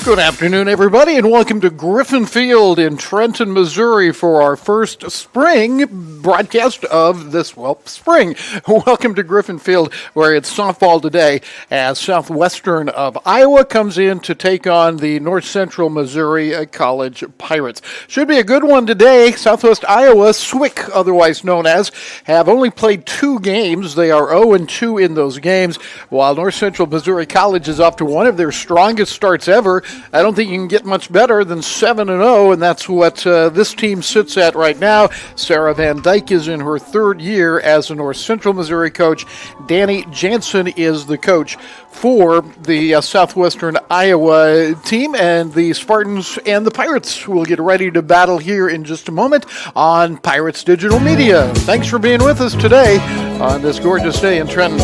Good afternoon, everybody, and welcome to Griffin Field in Trenton, Missouri for our first spring broadcast of this, spring. Welcome to Griffin Field, where it's softball today as Southwestern of Iowa comes in to take on the North Central Missouri College Pirates. Should be a good one today. Southwest Iowa, SWIC, otherwise known as, have only played 2 games. They are 0-2 in those games, while North Central Missouri College is off to one of their strongest starts ever. I don't think you can get much better than 7-0, and that's what this team sits at right now. Sarah Van Dyke is in her 3rd year as a North Central Missouri coach. Danny Jansen is the coach for the Southwestern Iowa team, and the Spartans and the Pirates will get ready to battle here in just a moment on Pirates Digital Media. Thanks for being with us today on this gorgeous day in Trenton.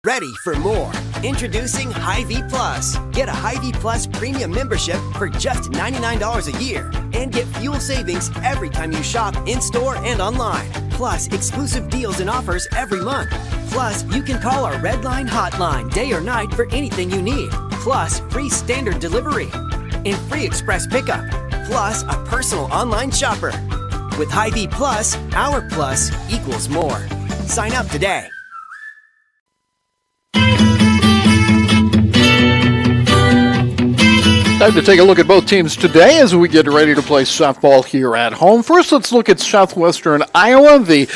Ready for more? Introducing Hy-Vee Plus. Get a Hy-Vee Plus premium membership for just $99 a year and get fuel savings every time you shop in-store and online. Plus, exclusive deals and offers every month. Plus, you can call our Red Line hotline day or night for anything you need. Plus, free standard delivery and free express pickup. Plus, a personal online shopper. With Hy-Vee Plus, our plus equals more. Sign up today. Time to take a look at both teams today as we get ready to play softball here at home. First, let's look at Southwestern Iowa. The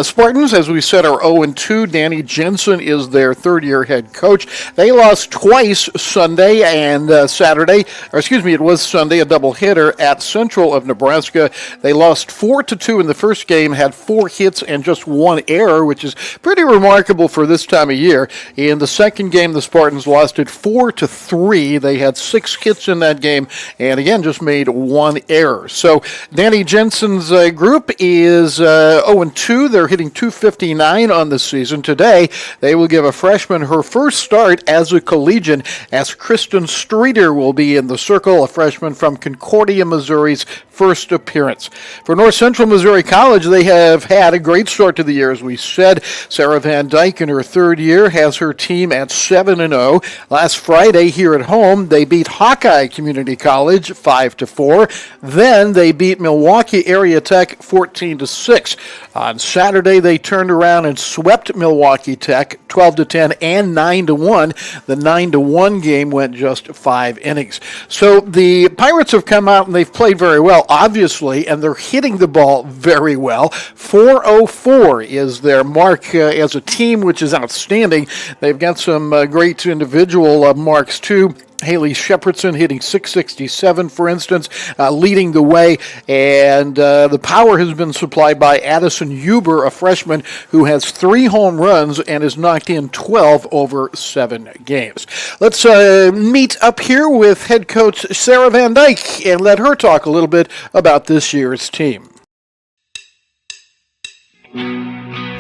Spartans, as we said, are 0-2. Danny Jensen is their 3rd-year head coach. They lost twice Sunday and Saturday. It was Sunday, a doubleheader at Central of Nebraska. They lost 4-2 in the first game, had 4 hits and just 1 error, which is pretty remarkable for this time of year. In the second game, the Spartans lost it 4-3. They had 6 hits in that game, and again, just made 1 error. So Danny Jensen's group is 0-2. They're hitting .259 on the season. Today, they will give a freshman her first start as a collegian, as Kristen Streeter will be in the circle, a freshman from Concordia, Missouri's first appearance. For North Central Missouri College, they have had a great start to the year, as we said. Sarah Van Dyke, in her 3rd year, has her team at 7-0. Last Friday, here at home, they beat Hawkeye Community College 5-4. Then they beat Milwaukee Area Tech 14-6. On Saturday, they turned around and swept Milwaukee Tech 12-10 and 9-1. The 9-1 game went just 5 innings. So the Pirates have come out and they've played very well. obviously, and they're hitting the ball very well. 404 is their mark as a team, which is outstanding. They've got some great individual marks, too. Haley Shepherdson hitting 667, for instance, leading the way. And the power has been supplied by Addison Huber, a freshman who has 3 home runs and has knocked in 12 over 7 games. Let's meet up here with head coach Sarah Van Dyke and let her talk a little bit about this year's team.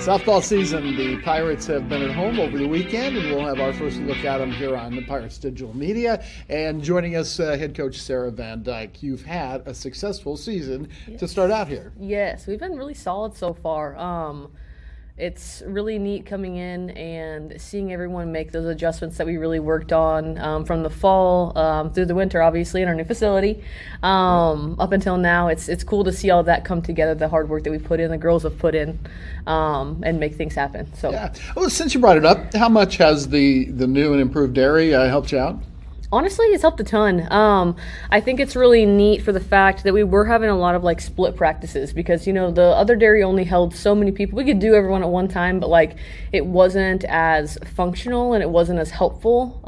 Softball season, the Pirates have been at home over the weekend, and we'll have our first look at them here on the Pirates Digital Media. And joining us, head coach Sarah Van Dyke. You've had a successful season to start out here. Yes, we've been really solid so far. It's really neat coming in and seeing everyone make those adjustments that we really worked on from the fall through the winter, obviously, in our new facility. Up until now, it's cool to see all of that come together, the hard work that we put in, the girls have put in, and make things happen. So, yeah. Well, since you brought it up, how much has the new and improved dairy helped you out? Honestly, it's helped a ton. I think it's really neat for the fact that we were having a lot of like split practices because, you know, the other dairy only held so many people. We could do everyone at one time, but like it wasn't as functional and it wasn't as helpful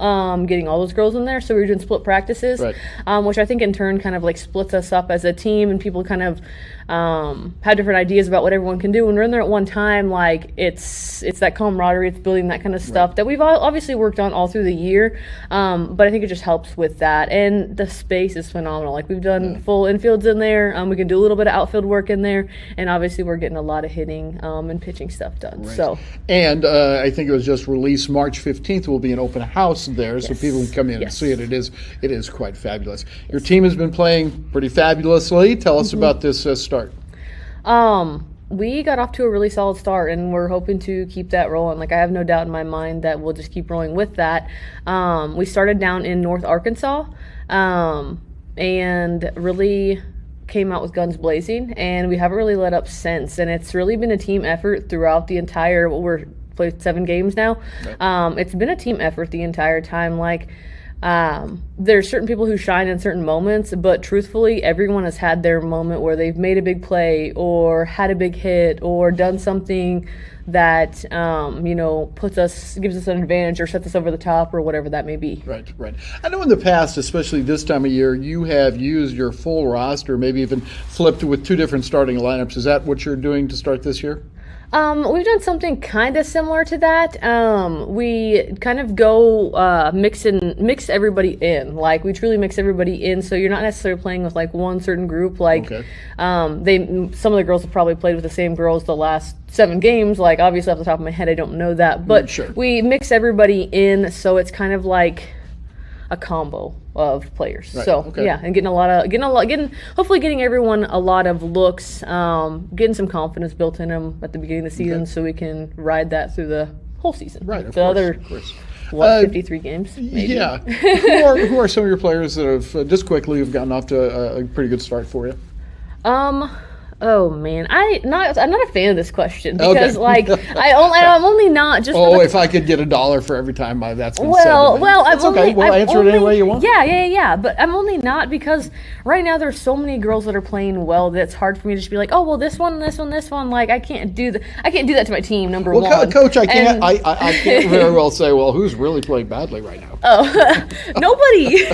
getting all those girls in there. So we were doing split practices, right. Which I think in turn kind of like splits us up as a team and people kind of had different ideas about what everyone can do. When we're in there at one time, like it's that camaraderie, it's building that kind of stuff right. that we've obviously worked on all through the year. But I think it just helps with that, and the space is phenomenal. Like we've done full infields in there. We can do a little bit of outfield work in there, and obviously we're getting a lot of hitting and pitching stuff done. Right. So, and I think it was just released March 15th. Will be an open house there, so people can come in and see it. It is quite fabulous. Your team has been playing pretty fabulously. Tell us about this start. We got off to a really solid start, and we're hoping to keep that rolling. Like, I have no doubt in my mind that we'll just keep rolling with that. We started down in North Arkansas, and really came out with guns blazing, and we haven't really let up since. And it's really been a team effort throughout the entire, we're played 7 games now. Right. It's been a team effort the entire time. Like, there's certain people who shine in certain moments, but truthfully, everyone has had their moment where they've made a big play or had a big hit or done something that, gives us an advantage or sets us over the top or whatever that may be. Right. I know in the past, especially this time of year, you have used your full roster, maybe even flipped with 2 different starting lineups. Is that what you're doing to start this year? We've done something kind of similar to that. We kind of go mix everybody in. Like, we truly mix everybody in, so you're not necessarily playing with like one certain group. Like, some of the girls have probably played with the same girls the last 7 games. Like, obviously off the top of my head, I don't know that, but sure. We mix everybody in, so it's kind of like a combo of players. Right. So and hopefully getting everyone a lot of looks, getting some confidence built in them at the beginning of the season, so we can ride that through the whole season. Right. Of course. 53 games? Maybe. Yeah. who are some of your players that have just quickly have gotten off to a pretty good start for you? Oh man, I'm not a fan of this question because I'm only not just. Oh, if I could get $1 for every time that's been said. It's okay. We'll answer it any way you want. Yeah. But I'm only not because right now there's so many girls that are playing well that it's hard for me to just be like, oh well, this one. Like I can't do that to my team. Number one. Coach, I can't. I can't very well say. Well, who's really playing badly right now? Oh, nobody.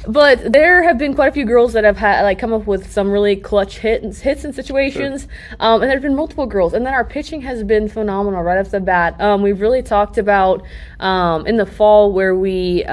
But there have been quite a few girls that have come up with some really clutch hits in situations, sure. And there have been multiple girls, and then our pitching has been phenomenal right off the bat. We've really talked about in the fall where we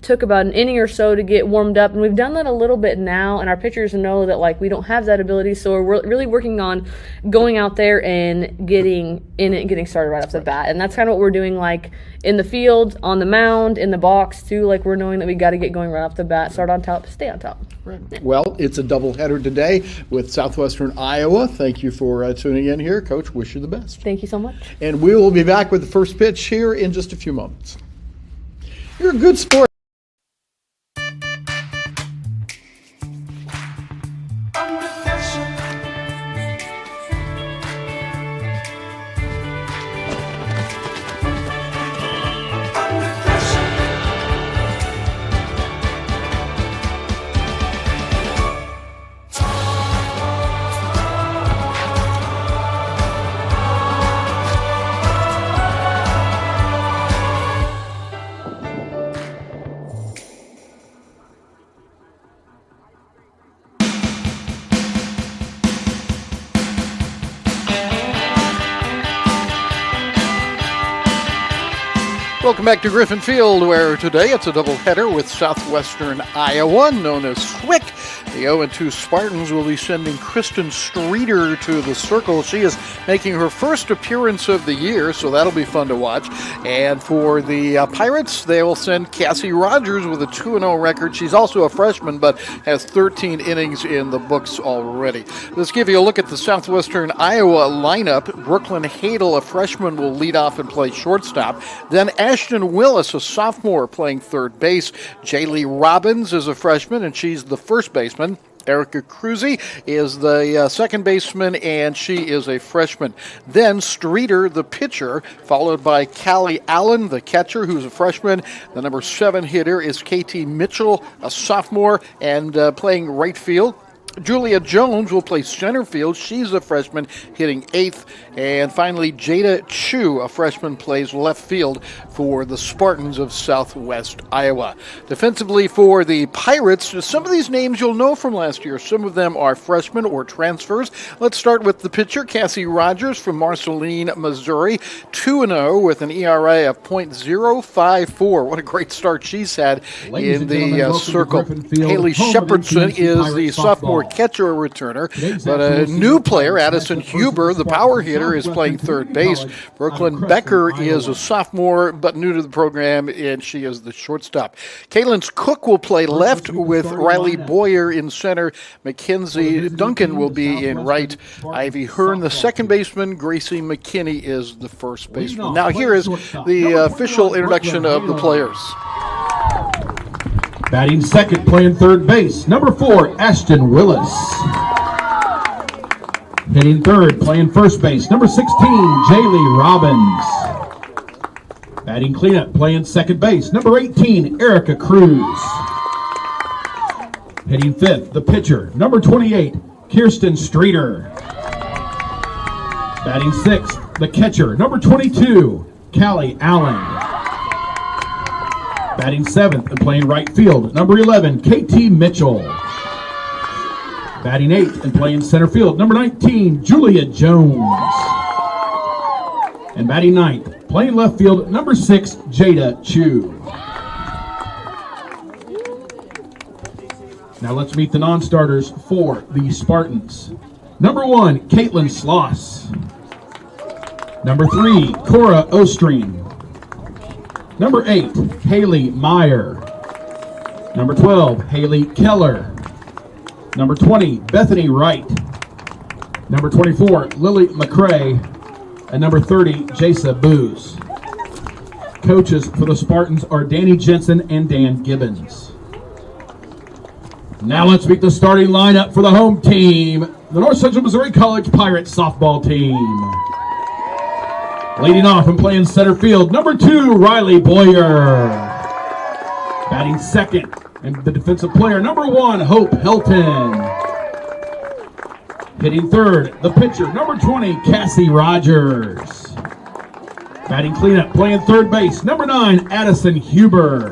took about an inning or so to get warmed up, and we've done that a little bit now, and our pitchers know that like we don't have that ability, so we're really working on going out there and getting in it and getting started right off the bat, and that's kind of what we're doing, like in the field, on the mound, in the box too. Like, we're knowing that we got to get going right off the bat, start on top, stay on top. Right. Well, it's a doubleheader today with Southwestern Iowa. Thank you for tuning in here. Coach, wish you the best. Thank you so much. And we will be back with the first pitch here in just a few moments. You're a good sport. Welcome back to Griffin Field, where today it's a doubleheader with Southwestern Iowa, known as SWIC. The 0-2 Spartans will be sending Kristen Streeter to the circle. She is making her first appearance of the year, so that'll be fun to watch. And for the Pirates, they will send Cassie Rogers with a 2-0 record. She's also a freshman, but has 13 innings in the books already. Let's give you a look at the Southwestern Iowa lineup. Brooklyn Hadel, a freshman, will lead off and play shortstop. Then Ashton Willis, a sophomore, playing third base. Jaylee Robbins is a freshman, and she's the first baseman. Erica Cruzy is the second baseman, and she is a freshman. Then Streeter, the pitcher, followed by Callie Allen, the catcher, who's a freshman. The number 7 hitter is KT Mitchell, a sophomore, and playing right field. Julia Jones will play center field. She's a freshman, hitting 8th. And finally, Jada Chu, a freshman, plays left field for the Spartans of Southwest Iowa. Defensively for the Pirates, some of these names you'll know from last year. Some of them are freshmen or transfers. Let's start with the pitcher, Cassie Rogers from Marceline, Missouri. 2-0 with an ERA of .054. What a great start she's had in the circle. Haley Shepardson is the sophomore catcher returner, but a new player, Addison Huber, the power hitter, is playing third base. Brooklyn Becker is a sophomore, but new to the program, and she is the shortstop. Kaylin Cook will play left with Riley Boyer in center. Mackenzie Duncan will be in right. Ivy Hearn, the second baseman. Gracie McKinney is the first baseman. Now here is the official introduction of the players. Batting second, playing third base, number 4, Ashton Willis. Hitting third, playing first base, number 16, Jaylee Robbins. Batting cleanup, playing second base, number 18, Erica Cruz. Hitting fifth, the pitcher, number 28, Kirsten Streeter. Batting sixth, the catcher, number 22, Callie Allen. Batting seventh and playing right field, number 11, KT Mitchell. Batting eighth and playing center field, number 19, Julia Jones. And batting ninth, playing left field, number 6, Jada Chu. Now let's meet the non-starters for the Spartans. Number 1, Caitlin Sloss. Number 3, Cora Ostring. Number 8, Haley Meyer. Number 12, Haley Keller. Number 20, Bethany Wright. Number 24, Lily McCrae. And number 30, Jasa Booz. Coaches for the Spartans are Danny Jensen and Dan Gibbons. Now let's meet the starting lineup for the home team, the North Central Missouri College Pirates softball team. Leading off and playing center field, number 2, Riley Boyer. Batting second, and the defensive player, number 1, Hope Helton. Hitting third, the pitcher, number 20, Cassie Rogers. Batting cleanup, playing third base, number 9, Addison Huber.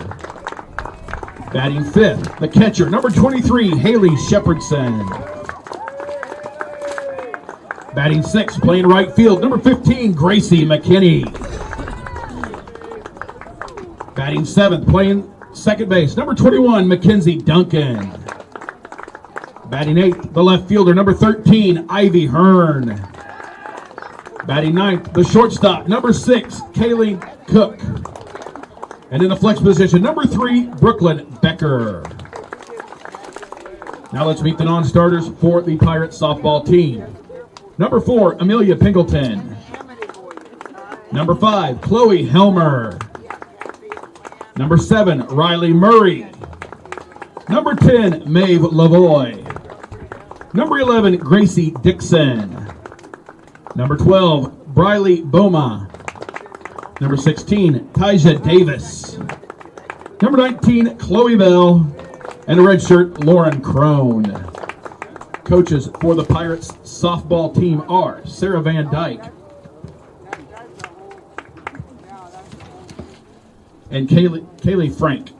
Batting fifth, the catcher, number 23, Haley Shepardson. Batting sixth, playing right field, number 15, Gracie McKinney. Batting seventh, playing second base, number 21, Mackenzie Duncan. Batting eighth, the left fielder, number 13, Ivy Hearn. Batting ninth, the shortstop, number 6, Kaylee Cook. And in the flex position, number 3, Brooklyn Becker. Now let's meet the non-starters for the Pirates softball team. Number 4, Amelia Pingleton. Number 5, Chloe Helmer. Number 7, Riley Murray. Number 10, Maeve Lavoie. Number 11, Gracie Dixon. Number 12, Briley Boma. Number 16, Tyja Davis. Number 19, Chloe Bell. And a red shirt, Lauren Crone. Coaches for the Pirates softball team are Sarah Van Dyke and Kaylee Frank,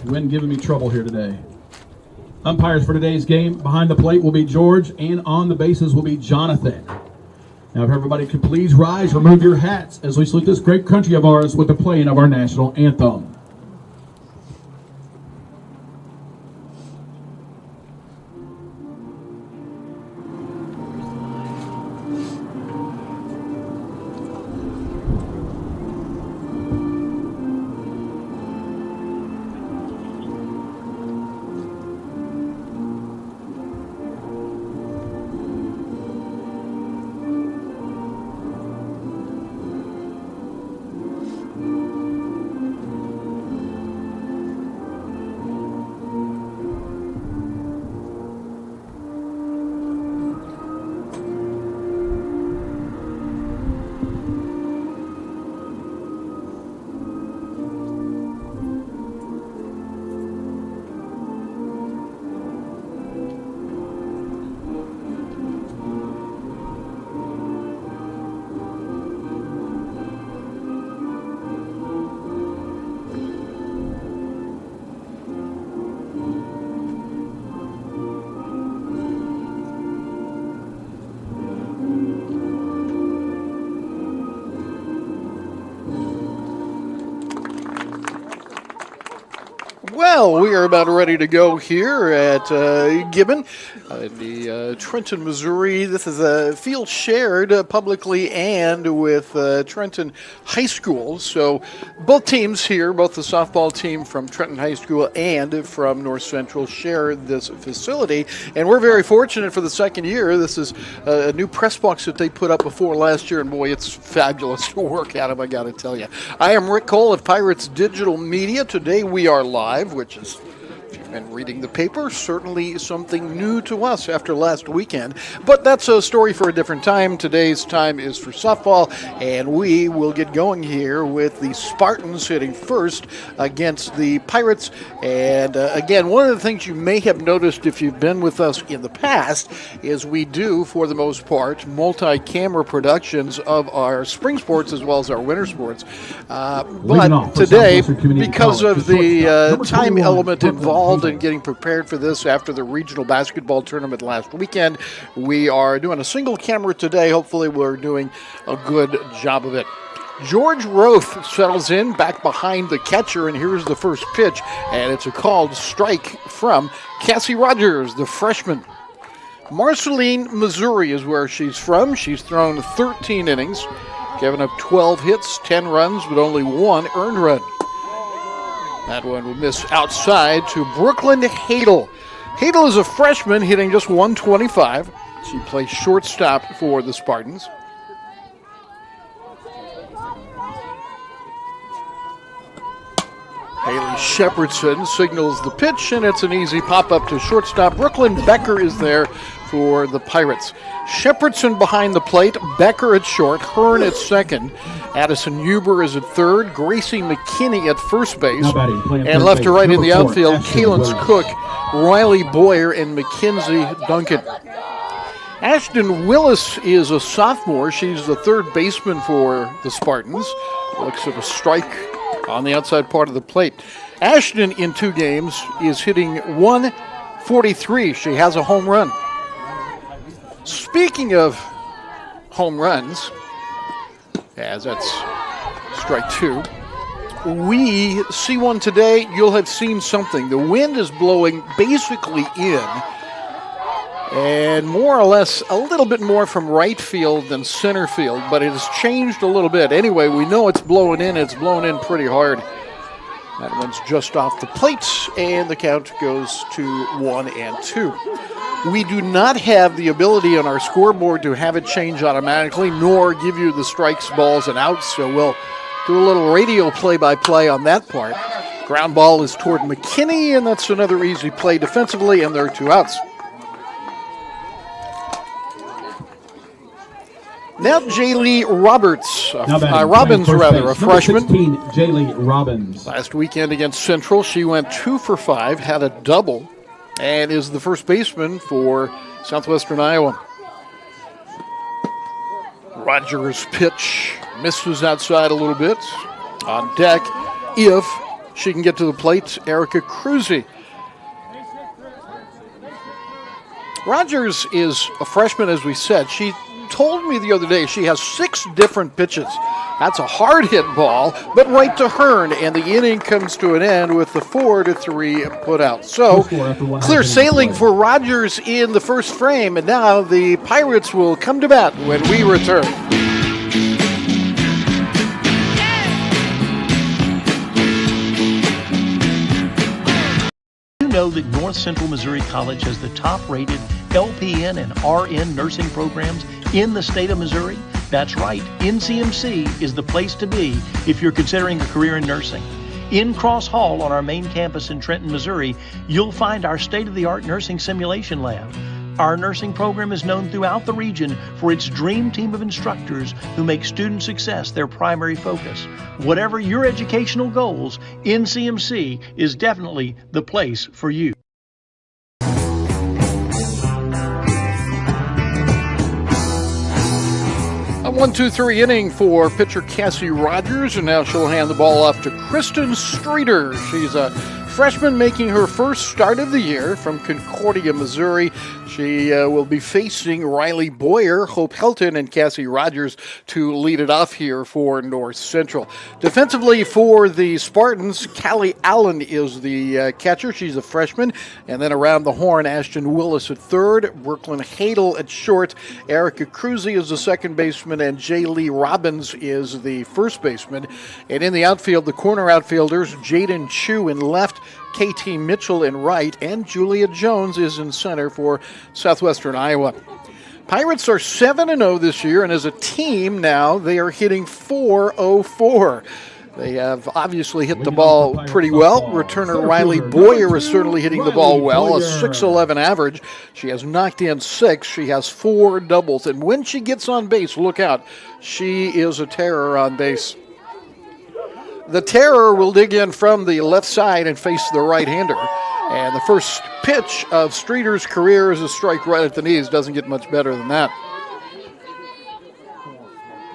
who isn't giving me trouble here today. Umpires for today's game, behind the plate will be George, and on the bases will be Jonathan. Now, if everybody could please rise, remove your hats as we salute this great country of ours with the playing of our national anthem. Well, we are about ready to go here at Gibbon, the Trenton, Missouri. This is a field shared publicly and with Trenton High School. So both teams here, both the softball team from Trenton High School and from North Central, share this facility. And we're very fortunate for the second year. This is a new press box that they put up before last year, and boy, it's fabulous to work out of, I got to tell you. I am Rick Cole of Pirates Digital Media. Today we are live, which is, if you've been reading the paper, certainly something new to us after last weekend. But that's a story for a different time. Today's time is for softball, and we will get going here with the Spartans hitting first against the Pirates. And again, one of the things you may have noticed if you've been with us in the past is we do, for the most part, multi-camera productions of our spring sports as well as our winter sports. But today, because of the time element involved in getting prepared for this after the regional basketball tournament last weekend, we are doing a single camera today. Hopefully we're doing a good job of it. George Roth settles in back behind the catcher, and here's the first pitch, and it's a called strike from Cassie Rogers, the freshman. Marceline, Missouri is where she's from. She's thrown 13 innings, given up 12 hits, 10 runs, but only one earned run. That one will miss outside to Brooklyn Hadel. Hadel is a freshman hitting just 125. She plays shortstop for the Spartans. Haley Shepherdson signals the pitch, and it's an easy pop-up to shortstop. Brooklyn Becker is there for the Pirates. Shepherdson behind the plate, Becker at short, Hearn at second, Addison Huber is at third, Gracie McKinney at first base, and left to right in the outfield, Kalens Cook, Riley Boyer, and Mackenzie Duncan. Ashton Willis is a sophomore. She's the third baseman for the Spartans. Looks at a strike on the outside part of the plate. Ashton, in 2 games, is hitting 143. She has a home run. Speaking of home runs, as that's strike 2, we see one today. You'll have seen something. The wind is blowing basically in, and more or less a little bit more from right field than center field, but it has changed a little bit. Anyway, we know it's blowing in. It's blown in pretty hard. That one's just off the plates, and the count goes to 1-2. We do not have the ability on our scoreboard to have it change automatically, nor give you the strikes, balls, and outs, so we'll do a little radio play-by-play on that part. Ground ball is toward McKinney, and that's another easy play defensively, and there are 2 outs. Now Jaylee Robbins, a freshman. 16, Jaylee Robbins. Last weekend against Central, she went 2 for 5, had a double, and is the first baseman for Southwestern Iowa. Rogers' pitch misses outside a little bit. On deck, if she can get to the plate, Erica Cruzy. Rogers is a freshman, as we said. She told me the other day she has 6 different pitches. That's a hard hit ball, but right to Hearn, and the inning comes to an end with the 4-3 put out. So, clear sailing for Rogers in the first frame, and now the Pirates will come to bat when we return. Know that North Central Missouri College has the top-rated LPN and RN nursing programs in the state of Missouri? That's right, NCMC is the place to be if you're considering a career in nursing. In Cross Hall on our main campus in Trenton, Missouri, you'll find our state-of-the-art nursing simulation lab. Our nursing program is known throughout the region for its dream team of instructors who make student success their primary focus. Whatever your educational goals, NCMC is definitely the place for you. A 1-2-3 inning for pitcher Cassie Rogers, and now she'll hand the ball off to Kristen Streeter. She's a freshman making her first start of the year from Concordia, Missouri. She will be facing Riley Boyer, Hope Helton, and Cassie Rogers to lead it off here for North Central. Defensively for the Spartans, Callie Allen is the catcher. She's a freshman. And then around the horn, Ashton Willis at third, Brooklyn Hadel at short, Erica Cruzy is the second baseman, and Jay Lee Robbins is the first baseman. And in the outfield, the corner outfielders, Jaden Chu in left, KT Mitchell in right, and Julia Jones is in center for Southwestern Iowa. Pirates are 7-0 this year, and as a team now, they are hitting .404. They have obviously hit the ball pretty well. Returner Riley Boyer is certainly hitting the ball well, a .611 average. She has knocked in 6. She has 4 doubles, and when she gets on base, look out, she is a terror on base. The terror will dig in from the left side and face the right-hander. And the first pitch of Streeter's career is a strike right at the knees. Doesn't get much better than that.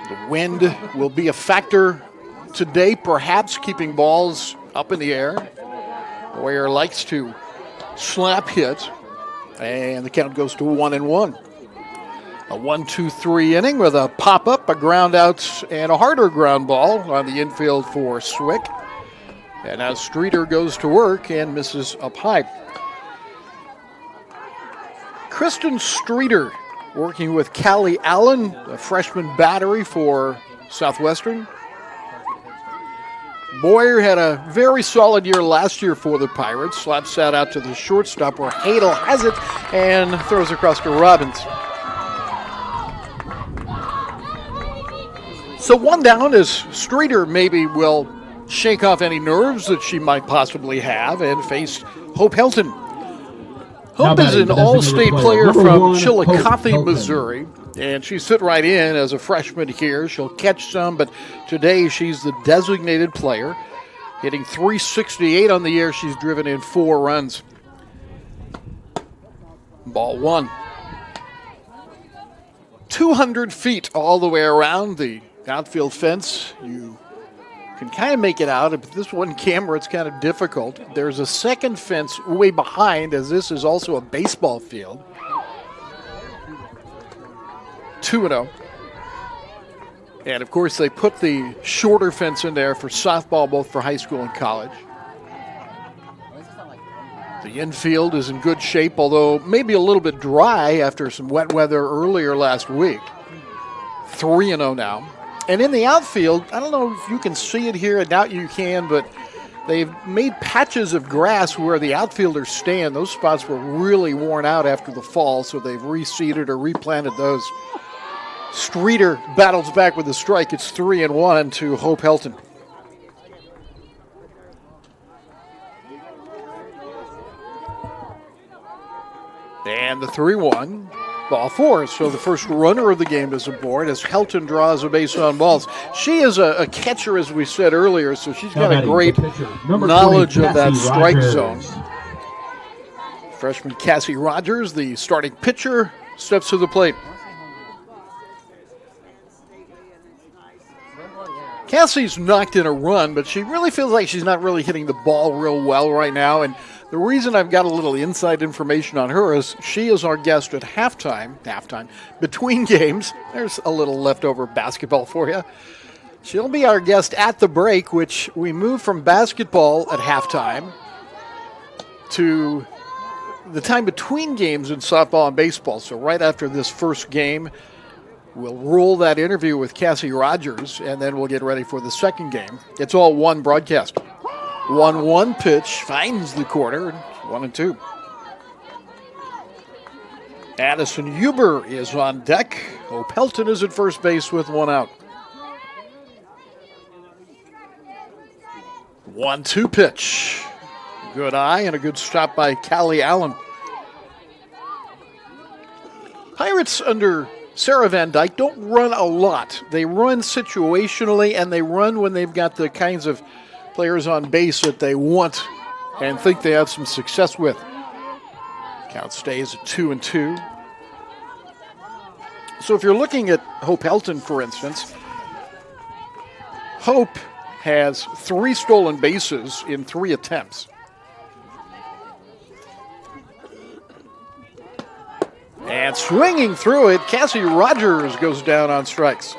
The wind will be a factor today, perhaps keeping balls up in the air. Boyer likes to slap hit, and the count goes to 1-1. A 1-2-3 inning with a pop-up, a ground out, and a harder ground ball on the infield for Swick. And now Streeter goes to work and misses up high. Kristen Streeter working with Callie Allen, a freshman battery for Southwestern. Boyer had a very solid year last year for the Pirates. Slaps that out to the shortstop where Hadel has it and throws across to Robbins. So one down as Streeter maybe will shake off any nerves that she might possibly have and face Hope Helton. Hope is an all-state player from Chillicothe, Missouri, and she's fit right in as a freshman here. She'll catch some, but today she's the designated player. Hitting .368 on the year, she's driven in 4 runs. Ball 1. 200 feet all the way around the outfield fence. You can kind of make it out, but this one camera, it's kind of difficult. There's a second fence way behind, as this is also a baseball field. 2-0. And of course, they put the shorter fence in there for softball, both for high school and college. The infield is in good shape, although maybe a little bit dry after some wet weather earlier last week. 3-0 now. And in the outfield, I don't know if you can see it here. I doubt you can, but they've made patches of grass where the outfielders stand. Those spots were really worn out after the fall, so they've reseeded or replanted those. Streeter battles back with a strike. It's 3-1 to Hope Helton. And the 3-1. Ball 4, so the first runner of the game is aboard as Helton draws a base on balls. She is a catcher, as we said earlier, so she's got a great knowledge of that strike zone. Freshman Cassie Rogers, the starting pitcher, steps to the plate. Cassie's knocked in a run, but she really feels like she's not really hitting the ball real well right now, and The reason I've got a little inside information on her is she is our guest at halftime, between games. There's a little leftover basketball for you. She'll be our guest at the break, which we move from basketball at halftime to the time between games in softball and baseball. So right after this first game, we'll roll that interview with Cassie Rogers, and then we'll get ready for the second game. It's all one broadcast. 1-1 pitch finds the corner, 1-2. Addison Huber is on deck. Hope Helton is at first base with one out. 1-2 pitch. Good eye and a good stop by Callie Allen. Pirates under Sarah Van Dyke don't run a lot. They run situationally, and they run when they've got the kinds of players on base that they want and think they have some success with. Count stays at 2-2. So if you're looking at Hope Helton, for instance, Hope has 3 stolen bases in 3 attempts. And swinging through it, Cassie Rogers goes down on strikes.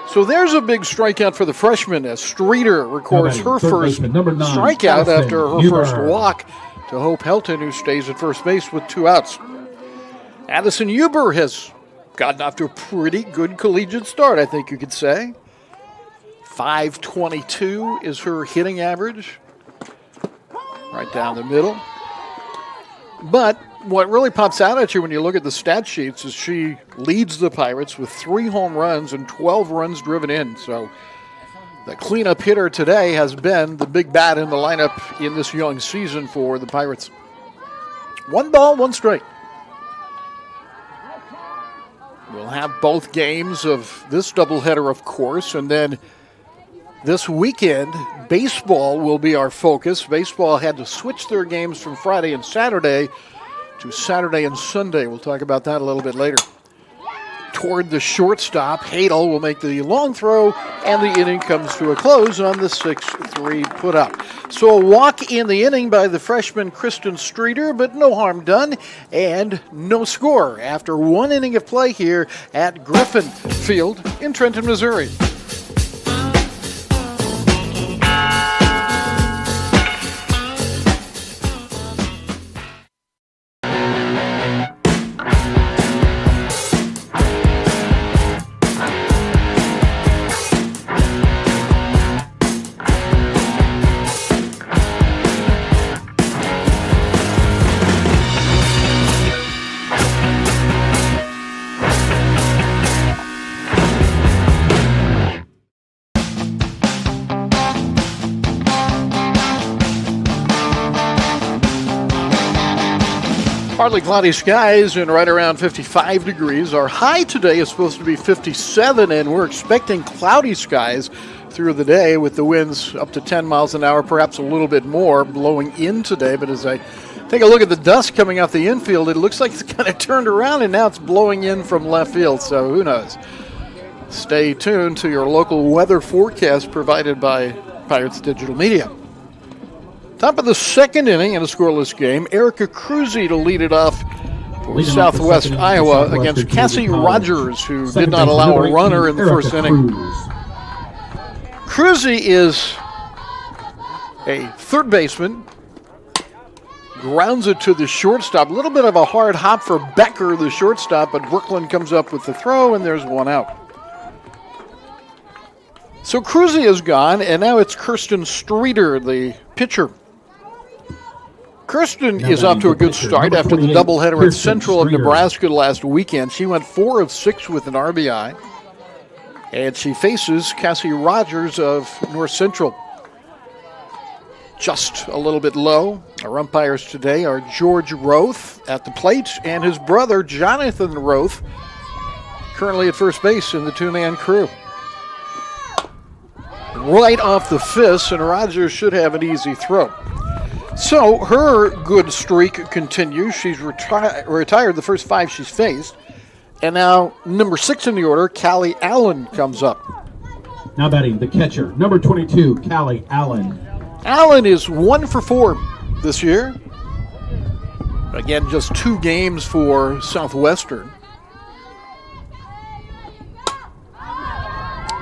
So there's a big strikeout for the freshman as Streeter records her first strikeout after her first walk to Hope Helton, who stays at first base with 2 outs. Addison Huber has gotten off to a pretty good collegiate start, I think you could say. .522 is her hitting average, right down the middle. But what really pops out at you when you look at the stat sheets is she leads the Pirates with 3 home runs and 12 runs driven in. So the cleanup hitter today has been the big bat in the lineup in this young season for the Pirates. 1 ball, 1 strike. We'll have both games of this doubleheader, of course, and then this weekend, baseball will be our focus. Baseball had to switch their games from Friday and Saturday to Saturday and Sunday. We'll talk about that a little bit later. Toward the shortstop, Hadel will make the long throw, and the inning comes to a close on the 6-3 put-out. So a walk in the inning by the freshman Kristen Streeter, but no harm done, and no score after 1 inning of play here at Griffin Field in Trenton, Missouri. Partly cloudy skies and right around 55 degrees. Our high today is supposed to be 57, and we're expecting cloudy skies through the day with the winds up to 10 miles an hour, perhaps a little bit more, blowing in today. But as I take a look at the dust coming off the infield, it looks like it's kind of turned around, and now it's blowing in from left field, so who knows. Stay tuned to your local weather forecast provided by Pirates Digital Media. Top of the second inning in a scoreless game, Erica Cruzy to lead it off for Southwest Iowa against Cassie Rogers, who did not allow a runner in the first inning. Cruzy is a third baseman, grounds it to the shortstop. A little bit of a hard hop for Becker, the shortstop, but Brooklyn comes up with the throw, and there's 1 out. So Cruzy is gone, and now it's Kirsten Streeter, the pitcher. Kirsten is off to a good start after the doubleheader at Central of Nebraska last weekend. She went 4 of 6 with an RBI, and she faces Cassie Rogers of North Central. Just a little bit low. Our umpires today are George Roth at the plate and his brother Jonathan Roth, currently at first base in the 2-man crew. Right off the fist, and Rogers should have an easy throw. So her good streak continues. She's retired the first 5 she's faced. And now number 6 in the order, Callie Allen, comes up. Now batting the catcher, number 22, Callie Allen. Allen is 1 for 4. this year. Again, just 2 games for Southwestern.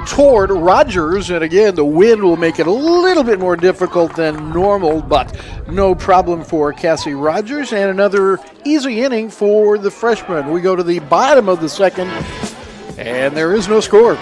Toward Rogers, and again, the wind will make it a little bit more difficult than normal, but no problem for Cassie Rogers, and another easy inning for the freshman. We go to the bottom of the second, and there is no score.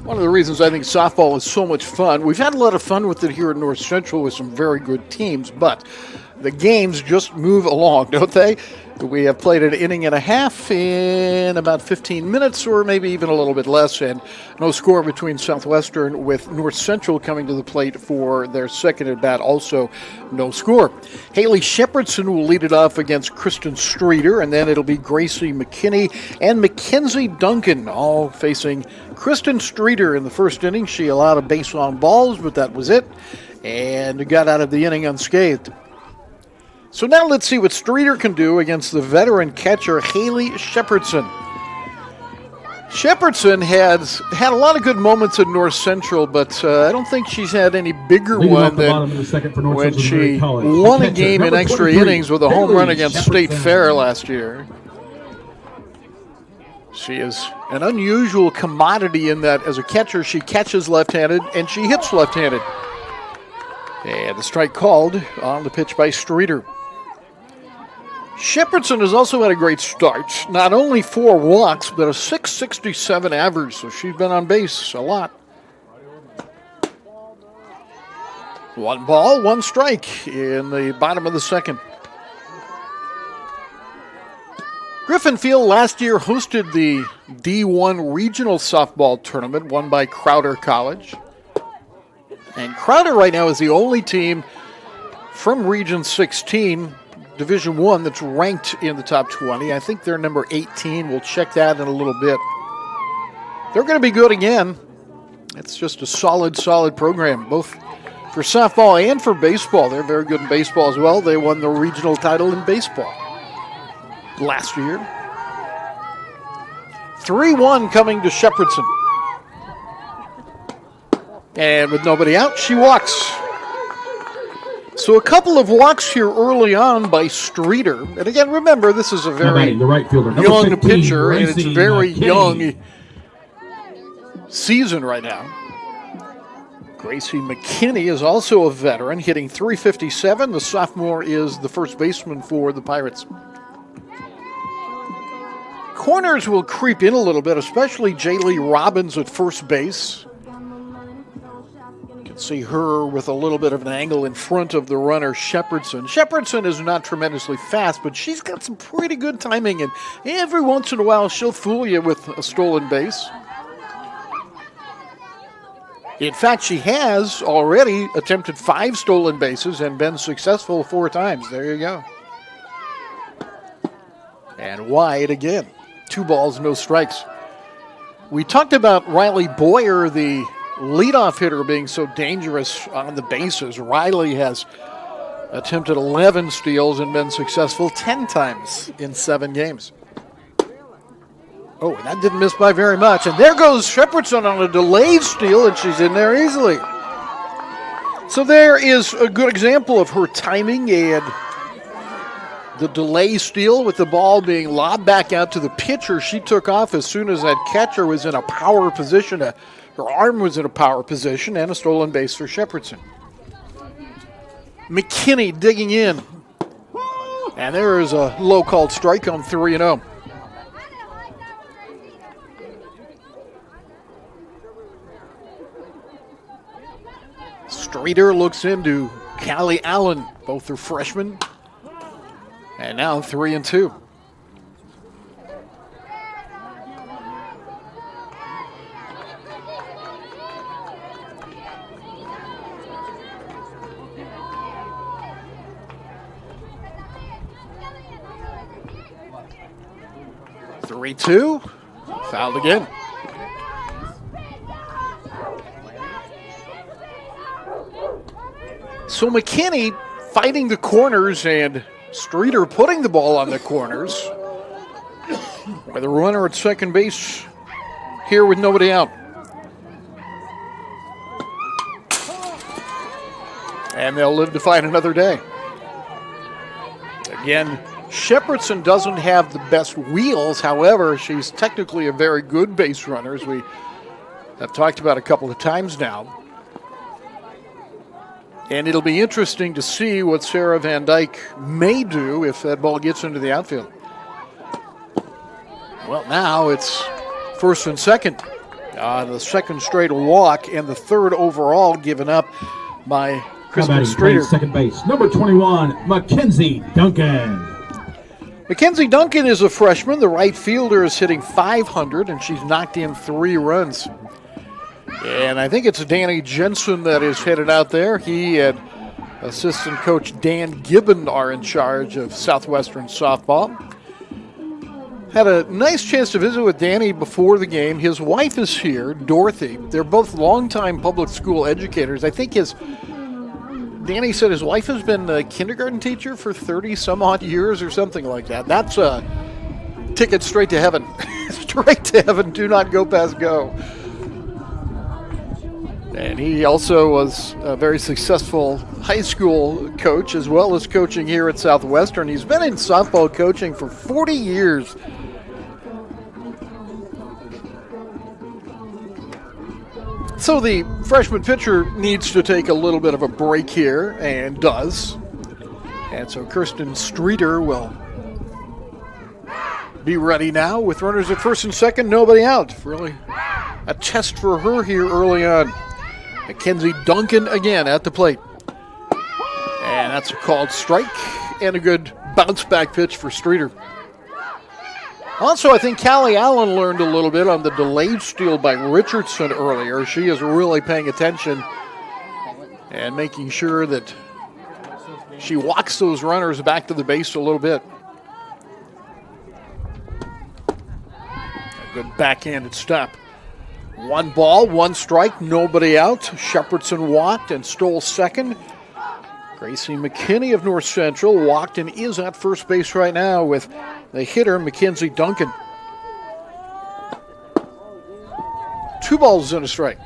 One of the reasons I think softball is so much fun, we've had a lot of fun with it here at North Central with some very good teams, but the games just move along, don't they? We have played an inning and a half in about 15 minutes, or maybe even a little bit less, and no score between Southwestern with North Central coming to the plate for their second at bat. Also, no score. Haley Shepherdson will lead it off against Kristen Streeter, and then it'll be Gracie McKinney and Mackenzie Duncan, all facing Kristen Streeter in the first inning. She allowed a base on balls, but that was it, and got out of the inning unscathed. So now let's see what Streeter can do against the veteran catcher, Haley Shepherdson. Shepherdson has had a lot of good moments at North Central, but I don't think she's had any bigger one than when she won a game in extra innings with a home run against State Fair last year. She is an unusual commodity in that as a catcher, she catches left-handed and she hits left-handed. And the strike called on the pitch by Streeter. Shepherdson has also had a great start. Not only 4 walks, but a .667 average, so she's been on base a lot. 1 ball, 1 strike in the bottom of the second. Griffin Field last year hosted the D1 regional softball tournament won by Crowder College. And Crowder right now is the only team from Region 16, Division I, that's ranked in the top 20. I think they're number 18. We'll check that in a little bit. They're going to be good again. It's just a solid program, both for softball and for baseball. They're very good in baseball as well. They won the regional title in baseball last year. 3-1 coming to Shepherdson. And with nobody out, she walks. So a couple of walks here early on by Streeter. And again, remember, this is a very young pitcher, and it's a very young season right now. Gracie McKinney is also a veteran, hitting .357. The sophomore is the first baseman for the Pirates. Corners will creep in a little bit, especially Jaylee Robbins at first base. See her with a little bit of an angle in front of the runner, Shepherdson. Shepherdson is not tremendously fast, but she's got some pretty good timing, and every once in a while she'll fool you with a stolen base. In fact, she has already attempted 5 stolen bases and been successful 4 times. There you go. And wide again. 2 balls, no strikes. We talked about Riley Boyer, the leadoff hitter, being so dangerous on the bases. Riley has attempted 11 steals and been successful 10 times in 7 games. Oh, and that didn't miss by very much. And there goes Shepherdson on a delayed steal, and she's in there easily. So there is a good example of her timing and the delay steal with the ball being lobbed back out to the pitcher. She took off as soon as that catcher was in a power position. Her arm was in a power position, and a stolen base for Shepherdson. McKinney digging in. And there is a low called strike on 3-0. Streeter looks into Callie Allen, both are freshmen. And now 3-2. Fouled again. So McKinney fighting the corners and Streeter putting the ball on the corners. With a runner at second base here with nobody out. And they'll live to fight another day. Again, Shepherdson doesn't have the best wheels. However, she's technically a very good base runner, as we have talked about a couple of times now. And it'll be interesting to see what Sarah Van Dyke may do if that ball gets into the outfield. Well, now it's first and second. The second straight walk and the third overall given up by Kristen Streeter. Second base, number 21, Mackenzie Duncan. Mackenzie Duncan is a freshman. The right fielder is hitting .500, and she's knocked in 3 runs. And I think it's Danny Jensen that is headed out there. He and assistant coach Dan Gibbon are in charge of Southwestern softball. Had a nice chance to visit with Danny before the game. His wife is here, Dorothy. They're both longtime public school educators. I think Danny said his wife has been a kindergarten teacher for 30-some-odd years or something like that. That's a ticket straight to heaven. Straight to heaven, do not go past go. And he also was a very successful high school coach as well as coaching here at Southwestern. He's been in softball coaching for 40 years. So the freshman pitcher needs to take a little bit of a break here, and does. And so Kirsten Streeter will be ready now with runners at first and second, nobody out. Really a test for her here early on. Mackenzie Duncan again at the plate. And that's a called strike and a good bounce back pitch for Streeter. Also, I think Callie Allen learned a little bit on the delayed steal by Richardson earlier. She is really paying attention and making sure that she walks those runners back to the base a little bit. A good backhanded stop. 1 ball, 1 strike, nobody out. Shepherdson walked and stole second. Gracie McKinney of North Central walked and is at first base right now with the hitter, Mackenzie Duncan. 2 balls and a strike.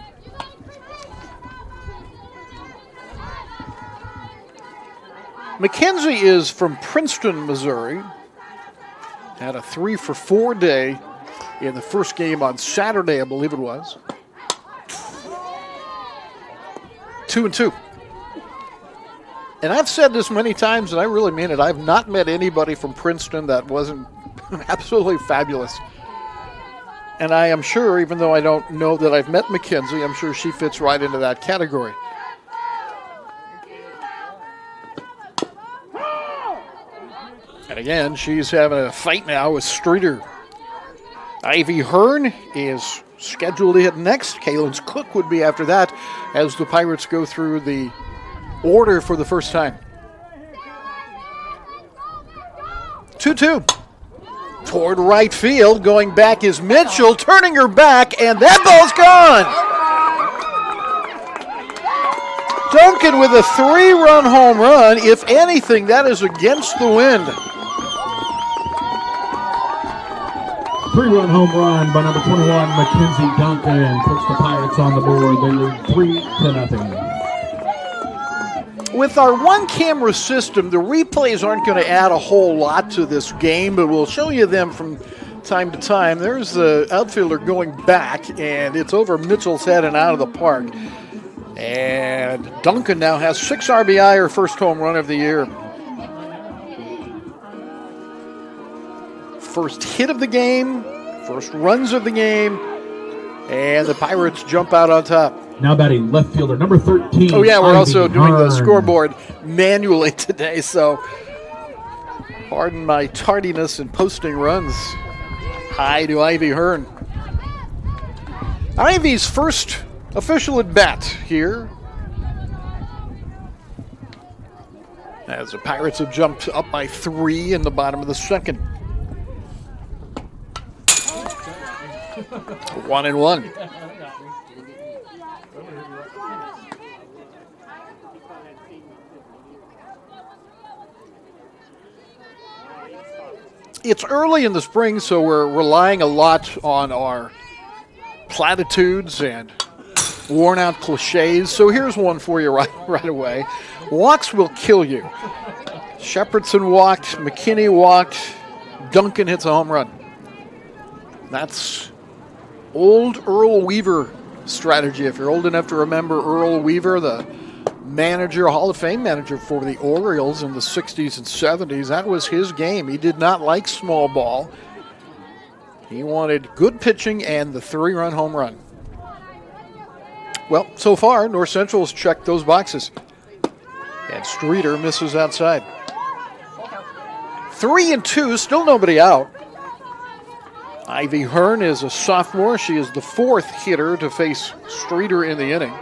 Mackenzie is from Princeton, Missouri. Had a 3-for-4 day in the first game on Saturday, I believe it was. 2-2. And I've said this many times, and I really mean it. I've not met anybody from Princeton that wasn't absolutely fabulous. And I am sure, even though I don't know that I've met Mackenzie, I'm sure she fits right into that category. And again, she's having a fight now with Streeter. Ivy Hearn is scheduled to hit next. Kaylin Cook would be after that as the Pirates go through the order for the first time. 2-2. Toward right field. Going back is Mitchell, turning her back, and that ball's gone. Duncan with a 3-run home run. If anything, that is against the wind. 3-run home run by number 21, Mackenzie Duncan, puts the Pirates on the board. They lead 3-0. With our one-camera system, the replays aren't going to add a whole lot to this game, but we'll show you them from time to time. There's the outfielder going back, and it's over Mitchell's head and out of the park. And Duncan now has 6 RBI, her first home run of the year. First hit of the game, first runs of the game, and the Pirates jump out on top. Now batting left fielder, number 13. Oh, yeah, we're Ivy also doing the Hearn. scoreboard manually today, so pardon my tardiness in posting runs. High to Ivy Hearn. Ivy's first official at bat here, as the Pirates have jumped up by 3 in the bottom of the second. 1-1. It's early in the spring, so we're relying a lot on our platitudes and worn-out cliches. So here's one for you right away. Walks will kill you. Shepherdson walked, McKinney walked, Duncan hits a home run. That's old Earl Weaver strategy. If you're old enough to remember Earl Weaver, the manager, Hall of Fame manager for the Orioles in the 60s and 70s, that was his game. He did not like small ball. He wanted good pitching and the 3-run home run. Well, so far, North Central has checked those boxes. And Streeter misses outside. 3-2, still nobody out. Ivy Hearn is a sophomore. She is the 4th hitter to face Streeter in the inning.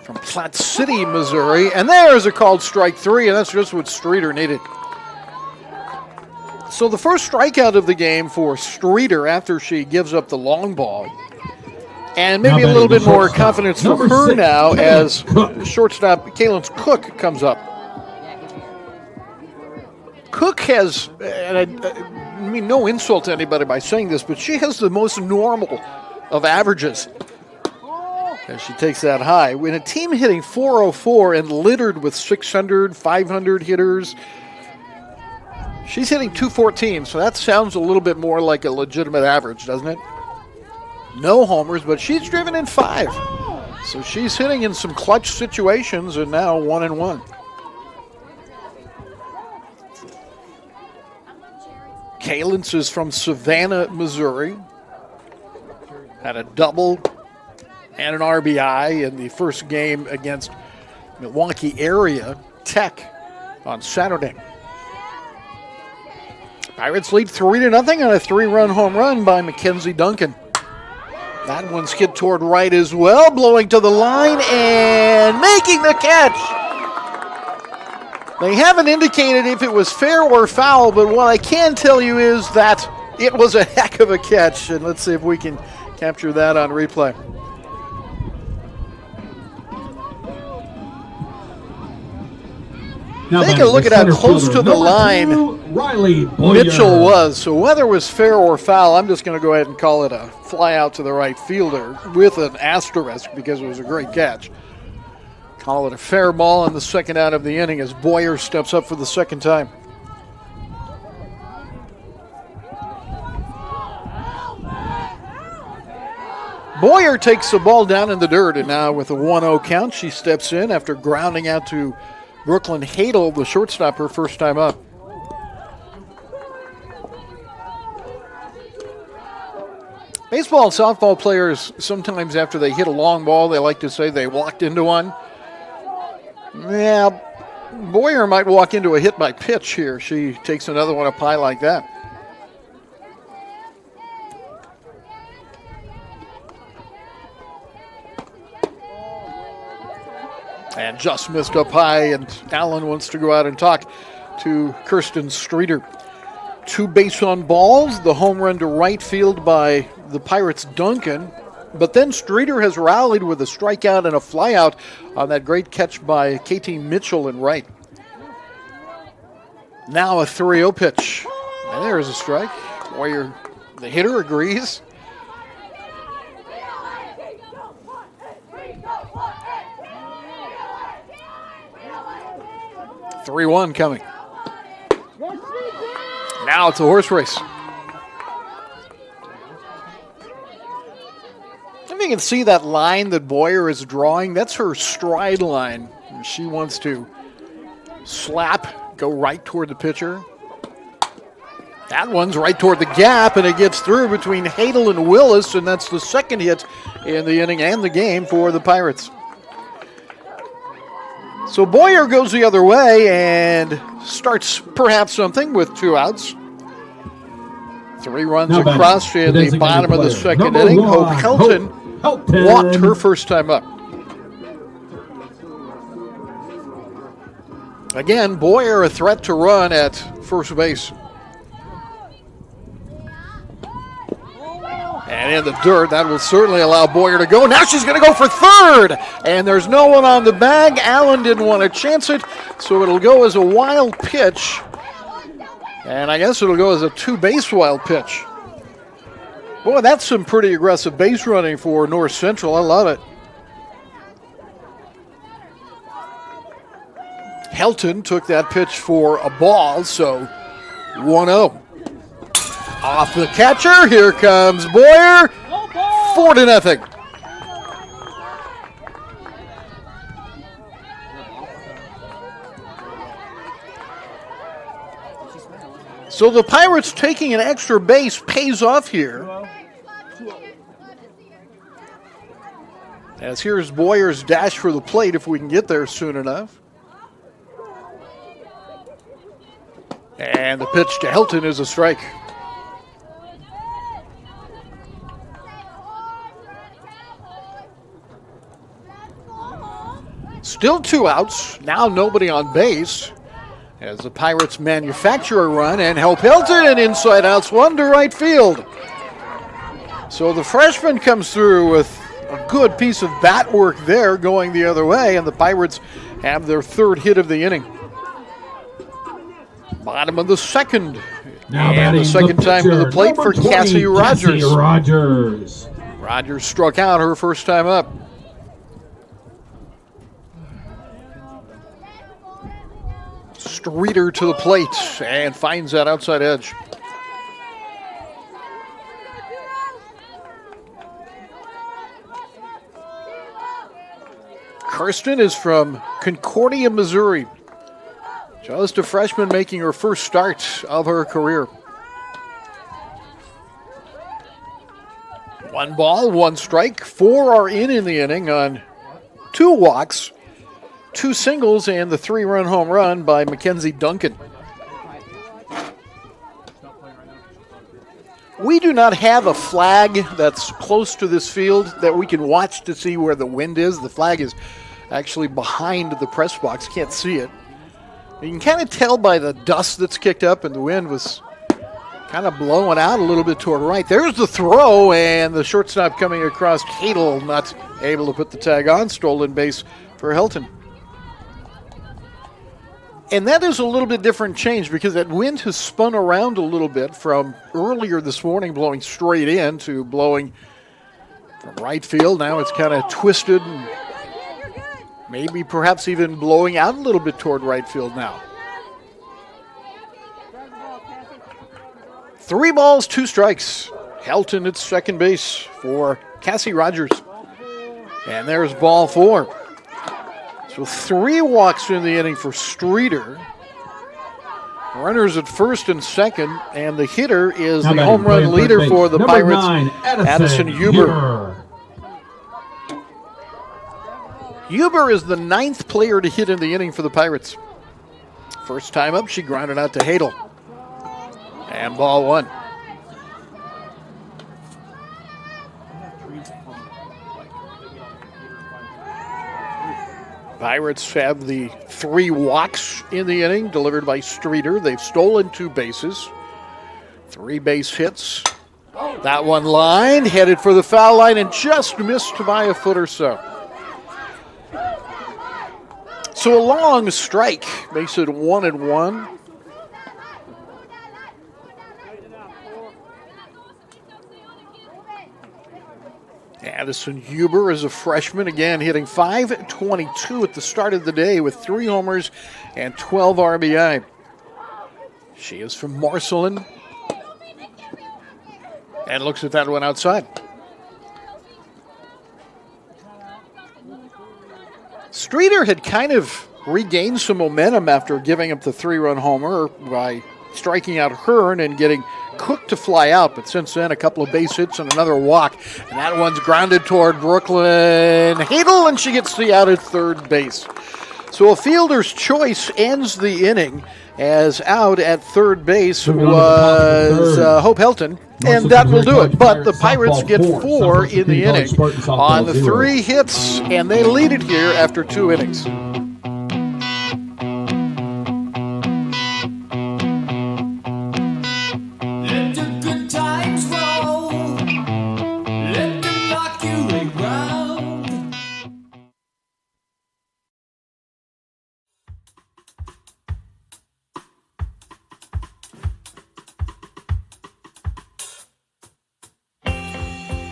From Platte City, Missouri. And there's a called strike 3, and that's just what Streeter needed. So the first strikeout of the game for Streeter after she gives up the long ball. And maybe a little bit more confidence for her now as shortstop Kaylin Cook comes up. Cook has, and I mean no insult to anybody by saying this, but she has the most normal of averages as she takes that high. When a team hitting .404 and littered with 600, 500 hitters, she's hitting .214, so that sounds a little bit more like a legitimate average, doesn't it? No homers, but she's driven in 5. So she's hitting in some clutch situations, and now 1-1. Kalins is from Savannah, Missouri. Had a double and an RBI in the first game against Milwaukee area Tech on Saturday. Pirates lead 3-0 on a 3-run home run by Mackenzie Duncan. That one's hit toward right as well, blowing to the line and making the catch. They haven't indicated if it was fair or foul, but what I can tell you is that it was a heck of a catch, and let's see if we can capture that on replay. Now Take a look at how close to the line Riley Boyer. Mitchell was. So whether it was fair or foul, I'm just going to go ahead and call it a fly out to the right fielder with an asterisk because it was a great catch. Call it a fair ball in the second out of the inning as Boyer steps up for the second time. Boyer takes the ball down in the dirt, and now with a 1-0 count, she steps in after grounding out to Brooklyn Hadel, the shortstop, her first time up. Baseball and softball players, sometimes after they hit a long ball, they like to say they walked into one. Yeah, Boyer might walk into a hit by pitch here. She takes another one up high like that. And just missed up high, and Allen wants to go out and talk to Kirsten Streeter. 2 base on balls, the home run to right field by the Pirates' Duncan. But then Streeter has rallied with a strikeout and a flyout on that great catch by KT Mitchell in right. Now a 3-0 pitch. And there's a strike. Boyer, the hitter, agrees. .3-1 coming. Now it's a horse race. If you can see that line that Boyer is drawing, that's her stride line. She wants to slap, go right toward the pitcher. That one's right toward the gap, and it gets through between Hadel and Willis, and that's the second hit in the inning and the game for the Pirates. So Boyer goes the other way and starts perhaps something with 2 outs. 3 runs Now across in the designated bottom of the player, second number inning. 1, Hope Helton Helton. walked her first time up. Again, Boyer a threat to run at first base. And in the dirt, that will certainly allow Boyer to go. Now she's going to go for third. And there's no one on the bag. Allen didn't want to chance it, so it'll go as a wild pitch. And I guess it'll go as a 2-base wild pitch. Boy, that's some pretty aggressive base running for North Central. I love it. Helton took that pitch for a ball, so 1-0. Off the catcher, here comes Boyer, 4-0. So the Pirates taking an extra base pays off here. As here's Boyer's dash for the plate if we can get there soon enough. And the pitch to Helton is a strike. Still 2 outs, now nobody on base as the Pirates manufacture a run and help Helton an inside outs one to right field. So the freshman comes through with a good piece of bat work there going the other way, and the Pirates have their 3rd hit of the inning. Bottom of the second. Now and the second time to the plate for Cassie Rogers. Cassie Rogers. Rogers struck out her first time up. Streeter to the plate and finds that outside edge. Kirsten is from Concordia, Missouri. Just a freshman making her first start of her career. 1 ball, 1 strike. 4 are in the inning on 2 walks, 2 singles, and the 3-run home run by Mackenzie Duncan. We do not have a flag that's close to this field that we can watch to see where the wind is. The flag is actually behind the press box. Can't see it. You can kind of tell by the dust that's kicked up, and the wind was kind of blowing out a little bit toward right. There's the throw, and the shortstop coming across. Hadel not able to put the tag on. Stolen base for Helton. And that is a little bit different change because that wind has spun around a little bit from earlier this morning blowing straight in to blowing from right field. Now it's kind of twisted and maybe perhaps even blowing out a little bit toward right field now. 3 balls, 2 strikes. Helton at second base for Cassie Rogers. And there's ball 4. So 3 walks in the inning for Streeter. Runners at first and second, and the hitter is the home run leader for the Pirates, 9, Addison Huber. Huber is the 9th player to hit in the inning for the Pirates. First time up, she grounded out to Hadel. And ball 1. Pirates have the 3 walks in the inning delivered by Streeter. They've stolen 2 bases. 3 base hits. That one line, headed for the foul line and just missed by a foot or so. So a long strike makes it 1-1. Addison Huber is a freshman, again hitting .522 at the start of the day with 3 homers and 12 RBI. She is from Marceline and looks at that one outside. Streeter had kind of regained some momentum after giving up the 3-run homer by striking out Hearn and getting Cook to fly out. But since then, a couple of base hits and another walk. And that one's grounded toward Brooklyn Hadel, and she gets the out at third base. So a fielder's choice ends the inning, as out at third base was Hope Helton, and that will do it. But the Pirates get 4 in the inning on the 3 hits, and they lead it here after 2 innings. Let the good times roll. Let them rock you around.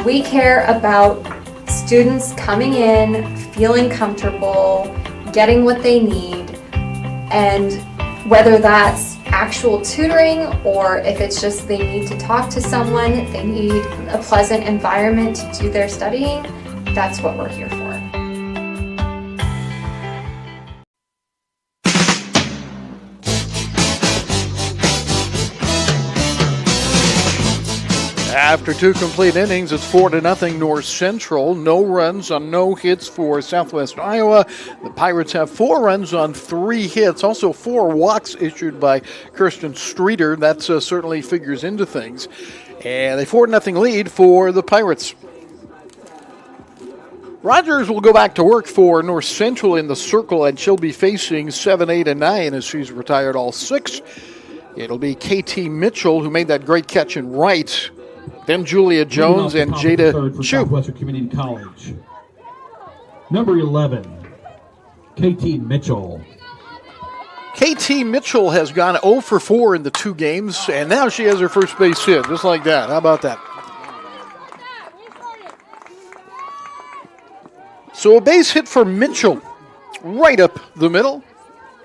We care about students coming in, feeling comfortable, getting what they need, and whether that's actual tutoring or if it's just they need to talk to someone, they need a pleasant environment to do their studying, that's what we're here for. After 2 complete innings, it's 4-0 North Central. No runs on no hits for Southwest Iowa. The Pirates have 4 runs on 3 hits. Also 4 walks issued by Kirsten Streeter. That certainly figures into things. And a 4-0 lead for the Pirates. Rogers will go back to work for North Central in the circle, and she'll be facing 7, 8, and 9 as she's retired all 6. It'll be KT Mitchell who made that great catch in right. Then Julia Jones and Jada Chu. Southwestern Community College. Number 11, KT Mitchell. KT Mitchell has gone 0 for 4 in the 2 games, and now she has her first base hit, just like that. How about that? So a base hit for Mitchell, right up the middle.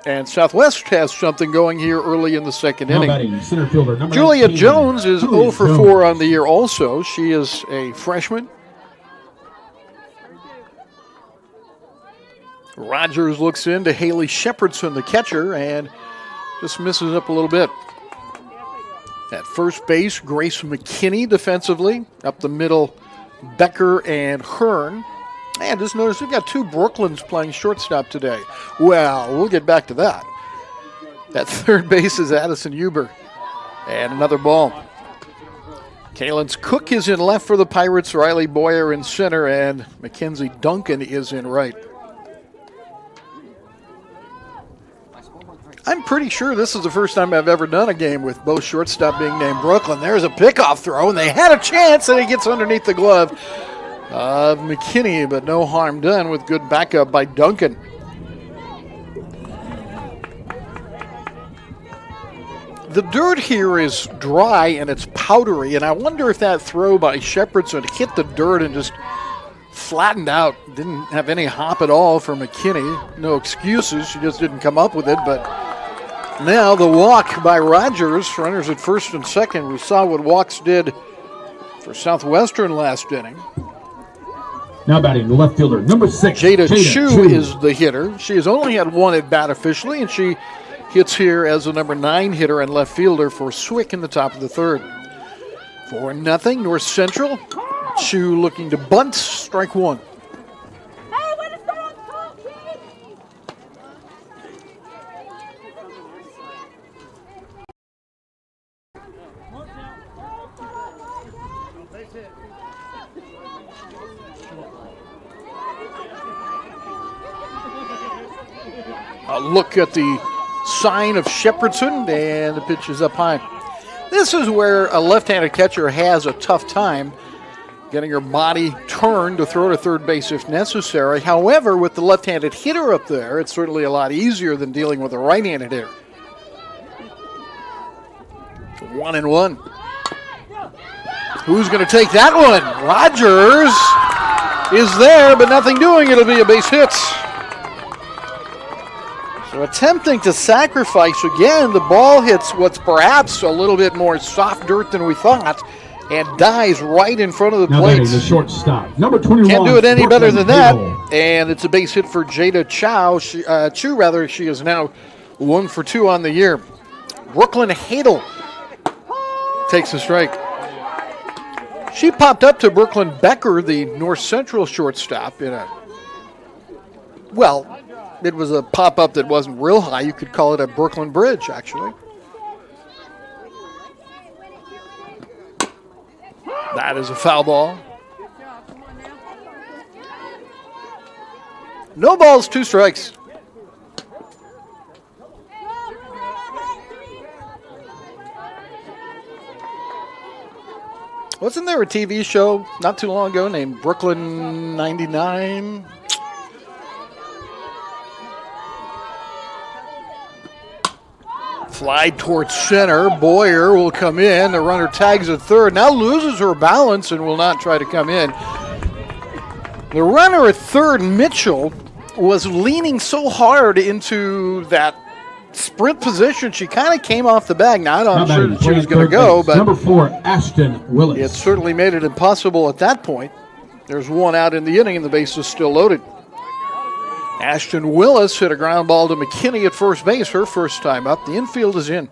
And Southwest has something going here early in the second Now inning. batting, center fielder, number Julia 19, Jones is Julia 0 for Jones. 4 on the year also. She is a freshman. Rogers looks into Haley Shepherdson, the catcher, and just misses up a little bit. At first base, Grace McKinney defensively. Up the middle, Becker and Hearn. And just notice we've got 2 Brooklyns playing shortstop today. Well, we'll get back to that. At third base is Addison Huber. And another ball. Kalens Cook is in left for the Pirates. Riley Boyer in center. And Mackenzie Duncan is in right. I'm pretty sure this is the first time I've ever done a game with both shortstop being named Brooklyn. There's a pickoff throw, and they had a chance, and it gets underneath the glove of McKinney, but no harm done with good backup by Duncan. The dirt here is dry and it's powdery, and I wonder if that throw by Shepherdson hit the dirt and just flattened out. Didn't have any hop at all for McKinney. No excuses, she just didn't come up with it. But now the walk by Rogers, runners at first and second. We saw what walks did for Southwestern last inning. Now batting, the left fielder, number 6, Jada Chu is the hitter. She has only had 1 at bat officially, and she hits here as the number 9 hitter and left fielder for Swick in the top of the third. 4-0 North Central. Chu looking to bunt, strike 1. A look at the sign of Shepherdson, and the pitch is up high. This is where a left-handed catcher has a tough time getting her body turned to throw to third base if necessary. However, with the left-handed hitter up there, it's certainly a lot easier than dealing with a right-handed hitter. 1-1. Who's going to take that one? Rogers is there, but nothing doing. It'll be a base hit. So attempting to sacrifice again, the ball hits what's perhaps a little bit more soft dirt than we thought and dies right in front of the Now plate. batting, the shortstop, number 21. Can't do it any better than that. Brooklyn And it's a base hit for Jada Chu. She is now 1 for 2 on the year. Brooklyn Hadel takes a strike. She popped up to Brooklyn Becker, the North Central shortstop, in a, well, it was a pop-up that wasn't real high. You could call it a Brooklyn bridge, actually. That is a foul ball. No balls, 2 strikes. Wasn't there a TV show not too long ago named Brooklyn 99? Fly towards center. Boyer will come in. The runner tags at third. Now loses her balance and will not try to come in. The runner at third, Mitchell, was leaning so hard into that sprint position, she kind of came off the bag. Now, I'm not sure that she was going to go, but number 4, Ashton Willis. it certainly made it impossible at that point. There's 1 out in the inning, and the base is still loaded. Ashton Willis hit a ground ball to McKinney at first base, her first time up. The infield is in.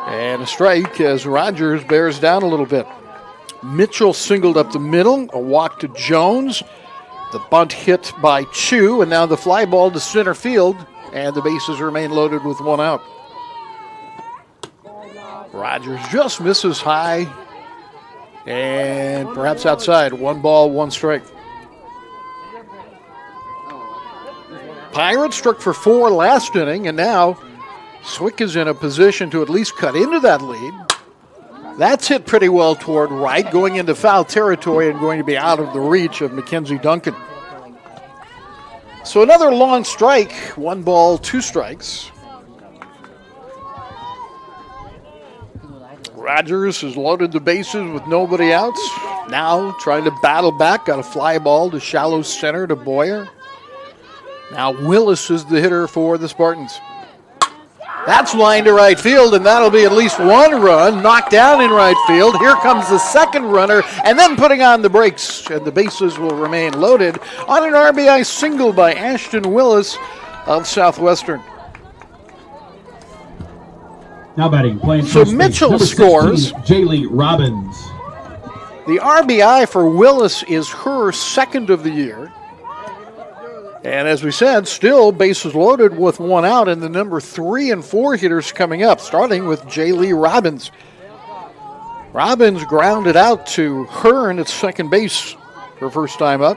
And a strike as Rogers bears down a little bit. Mitchell singled up the middle, a walk to Jones. The bunt hit by Chu, and now the fly ball to center field, and the bases remain loaded with 1 out. Rogers just misses high, and perhaps outside. 1 ball, 1 strike. Pirates struck for 4 last inning, and now Swick is in a position to at least cut into that lead. That's hit pretty well toward right, going into foul territory and going to be out of the reach of Mackenzie Duncan. So another long strike, 1 ball, 2 strikes. Rogers has loaded the bases with nobody outs. Now trying to battle back, got a fly ball to shallow center to Boyer. Now Willis is the hitter for the Spartans. That's line to right field, and that'll be at least 1 run knocked down in right field. Here comes the second runner, and then putting on the brakes, and the bases will remain loaded on an RBI single by Ashton Willis of Southwestern. Now batting, playing So first base, Mitchell number 16, scores. Jaylee Robbins. The RBI for Willis is her second of the year. And as we said, still bases loaded with 1 out, and the number 3 and 4 hitters coming up, starting with Jaylee Robbins. Robbins grounded out to Hearn at second base her first time up.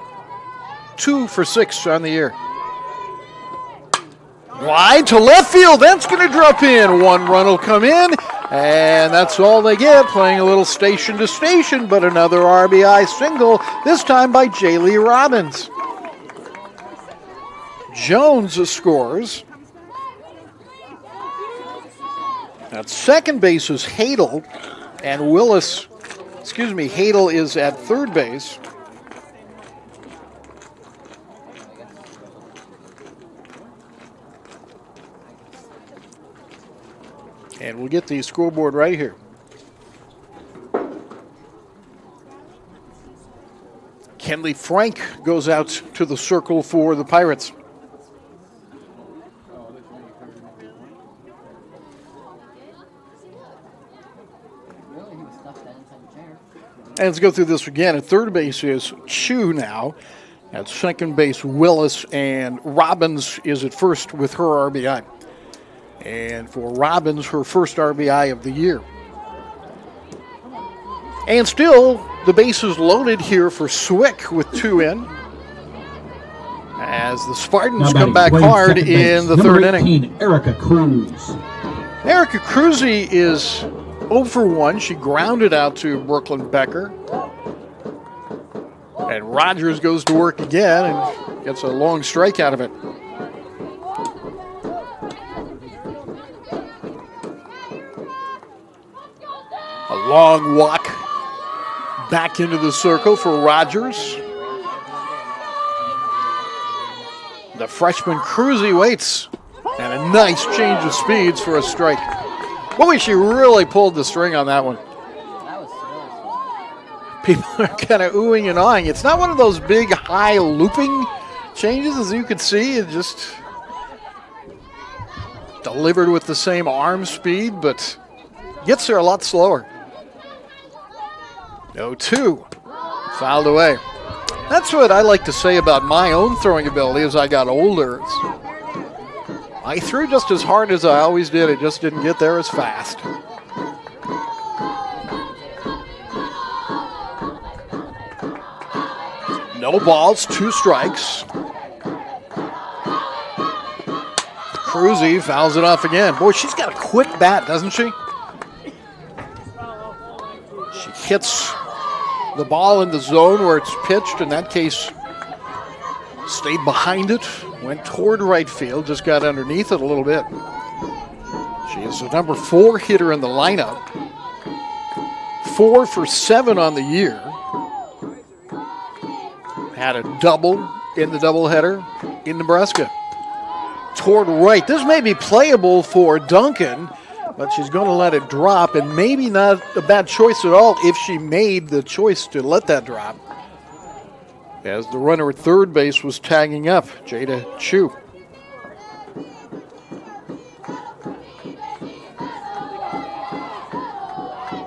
2 for 6 on the year. Wide to left field, that's going to drop in. 1 run will come in, and that's all they get, playing a little station to station, but another RBI single, this time by Jaylee Robbins. Jones scores. At second base is Hadel, and Hadel is at third base. And we'll get the scoreboard right here. Kenley Frank goes out to the circle for the Pirates. And let's go through this again. At third base is Chu now. At second base, Willis, and Robbins is at first with her RBI. And for Robbins, her first RBI of the year. And still, the bases loaded here for Swick with 2 in. As the Spartans come back hard in the third inning. Erica Cruz. Erica Cruzy is 0 for 1. She grounded out to Brooklyn Becker. And Rogers goes to work again and gets a long strike out of it. A long walk back into the circle for Rogers. The freshman Cruzy waits. And a nice change of speeds for a strike. Boy, she really pulled the string on that one. People are kind of oohing and awing. It's not one of those big, high looping changes, as you can see. It just Delivered with the same arm speed, but gets there a lot slower. 0-2. Fouled away. That's what I like to say about my own throwing ability as I got older. I threw just as hard as I always did. It just didn't get there as fast. No balls, 2 strikes. Cruzy fouls it off again. Boy, she's got a quick bat, doesn't she? She hits the ball in the zone where it's pitched. In that case, stayed behind it, went toward right field, just got underneath it a little bit. She is the number 4 hitter in the lineup. 4 for 7 on the year. Had a double in the doubleheader in Nebraska. Toward right. This may be playable for Duncan, but she's going to let it drop, and maybe not a bad choice at all if she made the choice to let that drop. As the runner at third base was tagging up, Jada Chu.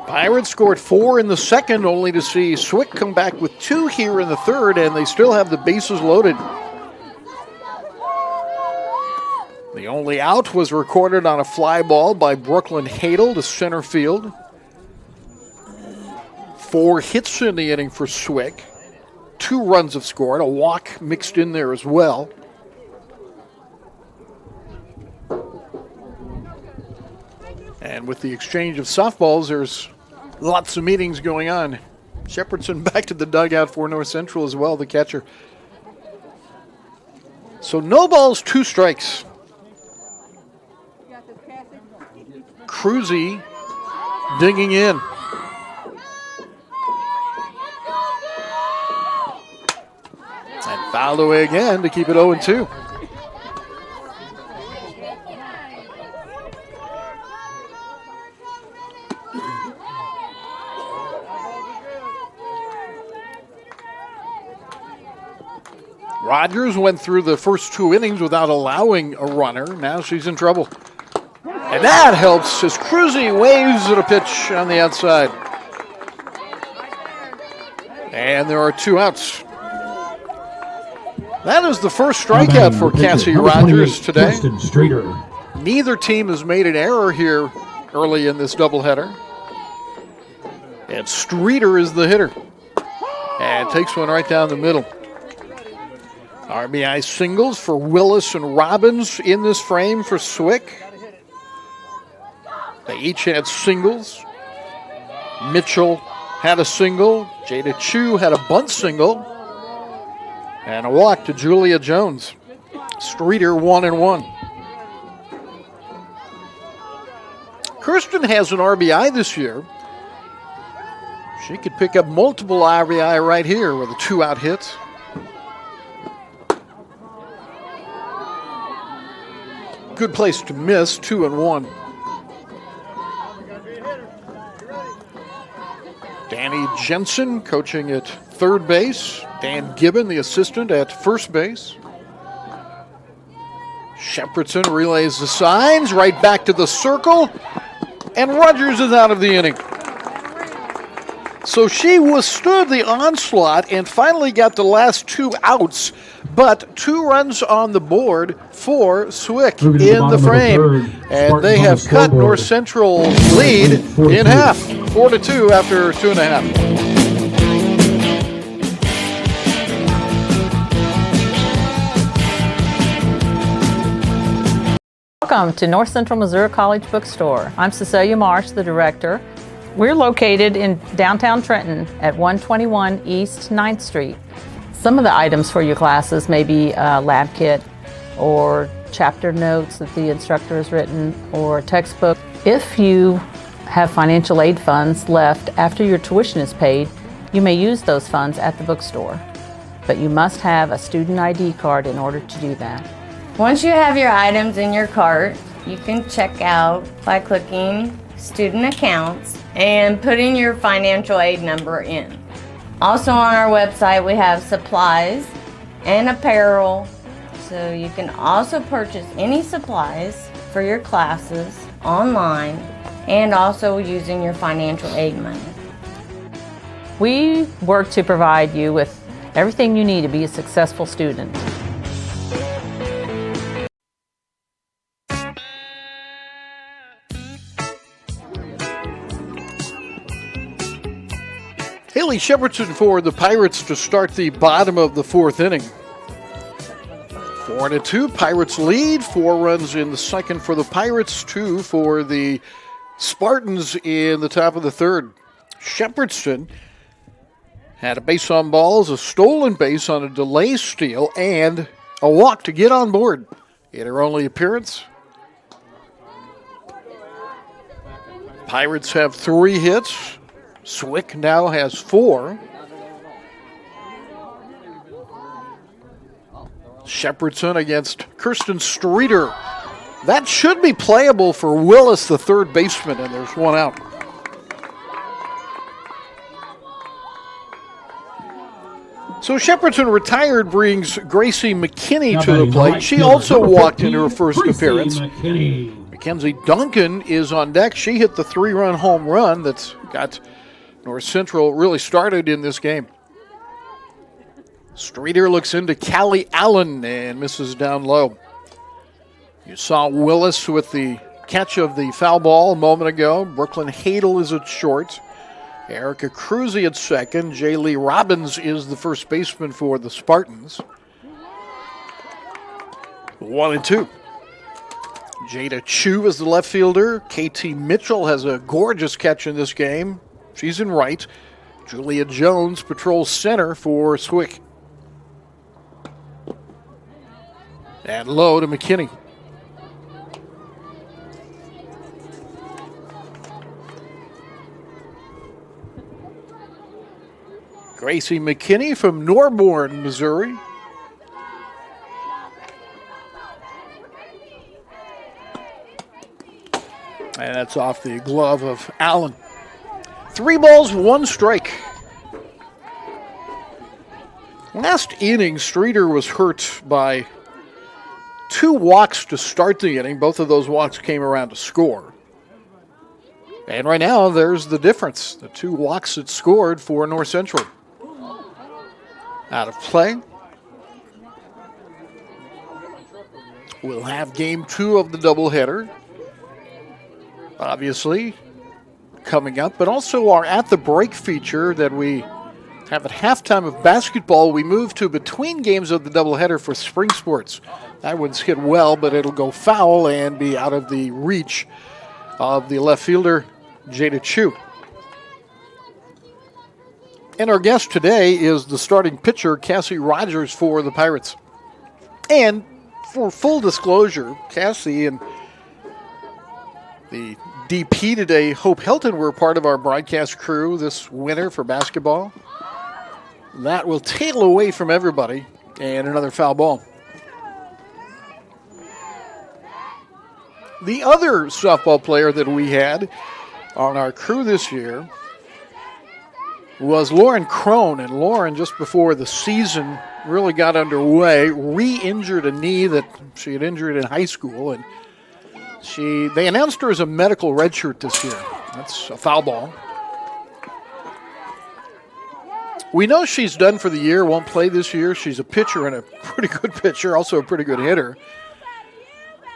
Pirates scored 4 in the second, only to see Swick come back with 2 here in the third, and they still have the bases loaded. The only out was recorded on a fly ball by Brooklyn Hadel to center field. 4 hits in the inning for Swick. 2 runs have scored, a walk mixed in there as well. And with the exchange of softballs, there's lots of meetings going on. Shepherdson back to the dugout for North Central as well, the catcher. So no balls, 2 strikes. Cruzy digging in. And fouled away again to keep it 0-2. Rogers went through the first 2 innings without allowing a runner. Now she's in trouble. And that helps as Cruzy waves at a pitch on the outside. And there are 2 outs. That is the first strikeout for Cassie Rogers today. Neither team has made an error here early in this doubleheader. And Streeter is the hitter. And takes one right down the middle. RBI singles for Willis and Robbins in this frame for Swick. They each had singles. Mitchell had a single. Jada Chu had a bunt single. And a walk to Julia Jones. Streeter 1-1. Kirsten has an RBI this year. She could pick up multiple RBI right here with a 2-out hit. Good place to miss, 2-1. Danny Jensen coaching at third base. Dan Gibbon, the assistant, at first base. Shepherdson relays the signs right back to the circle. And Rogers is out of the inning. So she withstood the onslaught and finally got the last 2 outs, but 2 runs on the board for Swick in the frame. And they have cut North Central's lead in half, 4-2 after 2.5. Welcome to North Central Missouri College Bookstore. I'm Cecilia Marsh, the director. We're located in downtown Trenton at 121 East 9th Street. Some of the items for your classes may be a lab kit or chapter notes that the instructor has written or a textbook. If you have financial aid funds left after your tuition is paid, you may use those funds at the bookstore. But you must have a student ID card in order to do that. Once you have your items in your cart, you can check out by clicking Student Accounts and putting your financial aid number in. Also on our website we have supplies and apparel, so you can also purchase any supplies for your classes online and also using your financial aid money. We work to provide you with everything you need to be a successful student. Haley Shepardson for the Pirates to start the bottom of the fourth inning. 4-2, Pirates lead. 4 runs in the second for the Pirates, 2 for the Spartans in the top of the third. Shepardson had a base on balls, a stolen base on a delay steal, and a walk to get on board in her only appearance. Pirates have 3 hits. Swick now has 4. Shepardson against Kirsten Streeter. That should be playable for Willis, the third baseman, and there's 1 out. So Shepardson retired brings Gracie McKinney to the plate. She also walked in her first appearance. Mackenzie Duncan is on deck. She hit the 3-run home run that's got North Central really started in this game. Streeter looks into Callie Allen and misses down low. You saw Willis with the catch of the foul ball a moment ago. Brooklyn Hadel is at short. Erica Cruzy at second. Jaylee Robbins is the first baseman for the Spartans. 1-2. Jada Chu is the left fielder. KT Mitchell has a gorgeous catch in this game. She's in right. Julia Jones patrols center for Swick. And low to McKinney. Gracie McKinney from Norborn, Missouri. And that's off the glove of Allen. 3 balls, 1 strike. Last inning, Streeter was hurt by 2 walks to start the inning. Both of those walks came around to score. And right now, there's the difference. The 2 walks that scored for North Central. Out of play. We'll have game 2 of the doubleheader. Obviously, coming up, but also our At the Break feature that we have at halftime of basketball. We move to between games of the doubleheader for spring sports. That one's hit well, but it'll go foul and be out of the reach of the left fielder, Jada Chu. And our guest today is the starting pitcher, Cassie Rogers, for the Pirates. And for full disclosure, Cassie and the DP today, Hope Hilton, were part of our broadcast crew this winter for basketball. That will tail away from everybody, and another foul ball. The other softball player that we had on our crew this year was Lauren Crone, and Lauren, just before the season really got underway, re-injured a knee that she had injured in high school, and they announced her as a medical redshirt this year. That's a foul ball. We know she's done for the year, won't play this year. She's a pitcher and a pretty good pitcher, also a pretty good hitter.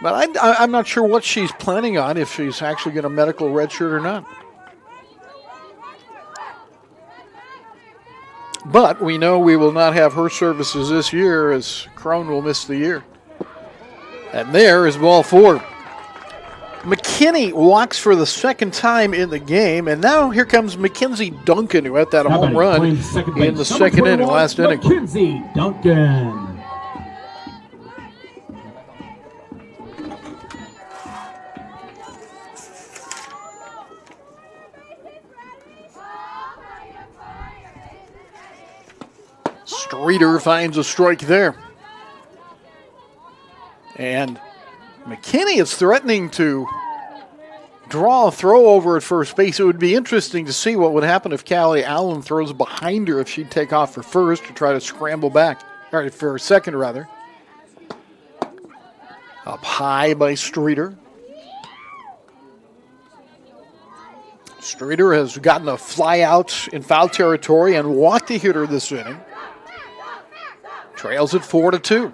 But I'm not sure what she's planning on, if she's actually going to medical redshirt or not. But we know we will not have her services this year, as Crone will miss the year. And there is ball 4. McKinney walks for the second time in the game, and now here comes Mackenzie Duncan, who had that home run in the second inning, last inning. Mackenzie Duncan. Streeter finds a strike there. And McKinney is threatening to draw a throw over at first base. It would be interesting to see what would happen if Callie Allen throws behind her, if she'd take off for first to try to scramble back, or for second rather. Up high by Streeter. Streeter has gotten a fly out in foul territory and walked the hitter this inning. Trails at 4-2.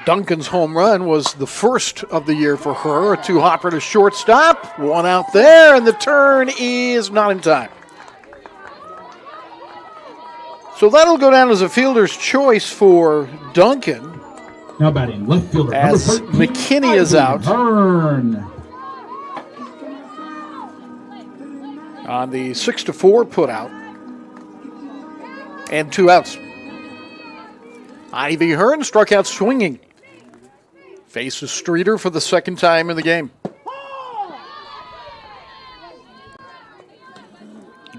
Duncan's home run was the first of the year for her. A two-hopper to shortstop. One out there, and the turn is not in time. So that'll go down as a fielder's choice for Duncan. Now batting left fielder. As number 13, McKinney is out. Hearn. On the 6-4 putout. And 2 outs. Ivy Hearn struck out swinging. Faces Streeter for the second time in the game.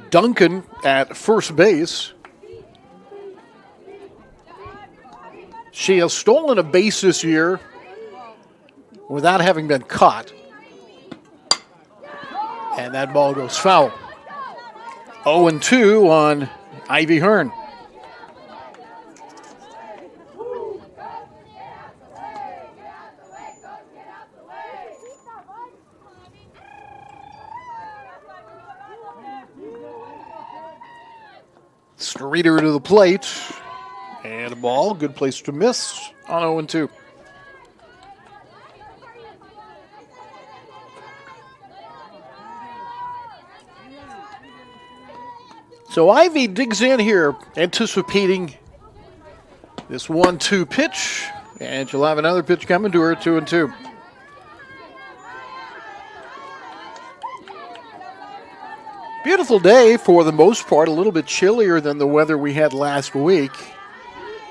Duncan at first base. She has stolen a base this year without having been caught. And that ball goes foul. 0-2 on Ivy Hearn. Streeter to the plate. And a ball. Good place to miss on 0-2. So Ivy digs in here, anticipating this 1-2 pitch. And she'll have another pitch coming to her, 2-2. Beautiful day for the most part, a little bit chillier than the weather we had last week.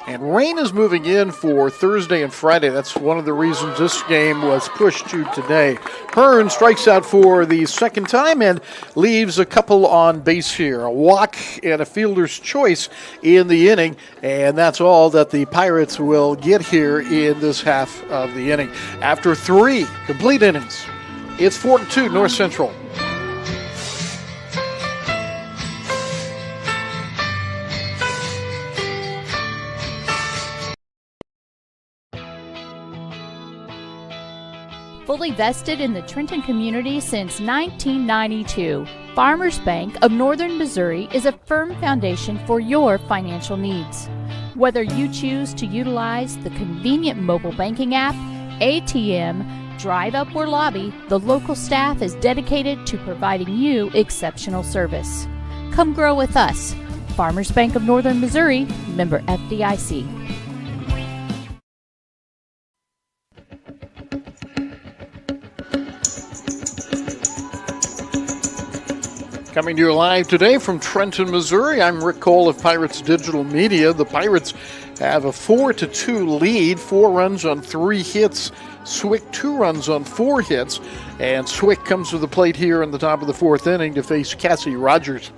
And rain is moving in for Thursday and Friday. That's one of the reasons this game was pushed to today. Hearn strikes out for the second time and leaves a couple on base here. A walk and a fielder's choice in the inning. And that's all that the Pirates will get here in this half of the inning. After 3 complete innings, it's 4-2 North Central. Fully vested in the Trenton community since 1992, Farmers Bank of Northern Missouri is a firm foundation for your financial needs. Whether you choose to utilize the convenient mobile banking app, ATM, drive-up or lobby, the local staff is dedicated to providing you exceptional service. Come grow with us. Farmers Bank of Northern Missouri, member FDIC. Coming to you live today from Trenton, Missouri, I'm Rick Cole of Pirates Digital Media. The Pirates have a 4-2 lead, 4 runs on 3 hits. Swick 2 runs on 4 hits. And Swick comes to the plate here in the top of the 4th inning to face Cassie Rogers.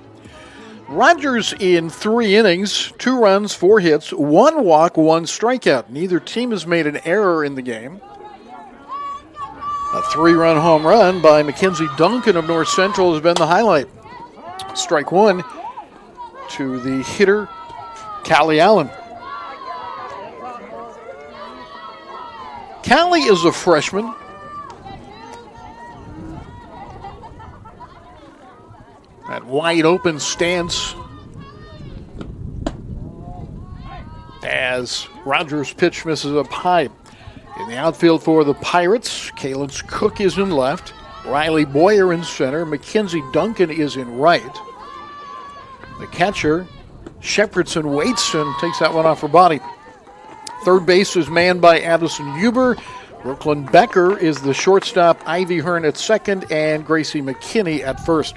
Rogers in 3 innings, 2 runs, 4 hits, 1 walk, 1 strikeout. Neither team has made an error in the game. A 3-run home run by Mackenzie Duncan of North Central has been the highlight. Strike 1 to the hitter, Callie Allen. Callie is a freshman. That wide open stance as Rogers' pitch misses up high. In the outfield for the Pirates, Kaylin Cook is in left. Riley Boyer in center. Mackenzie Duncan is in right. The catcher, Shepherdson, waits and takes that one off her body. Third base is manned by Addison Huber. Brooklyn Becker is the shortstop. Ivy Hearn at second and Gracie McKinney at first.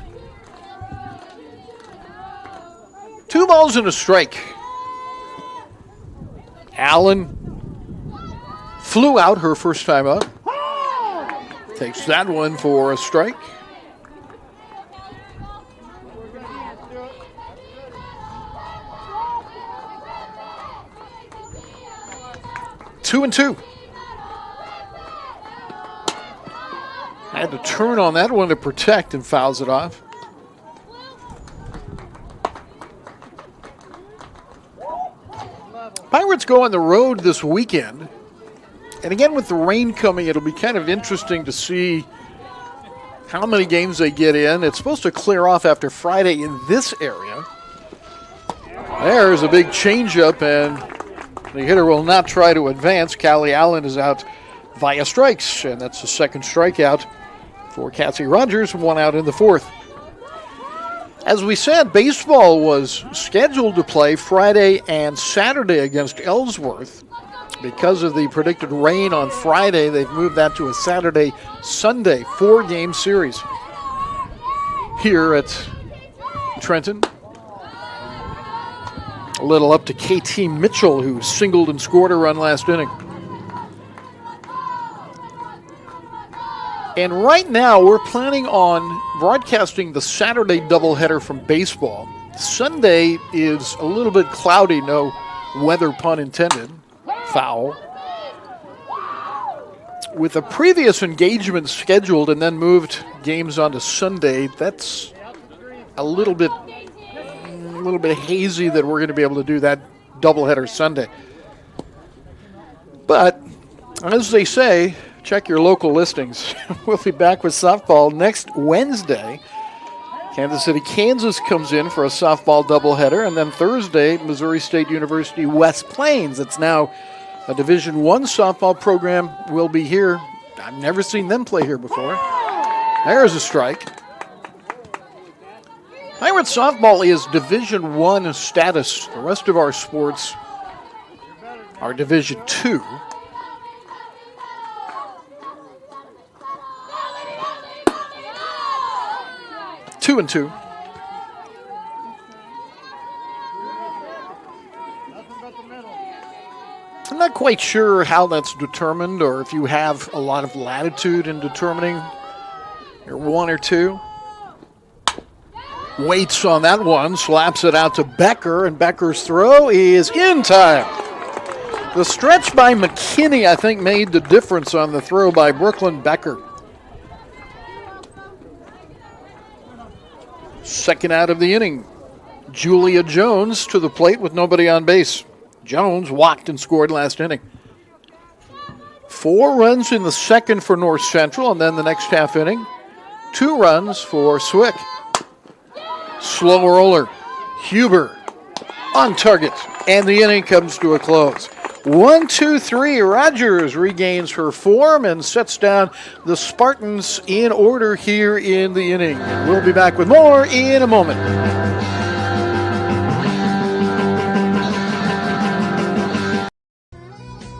2 balls and a strike. Allen flew out her first time up. Takes that one for a strike. Two and two. Had to turn on that one to protect and fouls it off. Pirates go on the road this weekend. And again, with the rain coming, it'll be kind of interesting to see how many games they get in. It's supposed to clear off after Friday in this area. There's a big changeup, and the hitter will not try to advance. Callie Allen is out via strikes, and that's the second strikeout for Cassie Rogers, one out in the fourth. As we said, baseball was scheduled to play Friday and Saturday against Ellsworth. Because of the predicted rain on Friday, they've moved that to a Saturday-Sunday 4-game series here at Trenton. A little up to KT Mitchell, who singled and scored a run last inning. And right now, we're planning on broadcasting the Saturday doubleheader from baseball. Sunday is a little bit cloudy, no weather pun intended, foul. With a previous engagement scheduled and then moved games onto Sunday, that's a little bit hazy that we're going to be able to do that doubleheader Sunday. But, as they say, check your local listings. We'll be back with softball next Wednesday. Kansas City, Kansas comes in for a softball doubleheader, and then Thursday, Missouri State University West Plains. It's now a Division I softball program will be here. I've never seen them play here before. There's a strike. Pirate softball is Division I status. The rest of our sports are Division II. Two and two. I'm not quite sure how that's determined, or if you have a lot of latitude in determining your one or two. Waits on that one, slaps it out to Becker, and Becker's throw is in time. The stretch by McKinney, I think, made the difference on the throw by Brooklyn Becker. Second out of the inning. Julia Jones to the plate with nobody on base. Jones walked and scored last inning. 4 runs in the second for North Central, and then the next half inning, 2 runs for Swick. Slow roller. Huber on target, and the inning comes to a close. 1-2-3. Rogers regains her form and sets down the Spartans in order here in the inning. We'll be back with more in a moment.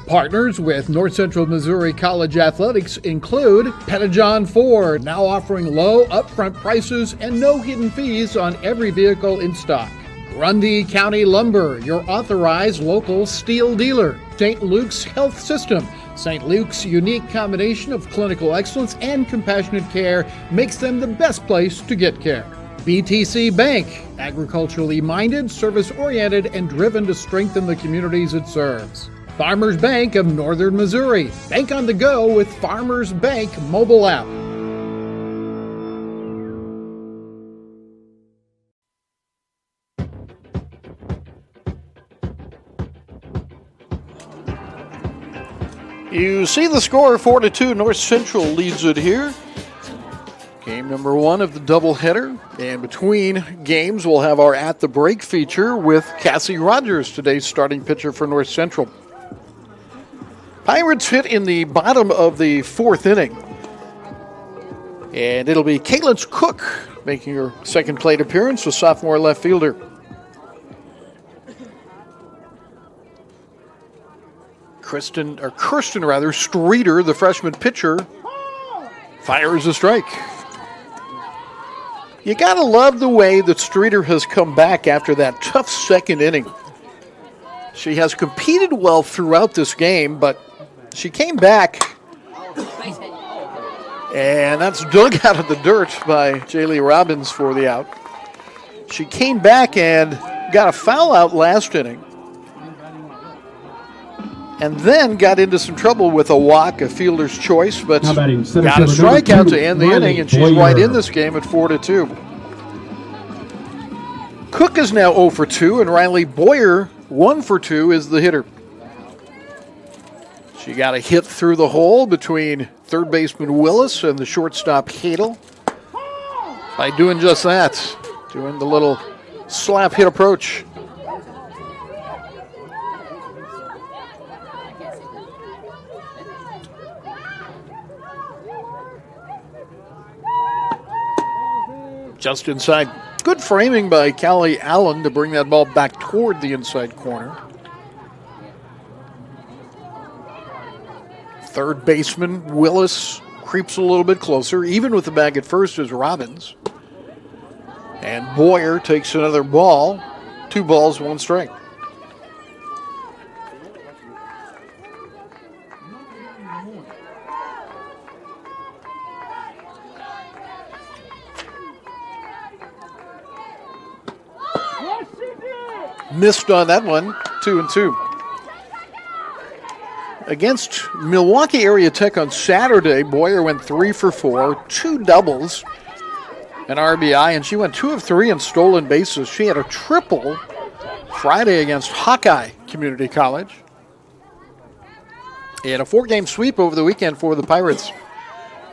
Partners with North Central Missouri College Athletics include Pettijohn Ford, now offering low upfront prices and no hidden fees on every vehicle in stock. Grundy County Lumber, your authorized local steel dealer. St. Luke's Health System. St. Luke's unique combination of clinical excellence and compassionate care makes them the best place to get care. BTC Bank, agriculturally minded, service-oriented, and driven to strengthen the communities it serves. Farmers Bank of Northern Missouri. Bank on the go with Farmers Bank mobile app. You see the score, 4-2. North Central leads it here. Game number 1 of the doubleheader. And between games, we'll have our At the Break feature with Cassie Rogers, today's starting pitcher for North Central. Pirates hit in the bottom of the 4th inning. And it'll be Caitlin Cook making her second plate appearance, the sophomore left fielder. Kirsten Streeter, the freshman pitcher, fires a strike. You gotta love the way that Streeter has come back after that tough second inning. She has competed well throughout this game, but she came back, and that's dug out of the dirt by Jaylee Robbins for the out. She came back and got a foul out last inning, and then got into some trouble with a walk, a fielder's choice, but got a strikeout to end the inning, and she's right in this game at 4-2. Cook is now 0 for 2, and Riley Boyer, 1 for 2, is the hitter. She got a hit through the hole between third baseman Willis and the shortstop Hadel. by doing just that, doing the little slap hit approach. Just inside. Good framing by Callie Allen to bring that ball back toward the inside corner. Third baseman Willis creeps a little bit closer. Even with the bag at first is Robbins. And Boyer takes another ball. 2 balls, 1 strike. Missed on that one, 2-2. Against Milwaukee Area Tech on Saturday, Boyer went 3 for 4, 2 doubles, an RBI, and she went 2 of 3 in stolen bases. She had a triple Friday against Hawkeye Community College. And a 4-game sweep over the weekend for the Pirates.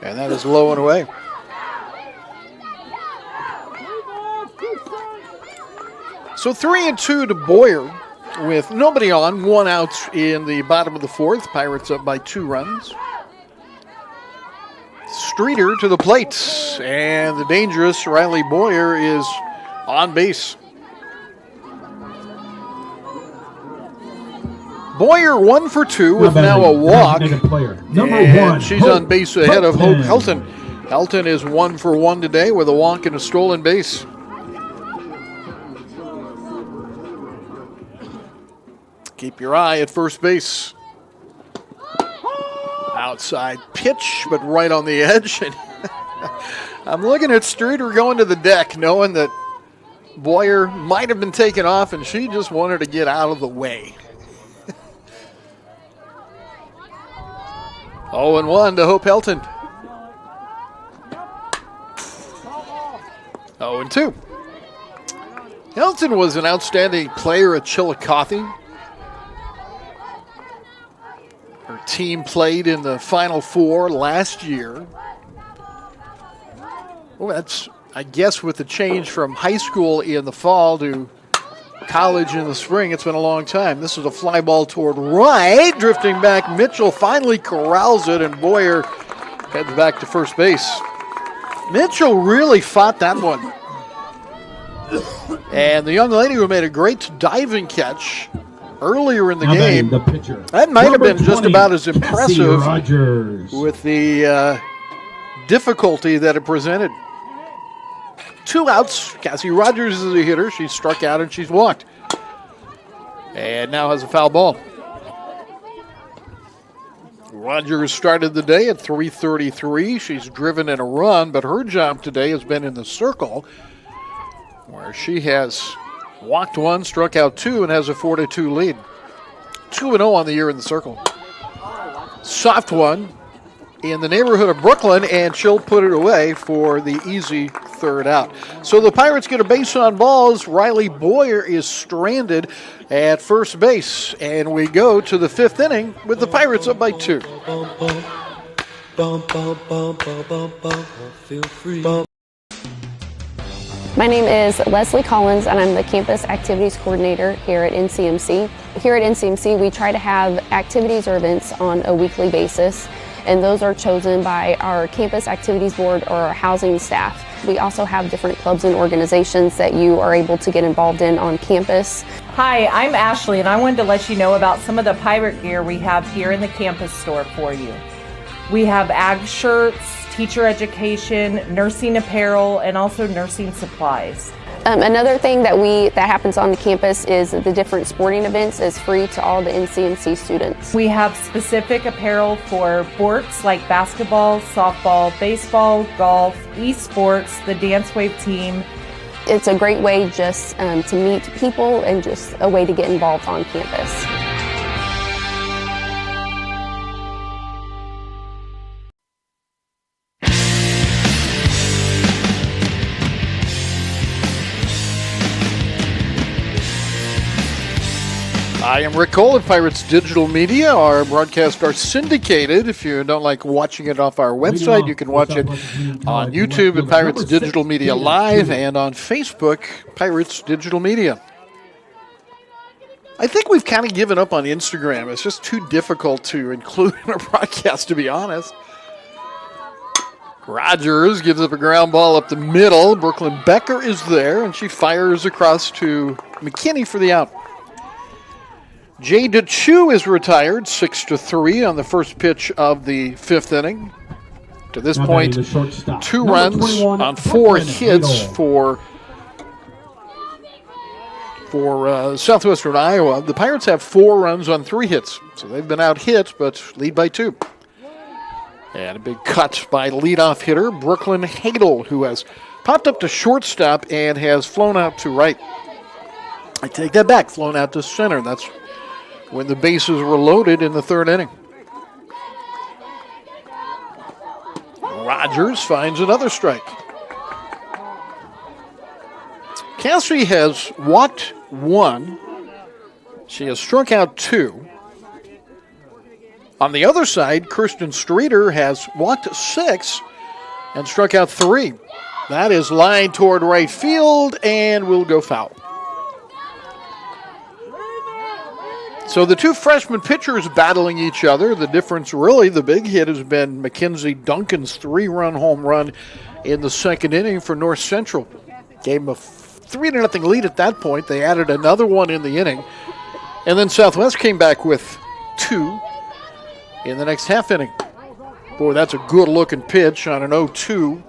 And that is low and away. So 3-2 to Boyer with nobody on, 1 out in the bottom of the 4th. Pirates up by 2 runs. Streeter to the plate, and the dangerous Riley Boyer is on base. Boyer 1 for 2 with now a walk. Number and 1, she's on base ahead of Hope Helton. Helton is 1 for 1 today with a walk and a stolen base. Keep your eye at first base. Outside pitch, but right on the edge. I'm looking at Streeter going to the deck, knowing that Boyer might have been taken off, and she just wanted to get out of the way. 0-1 to Hope Helton. 0-2. Helton was an outstanding player at Chillicothe. Her team played in the Final Four last year. Well, that's, I guess, with the change from high school in the fall to college in the spring, it's been a long time. This is a fly ball toward right, drifting back. Mitchell finally corrals it, and Boyer heads back to first base. Mitchell really fought that one. And the young lady who made a great diving catch earlier in the game, the pitcher, that might have been just 20, about as impressive Rogers. with the difficulty that it presented. 2 outs. Cassie Rogers is a hitter. She's struck out and she's walked. And now has a foul ball. Rogers started the day at .333. She's driven in a run, but her job today has been in the circle, where she has walked 1, struck out 2, and has a 4-2 lead. 2-0 on the year in the circle. Soft one in the neighborhood of Brooklyn, and she'll put it away for the easy 3rd out. So the Pirates get a base on balls. Riley Boyer is stranded at first base, and we go to the 5th inning with the Pirates up by 2. My name is Leslie Collins, and I'm the Campus Activities Coordinator here at NCMC. Here at NCMC, we try to have activities or events on a weekly basis, and those are chosen by our Campus Activities Board or our housing staff. We also have different clubs and organizations that you are able to get involved in on campus. Hi, I'm Ashley, and I wanted to let you know about some of the pirate gear we have here in the campus store for you. We have ag shirts, teacher education, nursing apparel, and also nursing supplies. Another thing that happens on the campus is the different sporting events is free to all the NCMC students. We have specific apparel for sports like basketball, softball, baseball, golf, esports, the Dance Wave team. It's a great way just to meet people and just a way to get involved on campus. I am Rick Cole at Pirates Digital Media. Our broadcasts are syndicated. If you don't like watching it off our website, you can watch it on YouTube at Pirates Digital Media Live and on Facebook, Pirates Digital Media. I think we've kind of given up on Instagram. It's just too difficult to include in our broadcast, to be honest. Rogers gives up a ground ball up the middle. Brooklyn Becker is there, and she fires across to McKinney for the out. Jay DeChoo is retired, 6-3 on the first pitch of the fifth inning. To this point, 2 runs on 4 hits for Southwestern Iowa. The Pirates have 4 runs on 3 hits, so they've been out hit, but lead by 2. And a big cut by leadoff hitter Brooklyn Hadel, who has popped up to shortstop and has flown out to right. I take that back, flown out to center. That's when the bases were loaded in the third inning. Rogers finds another strike. Cassidy has walked 1. She has struck out 2. On the other side, Kirsten Streeter has walked 6 and struck out 3. That is lined toward right field and will go foul. So the 2 freshman pitchers battling each other. The difference, really, the big hit has been Mackenzie Duncan's 3-run home run in the second inning for North Central. Gave them a 3-0 lead at that point. They added another one in the inning. And then Southwest came back with 2 in the next half inning. Boy, that's a good-looking pitch on an 0-2.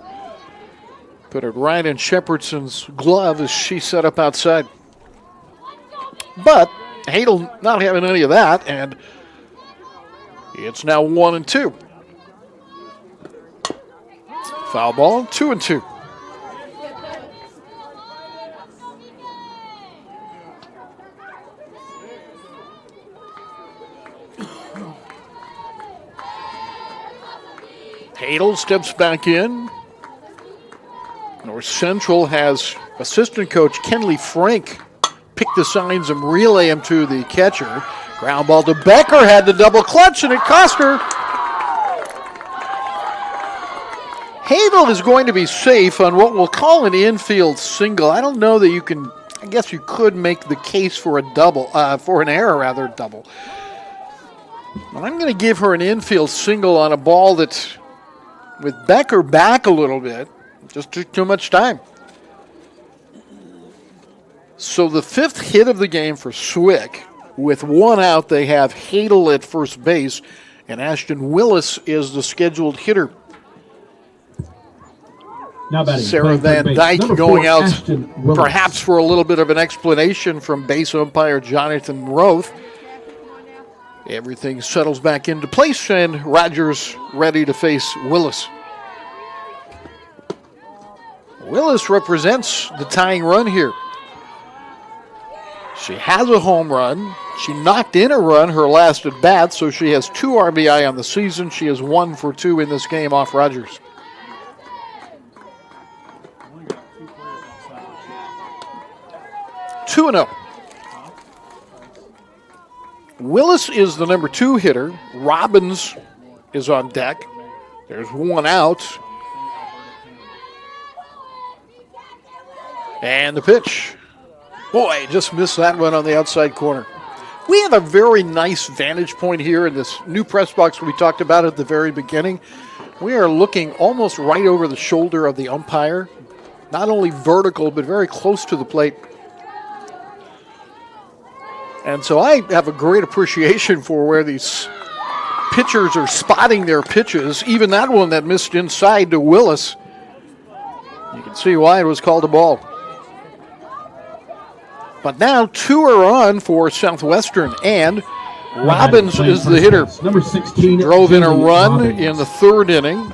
Put it right in Shepherdson's glove as she set up outside. But Hadel not having any of that, and it's now 1-2. Foul ball, 2-2. Hadel steps back in. North Central has assistant coach Kenley Frank pick the signs and relay him to the catcher. Ground ball to Becker, had the double clutch, and it cost her. Hadel is going to be safe on what we'll call an infield single. I don't know that you can, I guess you could make the case for a double, for an error rather, double. But I'm going to give her an infield single on a ball that, with Becker back a little bit, just took too much time. So the 5th hit of the game for Swick. With 1 out, they have Hadel at first base, and Ashton Willis is the scheduled hitter. Now batting, Sarah Van Dyke going out perhaps for a little bit of an explanation from base umpire Jonathan Roth. Everything settles back into place, and Rogers ready to face Willis. Willis represents the tying run here. She has a home run. She knocked in a run her last at bat, so she has 2 RBI on the season. She is 1 for 2 in this game off Rogers. Two and 0. Willis is the number 2 hitter. Robbins is on deck. There's 1 out. And the pitch. Boy, just missed that one on the outside corner. We have a very nice vantage point here in this new press box we talked about at the very beginning. We are looking almost right over the shoulder of the umpire. Not only vertical, but very close to the plate. And so I have a great appreciation for where these pitchers are spotting their pitches. Even that one that missed inside to Willis. You can see why it was called a ball. But now 2 are on for Southwestern, and Robbins is the hitter. Number 16. Drove in a run in the 3rd inning.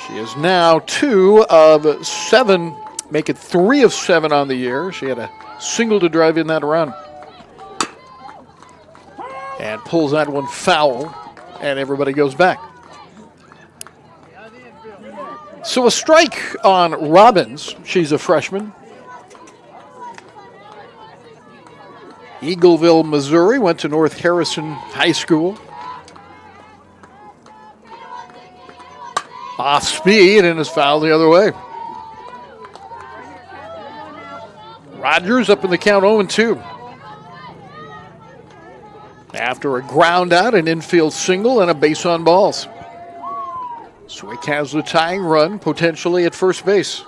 She is now 2 of 7, make it 3 of 7 on the year. She had a single to drive in that run. And pulls that one foul, and everybody goes back. So a strike on Robbins. She's a freshman. Eagleville, Missouri, went to North Harrison High School. Off speed and is fouled the other way. Rogers up in the count 0-2. After a ground out, an infield single, and a base on balls. Swick has the tying run, potentially at first base.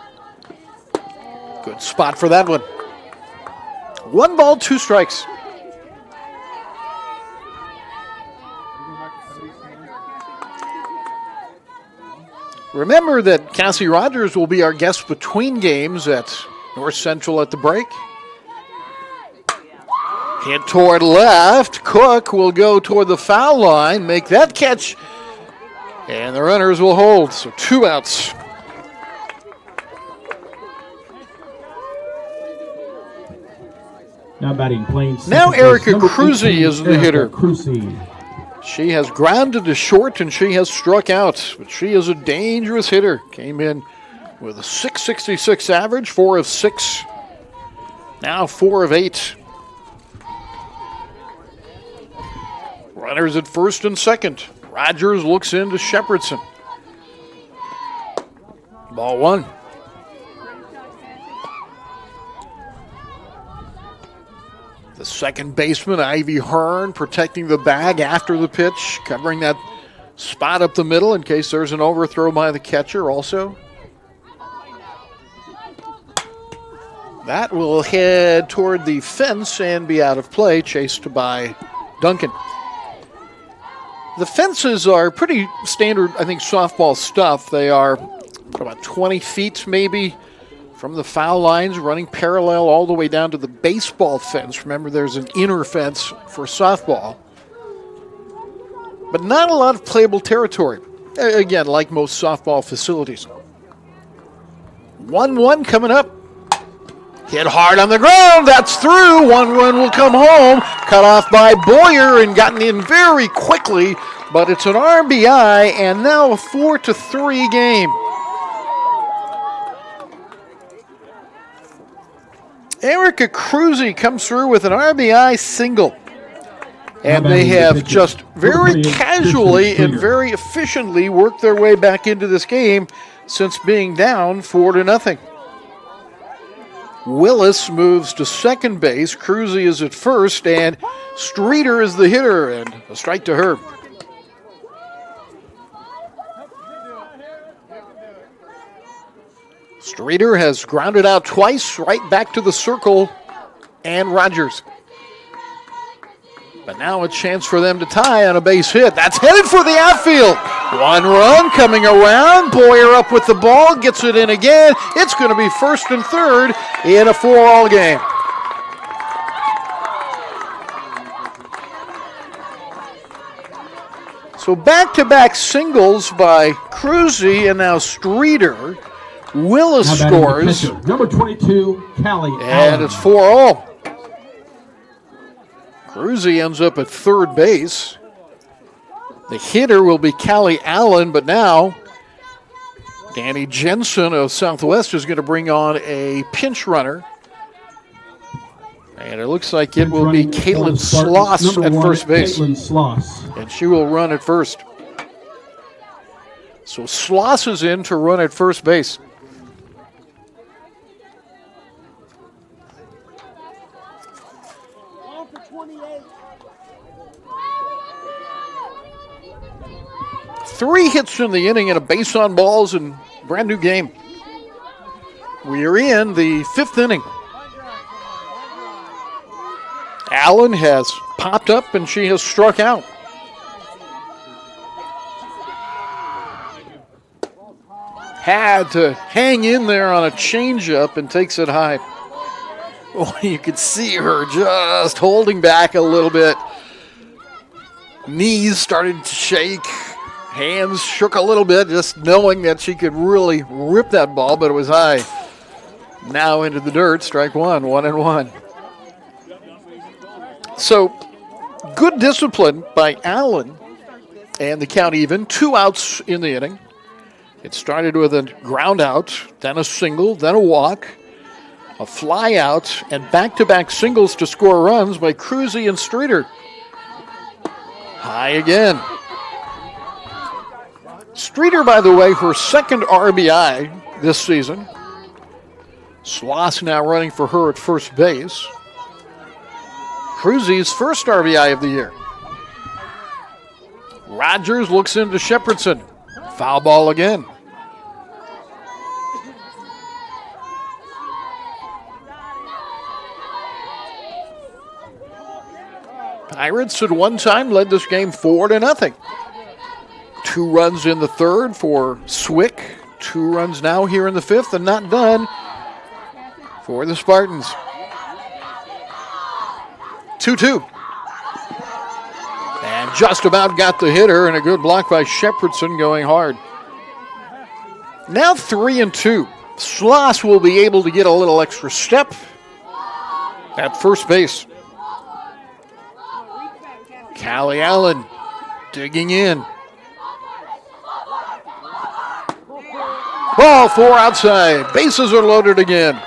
Good spot for that one. 1 ball, 2 strikes. Remember that Cassie Rogers will be our guest between games at North Central at the break. Hit toward left. Cook will go toward the foul line, make that catch, and the runners will hold. So 2 outs. Now batting playing. Now Erica Number Cruzy 18, is the Erica hitter. Cruzy. She has grounded to short and she has struck out, but she is a dangerous hitter. Came in with a .666 average, 4 of 6. Now 4 of 8. Runners at first and second. Rogers looks into Shepherdson. Ball 1. The second baseman, Ivy Hearn, protecting the bag after the pitch, covering that spot up the middle in case there's an overthrow by the catcher also. That will head toward the fence and be out of play, chased by Duncan. The fences are pretty standard, I think, softball stuff. They are about 20 feet maybe from the foul lines, running parallel all the way down to the baseball fence. Remember, there's an inner fence for softball. But not a lot of playable territory. Again, like most softball facilities. 1-1 coming up. Hit hard on the ground. That's through. 1 run will come home. Cut off by Boyer and gotten in very quickly. But it's an RBI and now a 4-3 game. Erica Cruzy comes through with an RBI single. And they have just very casually and very efficiently worked their way back into this game since being down 4-0. Willis moves to second base. Cruzy is at first, and Streeter is the hitter, and a strike to her. Streeter has grounded out twice, right back to the circle, and Rogers. But now a chance for them to tie on a base hit. That's headed for the outfield. 1 run coming around. Boyer up with the ball, gets it in again. It's going to be first and third in a 4-all game. So back-to-back singles by Cruzy and now Streeter. Willis scores. Number 22, Callie And Allen. it's 4-all. Cruzy ends up at third base. The hitter will be Callie Allen, but now Danny Jensen of Southwest is going to bring on a pinch runner. And it looks like it will be Caitlin Sloss at first base. Caitlin Sloss. And she will run at first. So Sloss is in to run at first base. Three hits in the inning and a base on balls and brand new game. We are in the 5th inning. Allen has popped up and she has struck out. Had to hang in there on a changeup and takes it high. Oh, you could see her just holding back a little bit. Knees started to shake. Hands shook a little bit, just knowing that she could really rip that ball, but it was high. Now into the dirt, strike 1, 1-1. So, good discipline by Allen, and the count even. 2 outs in the inning. It started with a ground out, then a single, then a walk. A fly out and back-to-back singles to score runs by Cruzy and Streeter. High again. Streeter, by the way, her second RBI this season. Sloss now running for her at first base. Cruzy's first RBI of the year. Rogers looks into Shepherdson. Foul ball again. Pirates at one time led this game 4-0. 2 runs in the third for Swick. 2 runs now here in the fifth, and not done for the Spartans. 2-2. And just about got the hitter, and a good block by Shepherdson going hard. Now 3-2. Sloss will be able to get a little extra step at first base. Callie Allen digging in. Ball 4 outside. Bases are loaded again.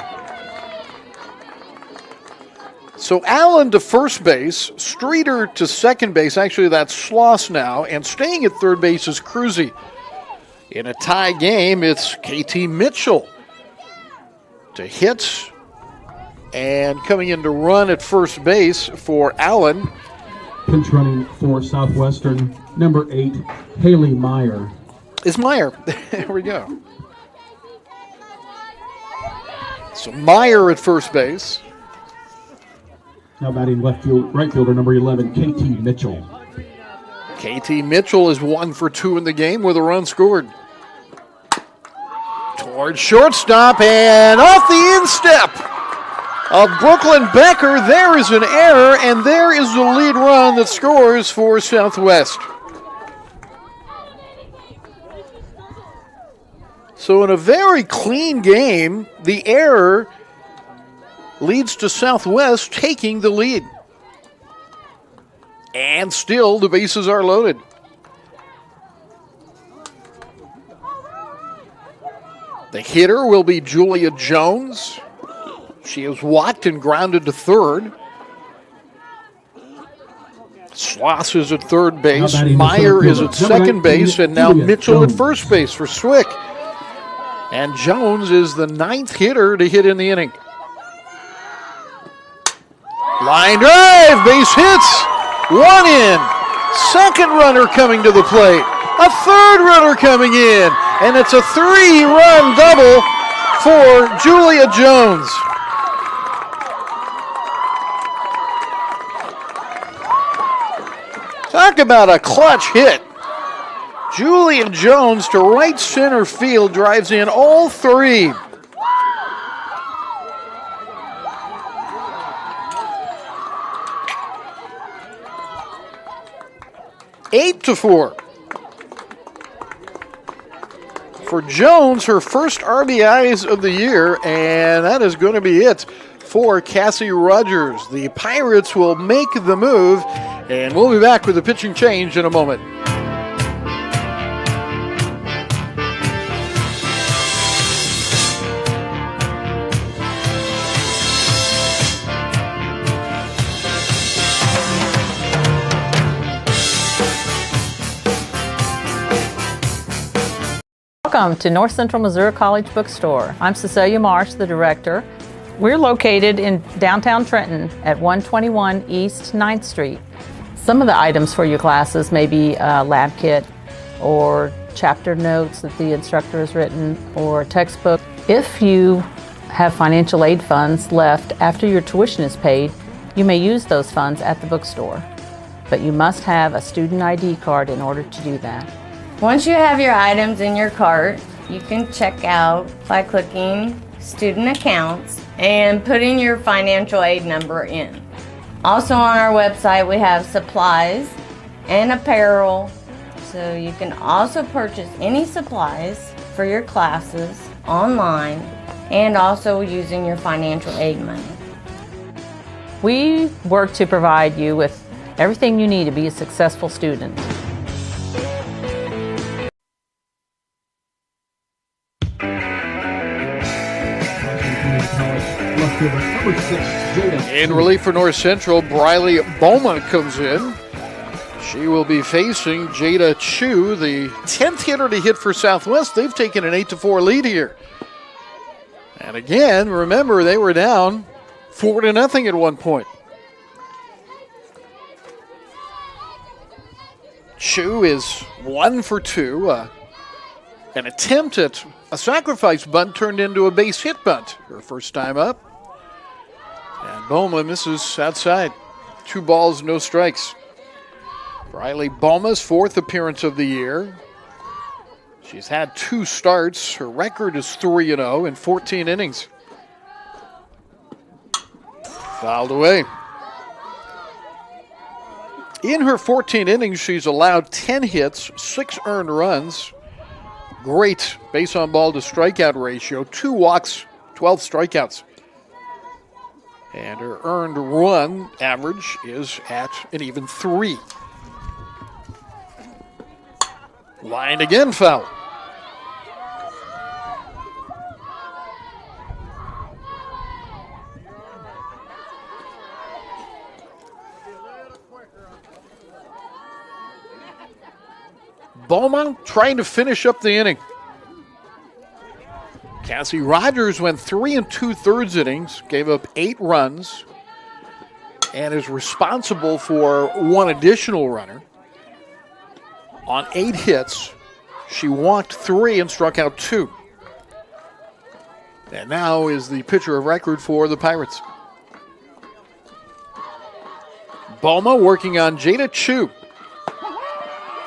So Allen to first base, Streeter to second base. Actually, that's Sloss now. And staying at third base is Cruzy. In a tie game, it's KT Mitchell to hit. And coming in to run at first base for Allen. Pinch running for Southwestern, number 8, Haley Meyer. Is Meyer. There we go. So Meyer at first base. Now batting right fielder, number 11, KT Mitchell. KT Mitchell is 1 for 2 in the game with a run scored. Towards shortstop and off the instep of Brooklyn Becker. There is an error, and there is the lead run that scores for Southwest. So in a very clean game, the error leads to Southwest taking the lead. And still the bases are loaded. The hitter will be Julia Jones. She is walked and grounded to third. Sloss is at third base. Meyer is at second base. And now Mitchell at first base for Swick. And Jones is the 9th hitter to hit in the inning. Line drive, base hits. 1 in. Second runner coming to the plate. A third runner coming in. And it's a 3-run double for Julia Jones. Talk about a clutch hit. Julia Jones to right center field drives in all 3. Eight to 4. For Jones, her first RBIs of the year, and that is going to be it for Cassie Rogers. The Pirates will make the move, and we'll be back with the pitching change in a moment. Welcome to North Central Missouri College Bookstore. I'm Cecilia Marsh, the director. We're located in downtown Trenton at 121 East 9th Street. Some of the items for your classes may be a lab kit or chapter notes that the instructor has written or a textbook. If you have financial aid funds left after your tuition is paid, you may use those funds at the bookstore. But you must have a student ID card in order to do that. Once you have your items in your cart, you can check out by clicking Student Accounts and putting your financial aid number in. Also on our website we have supplies and apparel, so you can also purchase any supplies for your classes online and also using your financial aid money. We work to provide you with everything you need to be a successful student. outfielder, number 6, Jada. In relief for North Central, Briley Bowman comes in. She will be facing Jada Chu, the 10th hitter to hit for Southwest. They've taken an 8-4 lead here. And again, remember, they were down 4-0 at one point. Chu is 1 for 2. An attempt at a sacrifice bunt turned into a base hit bunt. Her first time up. And Bowman misses outside. 2 balls, no strikes. Briley Bowman's 4th appearance of the year. She's had 2 starts. Her record is 3-0 in 14 innings. Fouled away. In her 14 innings, she's allowed 10 hits, 6 earned runs. Great base on ball to strikeout ratio. 2 walks, 12 strikeouts. And her earned run average is at an even 3. Line again, foul. Bowman trying to finish up the inning. Cassie Rogers went 3 2/3 innings, gave up 8 runs, and is responsible for 1 additional runner. On 8 hits, she walked 3 and struck out 2. And now is the pitcher of record for the Pirates. Bowman working on Jada Chu.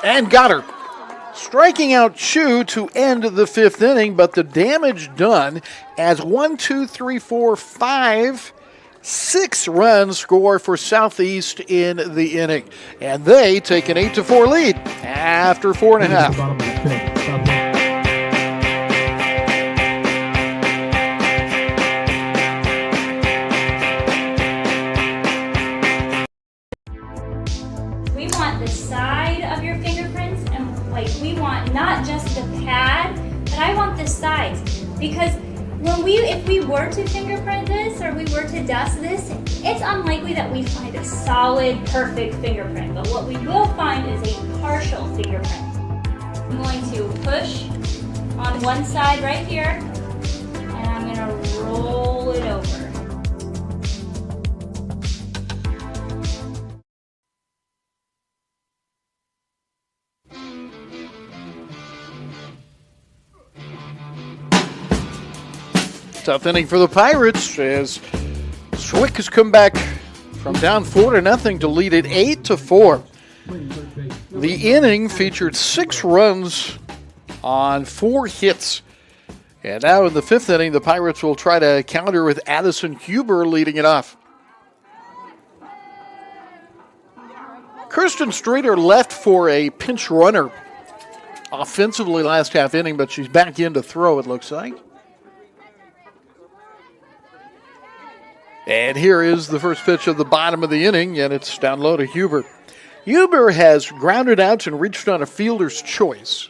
And got her. Striking out Chu to end the 5th inning, but the damage done as 6 runs score for Southeast in the inning. And they take an 8-4 lead after 4.5. We want the side of your fingerprints, and we want not just the pad, but I want the sides, because if we were to fingerprint this or we were to dust this, it's unlikely that we find a solid, perfect fingerprint. But what we will find is a partial fingerprint. I'm going to push on one side right here, and I'm going to roll it over. Tough inning for the Pirates as Swick has come back from down 4-0 to lead it 8-4. The inning featured 6 runs on 4 hits. And now in the 5th inning, the Pirates will try to counter with Addison Huber leading it off. Kirsten Streeter left for a pinch runner offensively last half inning, but she's back in to throw, it looks like. And here is the first pitch of the bottom of the inning, and it's down low to Huber. Huber has grounded out and reached on a fielder's choice.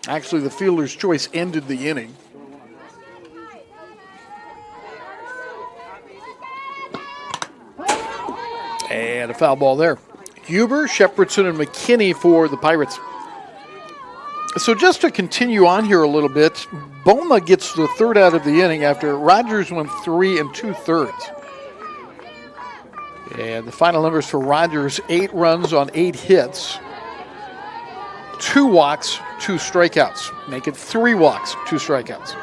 Actually, the fielder's choice ended the inning. And a foul ball there. Huber, Shepherdson, and McKinney for the Pirates. So just to continue on here a little bit, Boma gets the 3rd out of the inning after Rogers went 3 2/3. And the final numbers for Rogers, 8 runs on 8 hits, 2 walks, 2 strikeouts. Make it 3 walks, 2 strikeouts.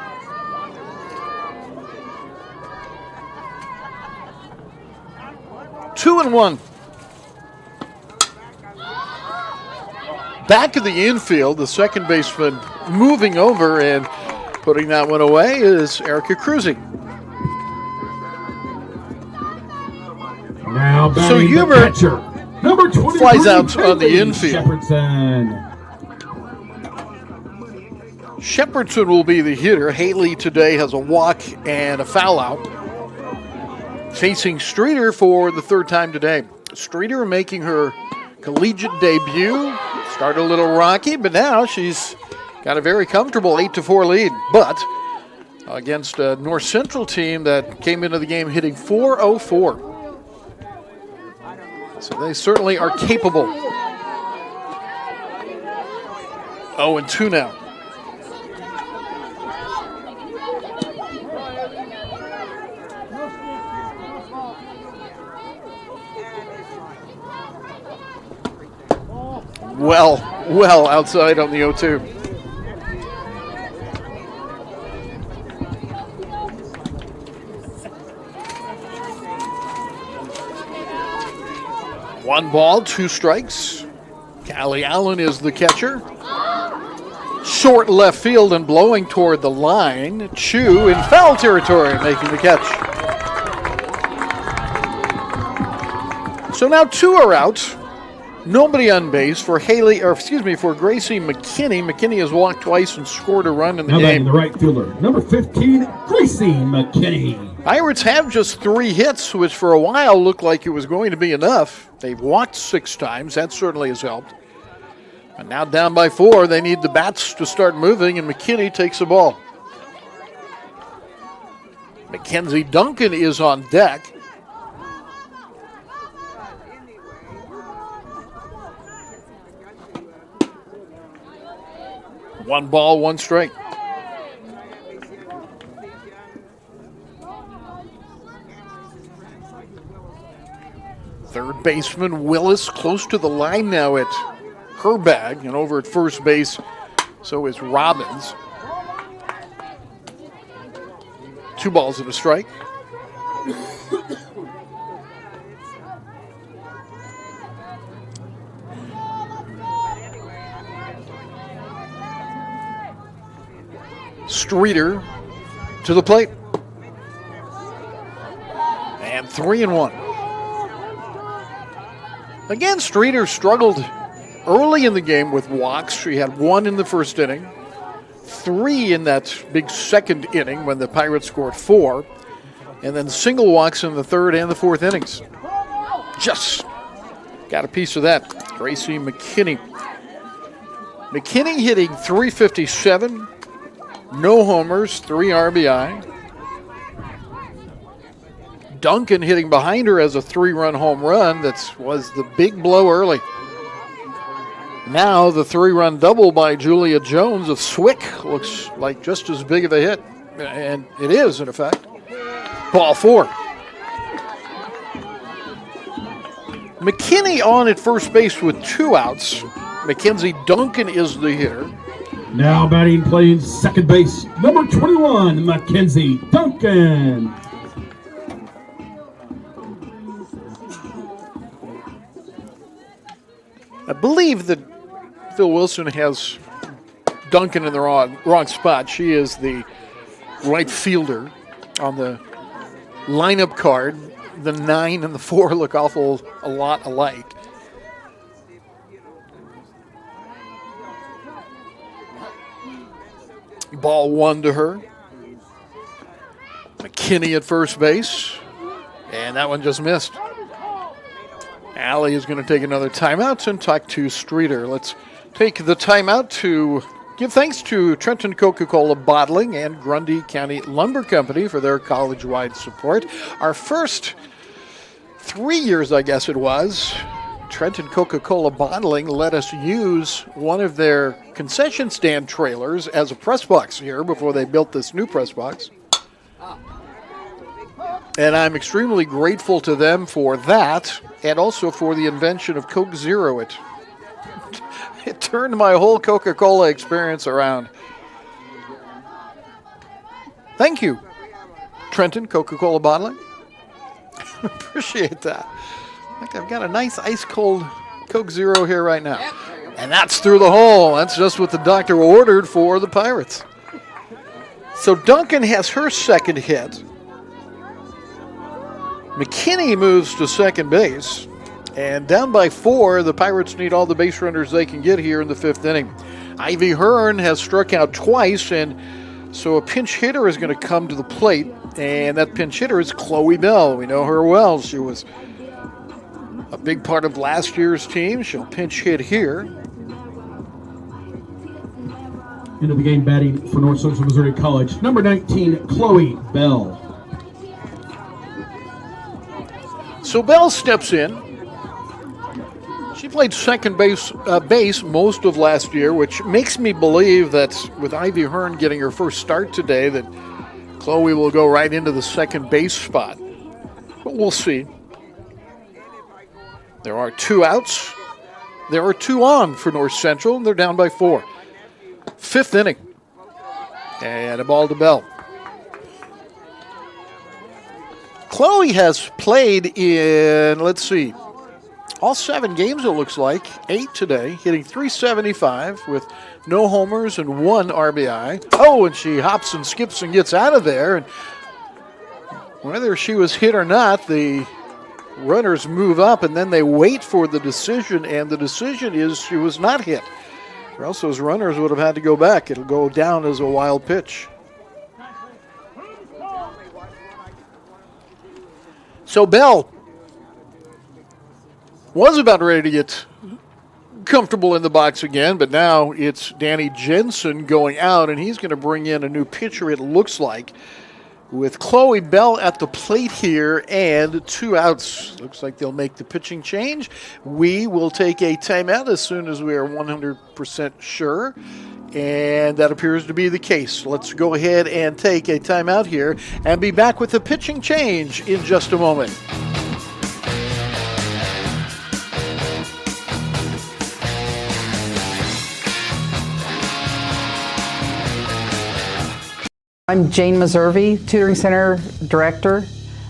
Two and 1. Back to the infield, the second baseman moving over and putting that one away is Erica Cruzy. Now So batting Huber the catcher, number 23, flies out on the Bailey infield. Shepherdson. Shepherdson will be the hitter. Haley today has a walk and a foul out. Facing Streeter for the 3rd time today. Streeter making her collegiate debut. Started a little rocky, but now she's got a very comfortable 8-4 lead. But against a North Central team that came into the game hitting .404. So they certainly are capable. 0-2 now. Well outside on the 0-2. One ball, 2 strikes. Callie Allen is the catcher. Short left field and blowing toward the line. Chu in foul territory making the catch. So now 2 are out. Nobody on base for for Gracie McKinney. McKinney has walked twice and scored a run in the Now game. batting the right fielder, number 15, Gracie McKinney. Pirates have just 3 hits, which for a while looked like it was going to be enough. They've walked 6 times. That certainly has helped. And now down by 4, they need the bats to start moving, and McKinney takes the ball. Mackenzie Duncan is on deck. One ball, 1 strike. Third baseman Willis close to the line now at her bag, and over at first base, so is Robbins. 2 balls and a strike. Streeter to the plate. And 3-1. Again, Streeter struggled early in the game with walks. She had 1 in the first inning, 3 in that big second inning when the Pirates scored 4, and then single walks in the third and the fourth innings. Just got a piece of that. Gracie McKinney. McKinney hitting .357, no homers, 3 RBI. Duncan hitting behind her as a 3-run home run. That was the big blow early. Now the 3-run double by Julia Jones of Swick looks like just as big of a hit. And it is, in effect. Ball 4. McKinney on at first base with 2 outs. Mackenzie Duncan is the hitter. Now batting, playing second base, number 21, Mackenzie Duncan. I believe that Phil Wilson has Duncan in the wrong spot. She is the right fielder on the lineup card. The 9 and the 4 look a lot alike. Ball 1 to her. McKinney at first base. And that one just missed. Allie is going to take another timeout and talk to Streeter. Let's take the timeout to give thanks to Trenton Coca-Cola Bottling and Grundy County Lumber Company for their college-wide support. Our first 3 years, I guess it was, Trenton Coca-Cola Bottling let us use one of their concession stand trailers as a press box here before they built this new press box. And I'm extremely grateful to them for that, and also for the invention of Coke Zero. It turned my whole Coca-Cola experience around. Thank you, Trenton Coca-Cola Bottling. Appreciate that. I think I've got a nice ice-cold Coke Zero here right now. And that's through the hole. That's just what the doctor ordered for the Pirates. So Duncan has her second hit. McKinney moves to second base. And down by 4, the Pirates need all the base runners they can get here in the 5th inning. Ivy Hearn has struck out twice, and so a pinch hitter is going to come to the plate. And that pinch hitter is Chloe Bell. We know her well. She was a big part of last year's team. She'll pinch hit here. into the game batting for North Central Missouri College, number 19, Chloe Bell. So Bell steps in. She played second base most of last year, which makes me believe that with Ivy Hearn getting her first start today, that Chloe will go right into the second base spot. But we'll see. There are 2 outs. There are 2 on for North Central, and they're down by 4. 5th inning. And a ball to Bell. Chloe has played in, let's see, all 7 games, it looks like. 8 today, hitting .375 with no homers and 1 RBI. Oh, and she hops and skips and gets out of there. And whether she was hit or not, the runners move up and then they wait for the decision, and the decision is she was not hit. Or else those runners would have had to go back. It'll go down as a wild pitch. So Bell was about ready to get comfortable in the box again, but now it's Danny Jensen going out, and he's going to bring in a new pitcher, it looks like, with Chloe Bell at the plate here and 2 outs. Looks like they'll make the pitching change. We will take a timeout as soon as we are 100% sure, and that appears to be the case. Let's go ahead and take a timeout here and be back with the pitching change in just a moment. I'm Jane Meservey, Tutoring Center Director.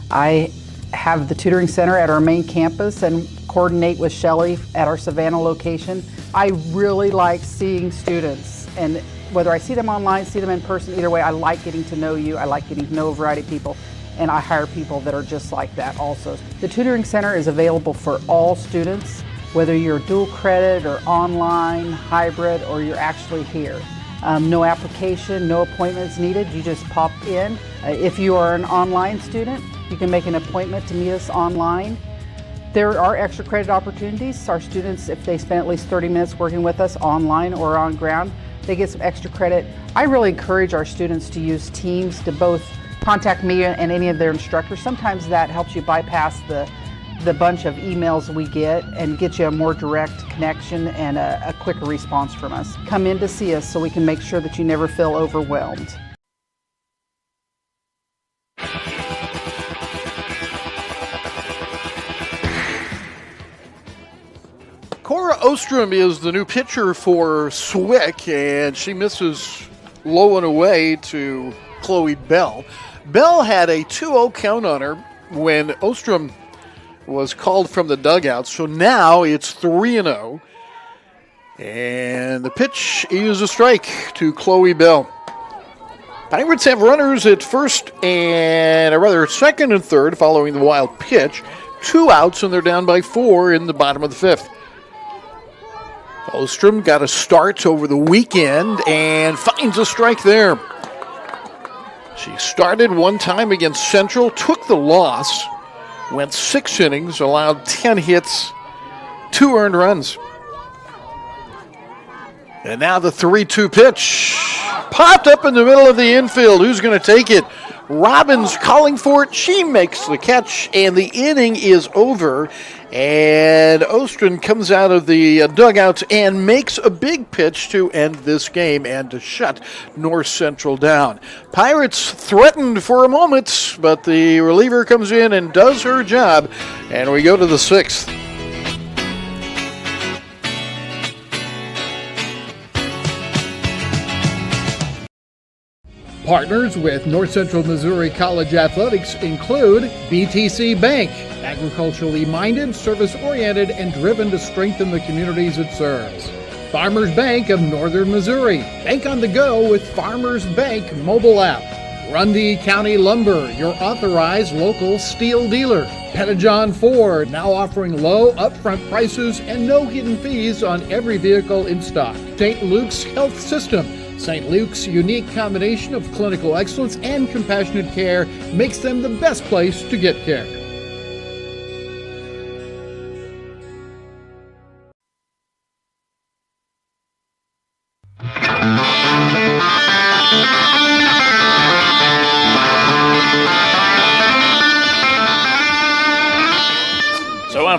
I have the Tutoring Center at our main campus and coordinate with Shelley at our Savannah location. I really like seeing students, and whether I see them online, see them in person, either way, I like getting to know you. I like getting to know a variety of people, and I hire people that are just like that also. The Tutoring Center is available for all students, whether you're dual credit or online, hybrid, or you're actually here. No application, no appointments needed. You just pop in. If you are an online student, you can make an appointment to meet us online. There are extra credit opportunities. Our students, if they spend at least 30 minutes working with us online or on ground, they get some extra credit. I really encourage our students to use Teams to both contact me and any of their instructors. Sometimes that helps you bypass the bunch of emails we get and get you a more direct connection and a quicker response from us. Come in to see us so we can make sure that you never feel overwhelmed. Cora Ostrom is the new pitcher for Swick, and she misses low and away to Chloe Bell. Bell had a 2-0 count on her when Ostrom was called from the dugout, so now it's 3-0. And the pitch is a strike to Chloe Bell. Pirates have runners at first and second and third following the wild pitch. 2 outs, and they're down by 4 in the bottom of the 5th. Ostrom got a start over the weekend and finds a strike there. She started one time against Central, took the loss, went 6 innings, allowed 10 hits, 2 earned runs. And now the 3-2 pitch. Popped up in the middle of the infield. Who's going to take it? Robbins calling for it. She makes the catch, and the inning is over. And Ostrom comes out of the dugout and makes a big pitch to end this game and to shut North Central down. Pirates threatened for a moment, but the reliever comes in and does her job, and we go to the 6th. Partners with North Central Missouri College Athletics include BTC Bank, agriculturally minded, service-oriented, and driven to strengthen the communities it serves. Farmers Bank of Northern Missouri, bank on the go with Farmers Bank mobile app. Grundy County Lumber, your authorized local steel dealer. Pettijohn Ford, now offering low upfront prices and no hidden fees on every vehicle in stock. St. Luke's Health System, St. Luke's unique combination of clinical excellence and compassionate care makes them the best place to get care.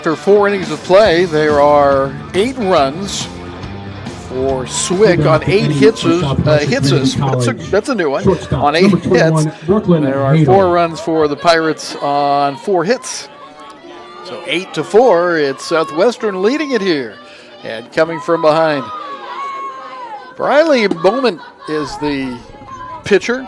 after 4 innings of play, there are 8 runs for Swick on 8 hits. That's a new one. On 8 hits, there are 4 runs for the Pirates on 4 hits. So 8-4, it's Southwestern leading it here. And coming from behind, Briley Bowman is the pitcher.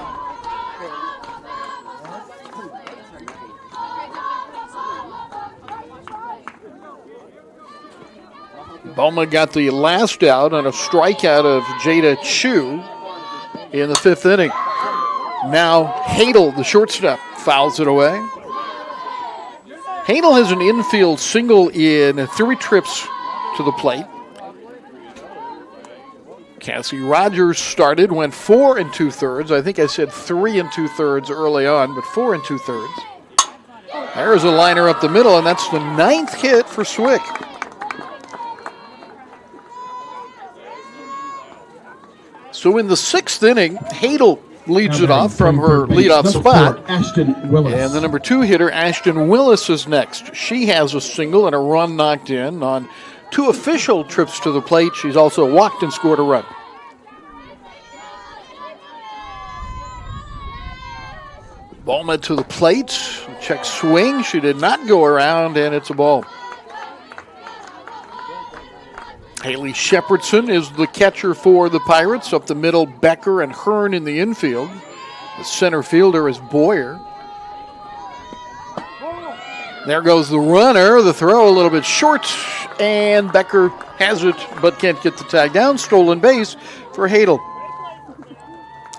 Bowman got the last out on a strikeout of Jada Chu in the 5th inning. Now Hadel, the shortstop, fouls it away. Hadel has an infield single in 3 trips to the plate. Cassie Rogers started, went 4 2/3. I think I said 3 2/3 early on, but 4 2/3. There's a liner up the middle, and that's the 9th hit for Swick. So in the 6th inning, Hadel leads it off from her leadoff spot. Ashton Willis. And the number 2 hitter, Ashton Willis, is next. She has a single and a run knocked in on 2 official trips to the plate. She's also walked and scored a run. Bowman to the plate. Check swing. She did not go around, and it's a ball. Haley Shepherdson is the catcher for the Pirates. Up the middle, Becker and Hearn in the infield. The center fielder is Boyer. There goes the runner. The throw a little bit short, and Becker has it but can't get the tag down. Stolen base for Hadel.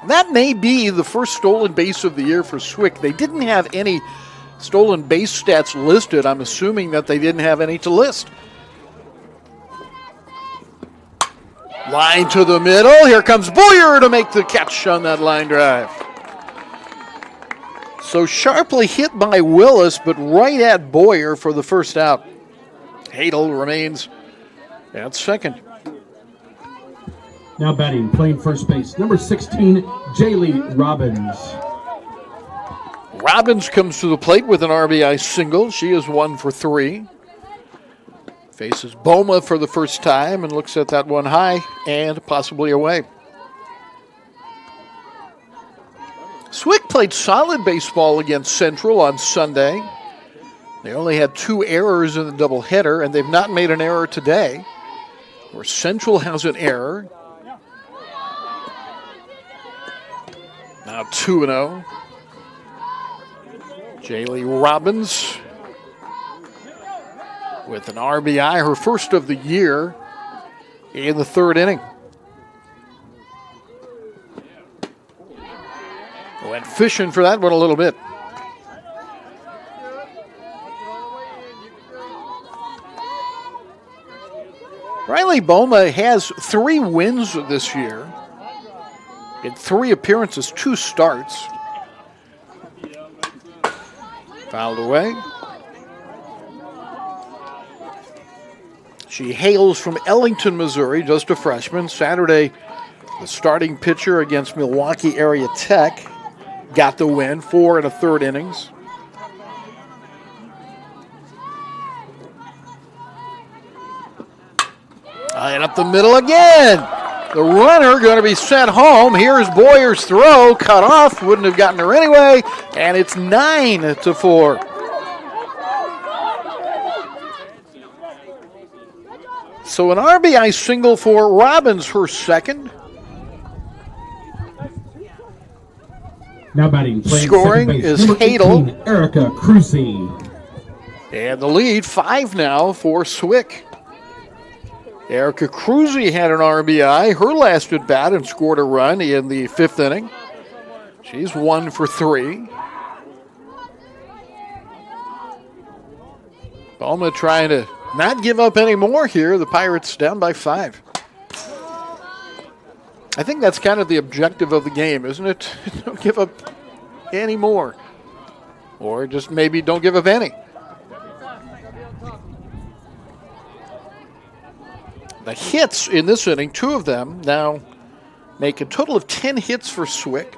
That may be the first stolen base of the year for Swick. They didn't have any stolen base stats listed. I'm assuming that they didn't have any to list. Line to the middle. Here comes Boyer to make the catch on that line drive. So sharply hit by Willis, but right at Boyer for the first out. Hadel remains at second. Now batting, playing first base, number 16, Jaylee Robbins. Robbins comes to the plate with an RBI single. She is 1 for 3. Faces Boma for the first time and looks at that one high and possibly away. Swick played solid baseball against Central on Sunday. They only had 2 errors in the doubleheader, and they've not made an error today, where Central has an error. Now 2-0. Jaylee Robbins with an RBI, her first of the year in the 3rd inning. Went fishing for that one a little bit. Riley Boma has 3 wins this year in 3 appearances, 2 starts. Fouled away. She hails from Ellington, Missouri, just a freshman. Saturday, the starting pitcher against Milwaukee Area Tech got the win, 4 1/3 innings. And up the middle again. The runner going to be sent home. Here's Boyer's throw, cut off, wouldn't have gotten her anyway, and it's 9-4. So an RBI single for Robbins, her second. Now batting, playing scoring second base, is number Hadel. 18, Erica Cruzy. And the lead, 5 now for Swick. Erica Cruzy had an RBI, her last at bat, and scored a run in the 5th inning. She's 1 for 3. Boma trying to not give up any more here. The Pirates down by 5. I think that's kind of the objective of the game, isn't it? Don't give up any more. Or just maybe don't give up any. The hits in this inning, 2 of them now make a total of 10 hits for Swick.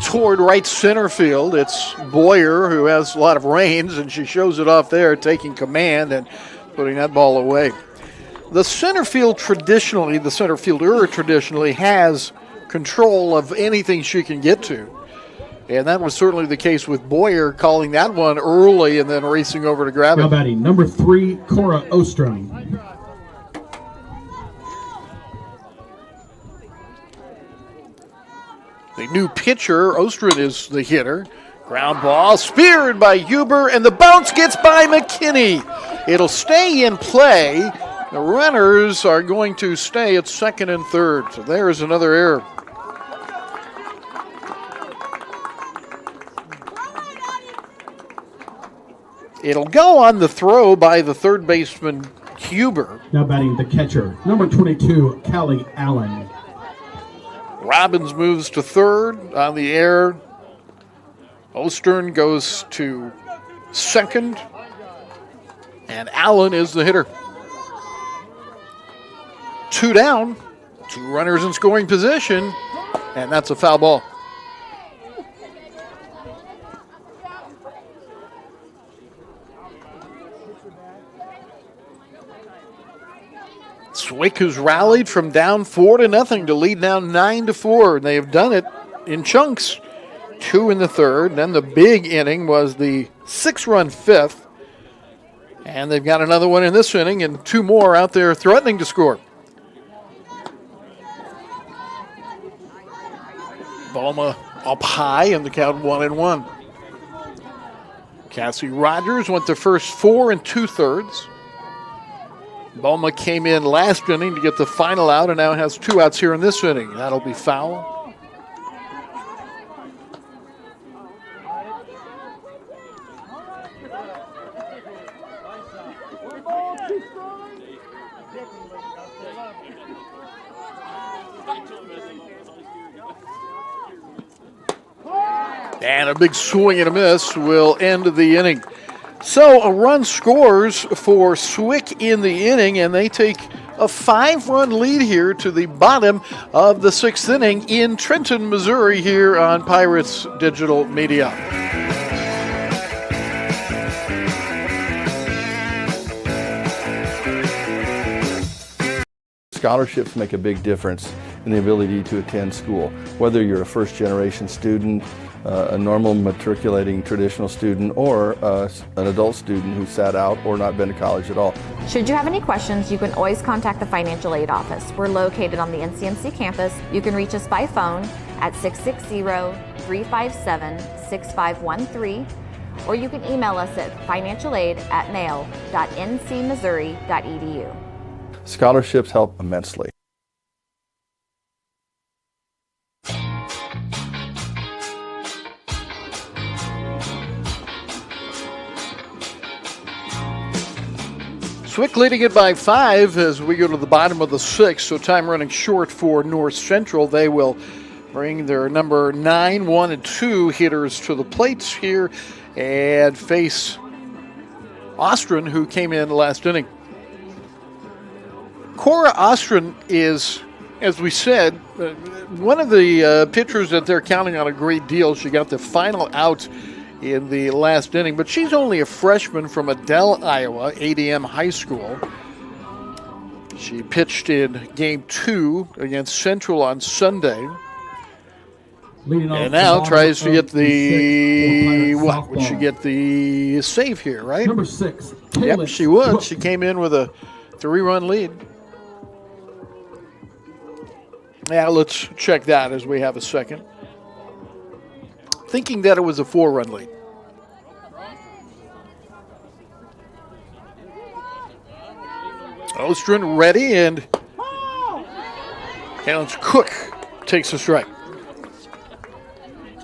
toward right center field. It's Boyer who has a lot of reins, and she shows it off there, taking command and putting that ball away. The center fielder traditionally has control of anything she can get to. And that was certainly the case with Boyer, calling that one early and then racing over to grab it. Now batting, number 3, Cora Ostrom. The new pitcher, Ostrom, is the hitter. Ground ball, speared by Huber, and the bounce gets by McKinney. It'll stay in play. The runners are going to stay at second and third. So there's another error. It'll go on the throw by the third baseman, Huber. Now batting the catcher, number 22, Callie Allen. Robbins moves to third on the air. Ostern goes to second. And Allen is the hitter. 2 down, 2 runners in scoring position, and that's a foul ball. Swick has rallied from down 4-0 to lead now 9-4. And they have done it in chunks. 2 in the third. Then the big inning was the 6-run fifth. And they've got another one in this inning and 2 more out there threatening to score. Boma up high in the count 1-1. Cassie Rogers went the first 4 2/3. Boma came in last inning to get the final out and now has 2 outs here in this inning. That'll be foul. And a big swing and a miss will end the inning. So a run scores for Swick in the inning, and they take a 5-run lead here to the bottom of the 6th inning in Trenton, Missouri, here on Pirates Digital Media. Scholarships make a big difference in the ability to attend school, whether you're a first-generation student, a normal matriculating traditional student, or an adult student who sat out or not been to college at all. Should you have any questions, you can always contact the Financial Aid Office. We're located on the NCMC campus. You can reach us by phone at 660-357-6513, or you can email us at financialaid@mail.ncmissouri.edu. Scholarships help immensely. Swick leading it by 5 as we go to the bottom of the 6th, so time running short for North Central. They will bring their number 9, 1, and 2 hitters to the plates here and face Ostron, who came in last inning. Cora Ostron is, as we said, one of the pitchers that they're counting on a great deal. She got the final out in the last inning, but she's only a freshman from Adel, Iowa, ADM High School. She pitched in Game 2 against Central on Sunday. And now tries to get the, what, would she get the save here, right? Number 6. Yep, she would. She came in with a 3-run lead. Now let's check that as we have a second. Thinking that it was a 4-run lead. Ostron ready, and Callan's Cook takes a strike.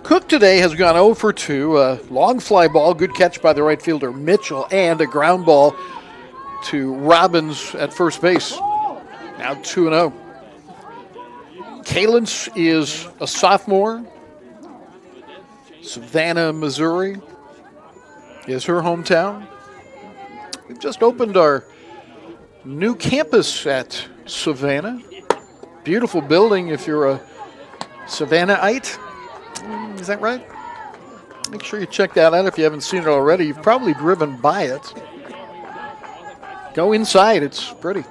Cook today has gone 0 for 2. A long fly ball, good catch by the right fielder Mitchell, and a ground ball to Robbins at first base. Now 2-0. Kalins is a sophomore. Savannah, Missouri is her hometown. We've just opened our new campus at Savannah. Beautiful building if you're a Savannahite. Is that right? Make sure you check that out if you haven't seen it already. You've probably driven by it. Go inside. It's pretty.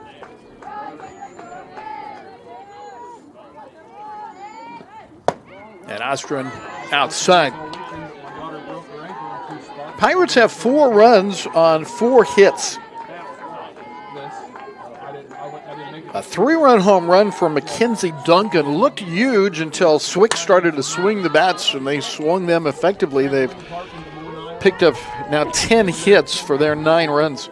And Ostrom outside. Pirates have 4 runs on 4 hits. A 3-run home run from Mackenzie Duncan looked huge until Swick started to swing the bats, and they swung them effectively. They've picked up now 10 hits for their 9 runs.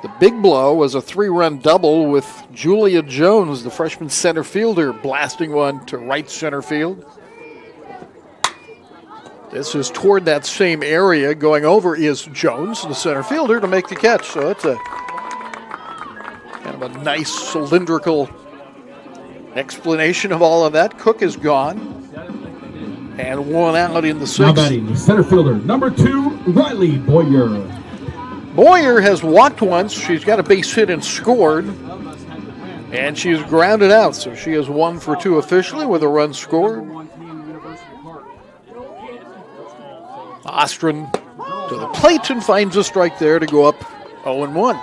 The big blow was a 3-run double with Julia Jones, the freshman center fielder, blasting one to right center field. This is toward that same area. Going over is Jones, the center fielder, to make the catch. So it's a kind of a nice cylindrical explanation of all of that. Cook is gone. And 1 out in the 6th. Now batting, center fielder, number 2, Riley Boyer. Boyer has walked once. She's got a base hit and scored. And she's grounded out. So she is 1 for 2 officially with a run scored. Ostrom to the plate and finds a strike there to go up 0-1.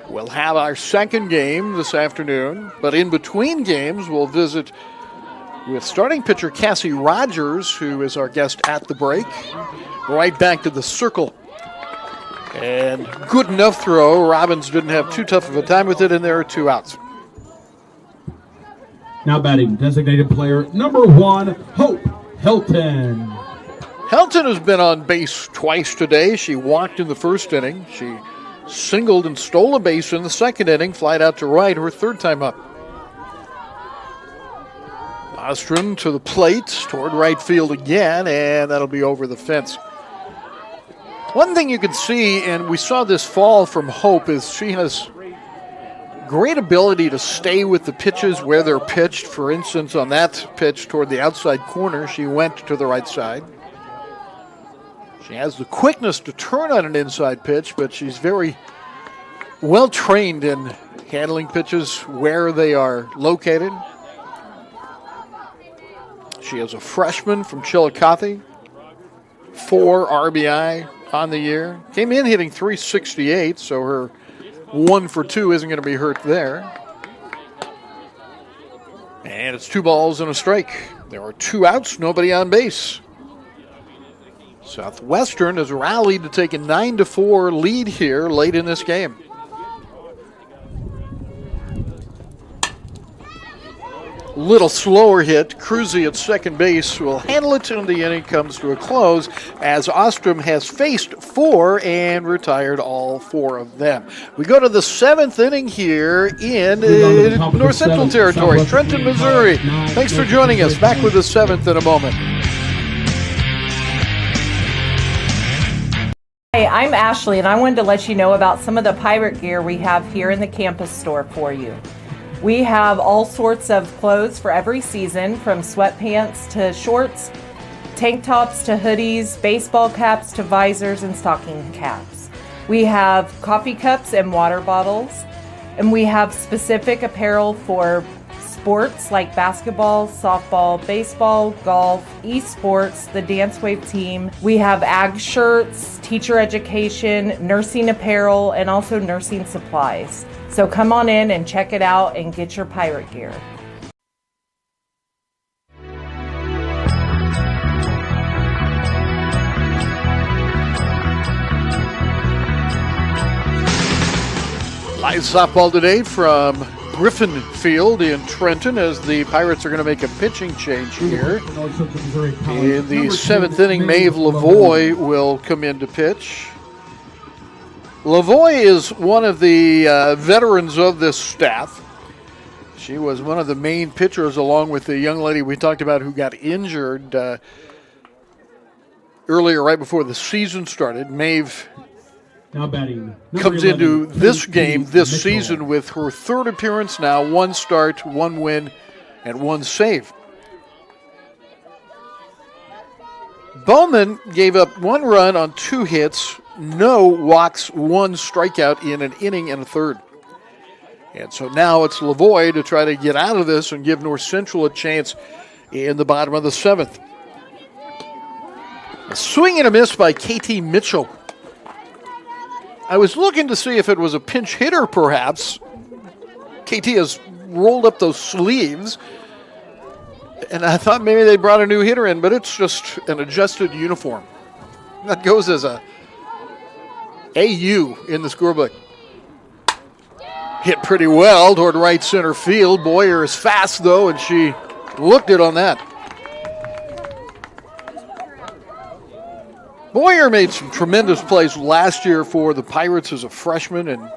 We'll have our second game this afternoon, but in between games, we'll visit with starting pitcher Cassie Rogers, who is our guest at the break. Right back to the circle. And good enough throw. Robbins didn't have too tough of a time with it, and there are 2 outs. Now batting, designated player number 1, Hope Helton. Helton has been on base twice today. She walked in the first inning. She singled and stole a base in the second inning, flied out to right, her 3rd time up. Ostrom to the plate, toward right field again, and that'll be over the fence. One thing you can see, and we saw this fall from Hope, is she has great ability to stay with the pitches where they're pitched. For instance, on that pitch toward the outside corner, she went to the right side. She has the quickness to turn on an inside pitch, but she's very well trained in handling pitches where they are located. She is a freshman from Chillicothe, 4 RBI on the year. Came in hitting .368, so her 1 for 2 isn't going to be hurt there. And it's 2 balls and a strike. There are 2 outs, nobody on base. Southwestern has rallied to take a 9-4 lead here late in this game. Little slower hit. Cruzy at second base will handle it, and the inning comes to a close as Ostrom has faced 4 and retired all 4 of them. We go to the 7th inning here in North Central Territory, Trenton, Missouri. Thanks for joining us. Back with the 7th in a moment. Hey, I'm Ashley, and I wanted to let you know about some of the pirate gear we have here in the campus store for you. We have all sorts of clothes for every season, from sweatpants to shorts, tank tops to hoodies, baseball caps to visors and stocking caps. We have coffee cups and water bottles, and we have specific apparel for sports like basketball, softball, baseball, golf, esports, the Dance Wave team. We have ag shirts, teacher education, nursing apparel, and also nursing supplies. So come on in and check it out and get your pirate gear. Live softball today from Griffin Field in Trenton as the Pirates are going to make a pitching change here. In the 7th inning, Maeve Lavoie will come in to pitch. Lavoie is one of the veterans of this staff. She was one of the main pitchers along with the young lady we talked about who got injured earlier right before the season started. Maeve now batting, comes 11, into this game this Mitchell. season with her 3rd appearance now, 1 start, 1 win, and 1 save. Bowman gave up 1 run on 2 hits, no walks, 1 strikeout in an inning and a third. And so now it's Lavoie to try to get out of this and give North Central a chance in the bottom of the 7th. A swing and a miss by KT Mitchell. I was looking to see if it was a pinch hitter, perhaps. KT has rolled up those sleeves, and I thought maybe they brought a new hitter in, but it's just an adjusted uniform. That goes as a AU in the scorebook. Hit pretty well toward right center field. Boyer is fast, though, and she looked it on that. Boyer made some tremendous plays last year for the Pirates as a freshman, and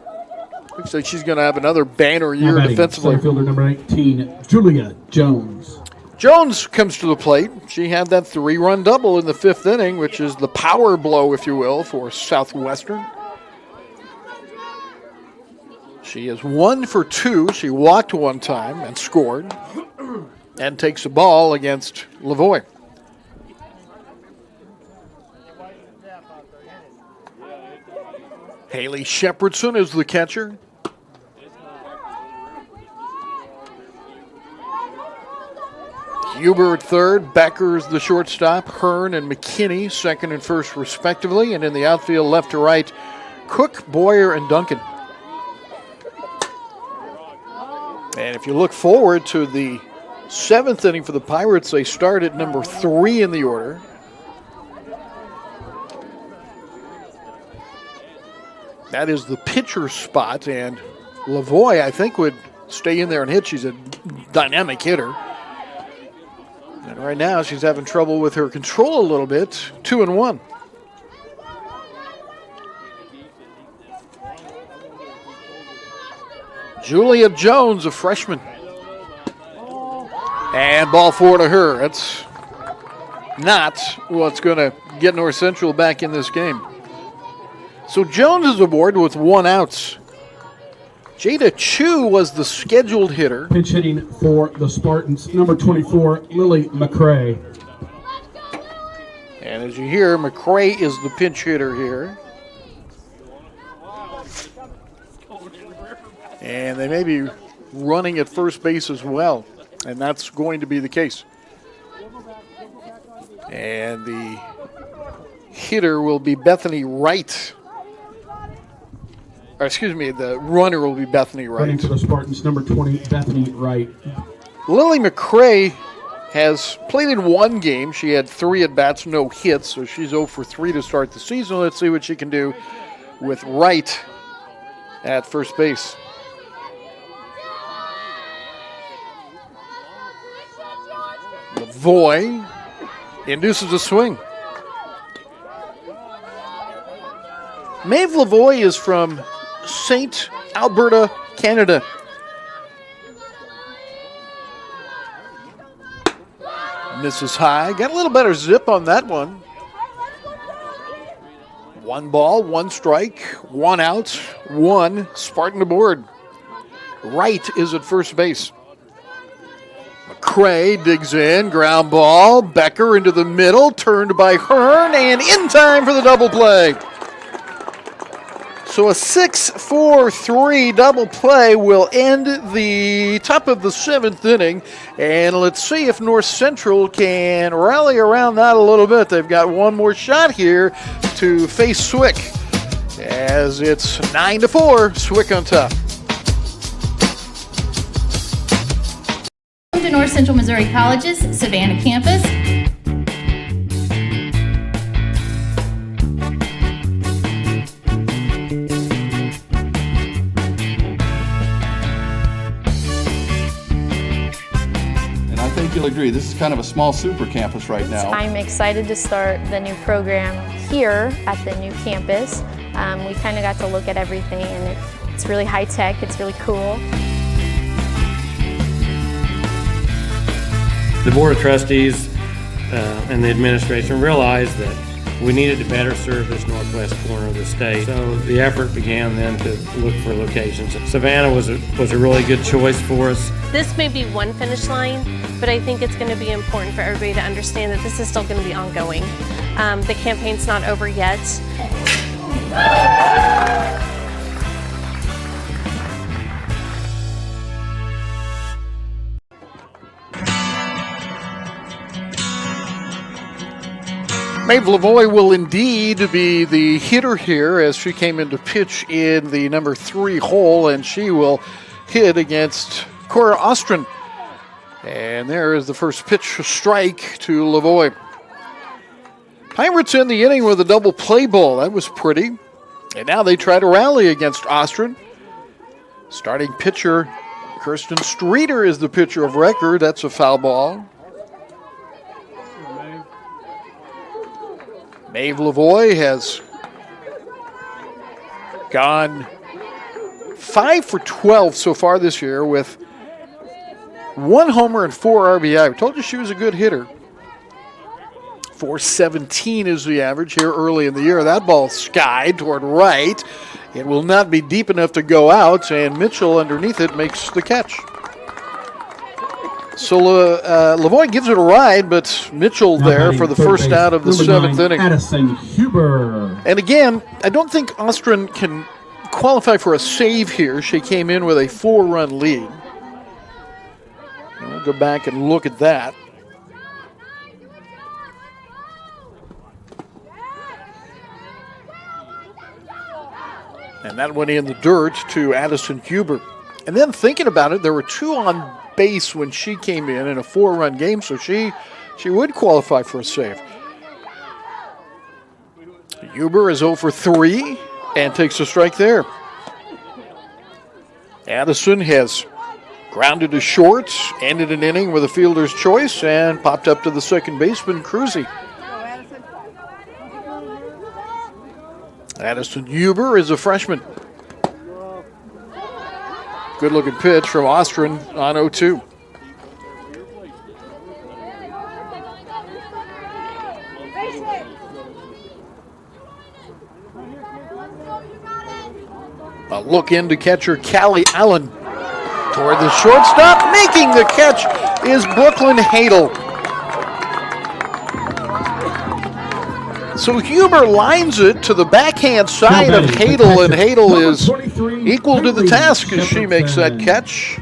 looks like she's going to have another banner year Now batting, defensively. center fielder number 19, Julia Jones. Jones comes to the plate. She had that 3-run double in the 5th inning, which is the power blow, if you will, for Southwestern. She is 1 for 2. She walked one time and scored, and takes the ball against Lavoie. Haley Shepherdson is the catcher. Huber at third, Becker's the shortstop, Hearn and McKinney second and first respectively, and in the outfield left to right, Cook, Boyer, and Duncan. And if you look forward to the 7th inning for the Pirates, they start at number 3 in the order. That is the pitcher spot, and Lavoie, I think, would stay in there and hit. She's a dynamic hitter. And right now, she's having trouble with her control a little bit. 2-1. Julia Jones, a freshman. And ball 4 to her. That's not what's going to get North Central back in this game. So Jones is aboard with 1 out. Jada Chu was the scheduled hitter. Pinch hitting for the Spartans, number 24, Lily McCray. And as you hear, McCray is the pinch hitter here. And they may be running at first base as well. And that's going to be the case. And the hitter will be Bethany Wright. Or excuse me, the runner will be Bethany Wright. Running for the Spartans, number 20, Bethany Wright. Lily McCray has played in 1 game. She had 3 at-bats, no hits, so she's 0 for 3 to start the season. Let's see what she can do with Wright at first base. Lavoie induces a swing. Maeve Lavoie is from St. Alberta, Canada. Misses high. Got a little better zip on that one. 1 ball, 1 strike, 1 out, 1 Spartan aboard. Wright is at first base. McCray digs in, ground ball. Becker into the middle, turned by Hearn, and in time for the double play. So a 6-4-3 double play will end the top of the 7th inning. And let's see if North Central can rally around that a little bit. They've got 1 more shot here to face Swick, as it's 9-4, Swick on top. Welcome to North Central Missouri College's Savannah campus. You'll agree, this is kind of a small super campus right now. I'm excited to start the new program here at the new campus. We kind of got to look at everything, and it's really high tech, it's really cool. The Board of Trustees and the administration realized that we needed to better serve this northwest corner of the state. So the effort began then to look for locations. Savannah was a really good choice for us. This may be one finish line, but I think it's going to be important for everybody to understand that this is still going to be ongoing. The campaign's not over yet. Maeve Lavoie will indeed be the hitter here as she came in to pitch in the number 3 hole, and she will hit against Cora Ostron. And there is the first pitch strike to Lavoie. Pirates in the inning with a double play ball. That was pretty. And now they try to rally against Ostron. Starting pitcher Kirsten Streeter is the pitcher of record. That's a foul ball. Maeve Lavoie has gone 5 for 12 so far this year with 1 homer and 4 RBI. I told you she was a good hitter. 417 is the average here early in the year. That ball skied toward right. It will not be deep enough to go out, and Mitchell underneath it makes the catch. So Lavoie gives it a ride, but Mitchell there for the first out of the 7th inning. Addison Huber. And again, I don't think Ostron can qualify for a save here. She came in with a 4-run lead. We'll go back and look at that. And that went in the dirt to Addison Huber. And then thinking about it, there were 2 on base when she came in a 4-run game, so she would qualify for a save. Huber is 0 for 3 and takes a strike there. Addison has grounded to short, ended an inning with a fielder's choice, and popped up to the second baseman, Cruzy. Addison Huber is a freshman. Good looking pitch from Ostron on 0-2. A look into catcher Callie Allen toward the shortstop. Making the catch is Brooklyn Hadel. So Huber lines it to the backhand side of Hadel, and Hadel is equal to the task as she makes that catch.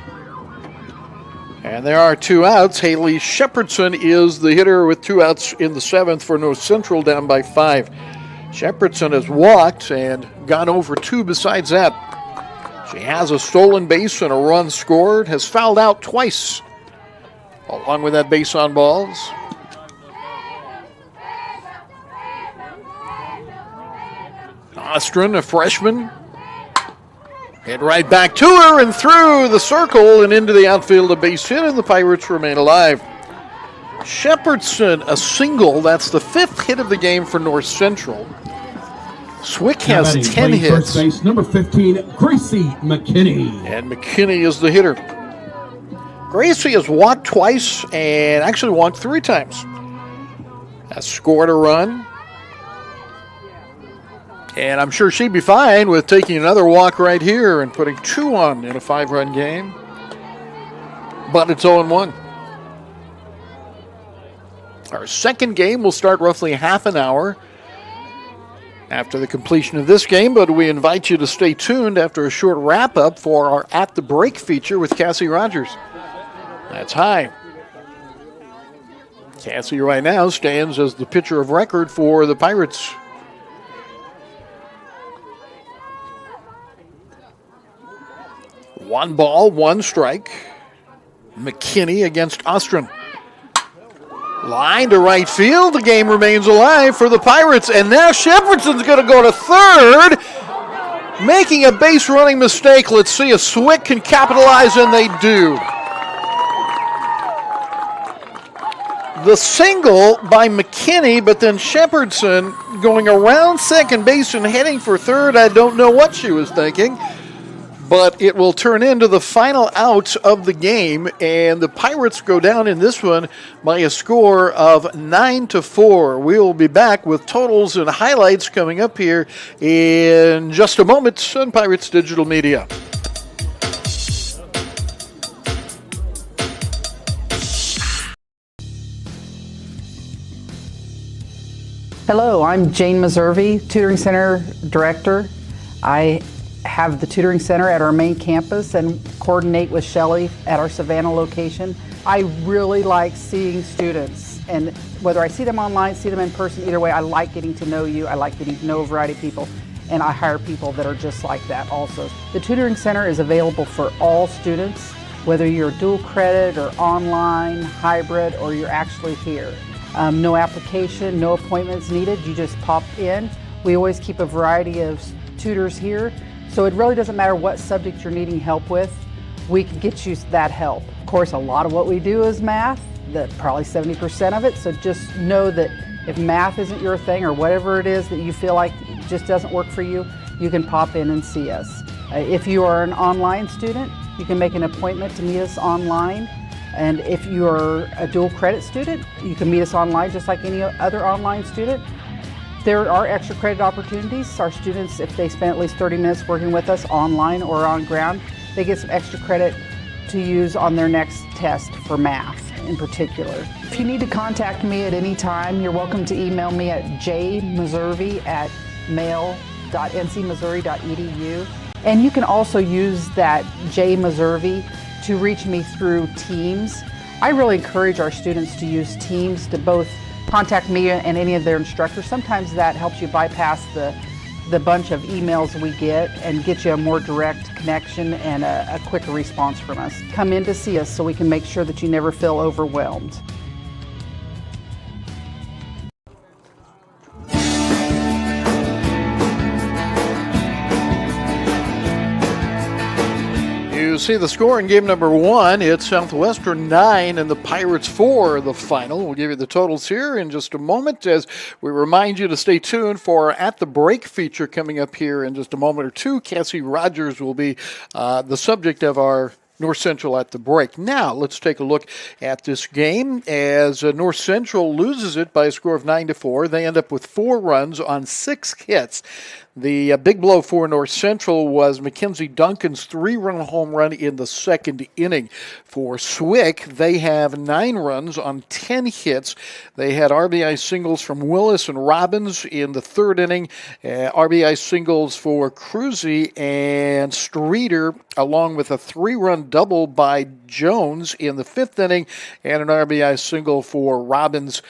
And there are 2 outs. Haley Shepherdson is the hitter with 2 outs in the 7th for North Central, down by 5. Shepherdson has walked and gone over 2 besides that. She has a stolen base and a run scored, has fouled out twice, along with that base on balls. Ostron, a freshman, hit right back to her and through the circle and into the outfield, a base hit, and the Pirates remain alive. Shepherdson, a single. That's the 5th hit of the game for North Central. Swick has 10 hits. First base, number 15, Gracie McKinney. And McKinney is the hitter. Gracie has walked twice and actually walked 3 times. Has scored a run. And I'm sure she'd be fine with taking another walk right here and putting 2 on in a 5-run game. But it's 0-1. Our second game will start roughly half an hour after the completion of this game, but we invite you to stay tuned after a short wrap-up for our At the Break feature with Cassie Rogers. That's high. Cassie right now stands as the pitcher of record for the Pirates. One ball, 1 strike. McKinney against Ostron. Line to right field. The game remains alive for the Pirates. And now Shepherdson's going to go to third. Making a base running mistake. Let's see if Swick can capitalize, and they do. The single by McKinney, but then Shepherdson going around second base and heading for third. I don't know what she was thinking. But it will turn into the final out of the game, and the Pirates go down in this one by a score of 9-4. We will be back with totals and highlights coming up here in just a moment on Pirates Digital Media. Hello, I'm Jane Meservey, Tutoring Center Director. I have the Tutoring Center at our main campus and coordinate with Shelly at our Savannah location. I really like seeing students, and whether I see them online, see them in person, either way, I like getting to know you. I like getting to know a variety of people, and I hire people that are just like that also. The Tutoring Center is available for all students, whether you're dual credit or online, hybrid, or you're actually here. No application, no appointments needed. You just pop in. We always keep a variety of tutors here, so it really doesn't matter what subject you're needing help with. We can get you that help. Of course, a lot of what we do is math, probably 70% of it, so just know that if math isn't your thing or whatever it is that you feel like just doesn't work for you, you can pop in and see us. If you are an online student, you can make an appointment to meet us online. And if you are a dual credit student, you can meet us online just like any other online student. There are extra credit opportunities. Our students, if they spend at least 30 minutes working with us online or on ground, they get some extra credit to use on their next test for math in particular. If you need to contact me at any time, you're welcome to email me at jmeservy@mail.ncmissouri.edu. And you can also use that jmeservy to reach me through Teams. I really encourage our students to use Teams to both contact me and any of their instructors. Sometimes that helps you bypass the bunch of emails we get and get you a more direct connection and a quicker response from us. Come in to see us so we can make sure that you never feel overwhelmed. You see the score in game number 1. It's Southwestern 9 and the Pirates 4, the final. We'll give you the totals here in just a moment as we remind you to stay tuned for our At the Break feature coming up here in just a moment or two. Cassie Rogers will be the subject of our North Central at the break. Now, let's take a look at this game as North Central loses it by a score of 9-4. They end up with 4 runs on 6 hits. The big blow for North Central was Mackenzie Duncan's 3-run home run in the second inning. For Swick, they have 9 runs on 10 hits. They had RBI singles from Willis and Robbins in the third inning, RBI singles for Cruzy and Streeter, along with a 3-run double by Jones in the 5th inning, and an RBI single for Robbins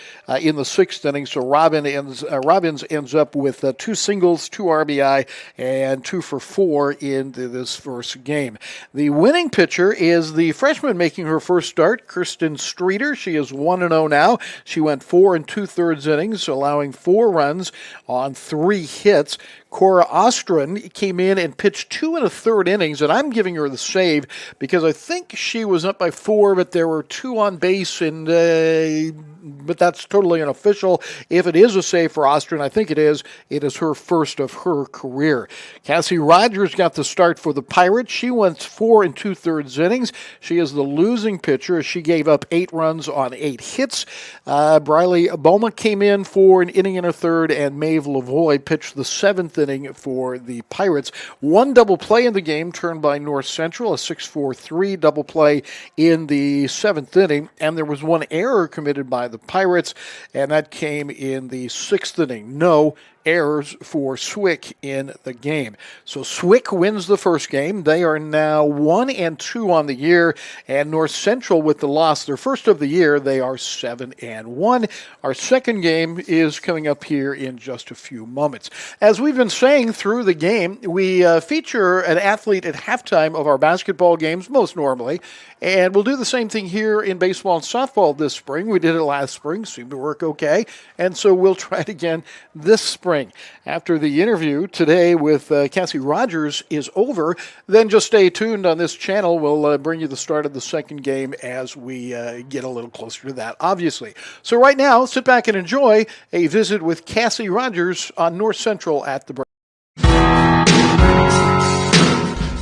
in the 6th inning. So Robbins ends up with 2 singles, 2 RBI, and 2 for 4 in this first game. The winning pitcher is the freshman making her first start, Kirsten Streeter. She is 1-0 now. She went 4 2/3 innings, allowing 4 runs on 3 hits. Cora Ostrom came in and pitched 2 1/3 innings, and I'm giving her the save because I think she was up by 4, but there were 2 on base, and but that's totally unofficial. If it is a save for Ostrom, I think it is her first of her career. Cassie Rogers got the start for the Pirates. She went 4 2/3 innings. She is the losing pitcher as she gave up 8 runs on 8 hits. Briley Boma came in for an inning and a third, and Maeve Lavoie pitched the 7th inning for the Pirates. 1 double play in the game turned by North Central, a 6-4-3 double play in the 7th inning, and there was 1 error committed by the Pirates, and that came in the 6th inning. No errors for Swick in the game. So Swick wins the first game. They are now 1-2 on the year, and North Central with the loss, their first of the year, they are 7-1. Our second game is coming up here in just a few moments. As we've been saying through the game, we feature an athlete at halftime of our basketball games, most normally, and we'll do the same thing here in baseball and softball this spring. We did it last spring, seemed to work okay, and so we'll try it again this spring. After the interview today with Cassie Rogers is over, then just stay tuned on this channel. We'll bring you the start of the second game as we get a little closer to that, obviously. So right now, sit back and enjoy a visit with Cassie Rogers on North Central at the break.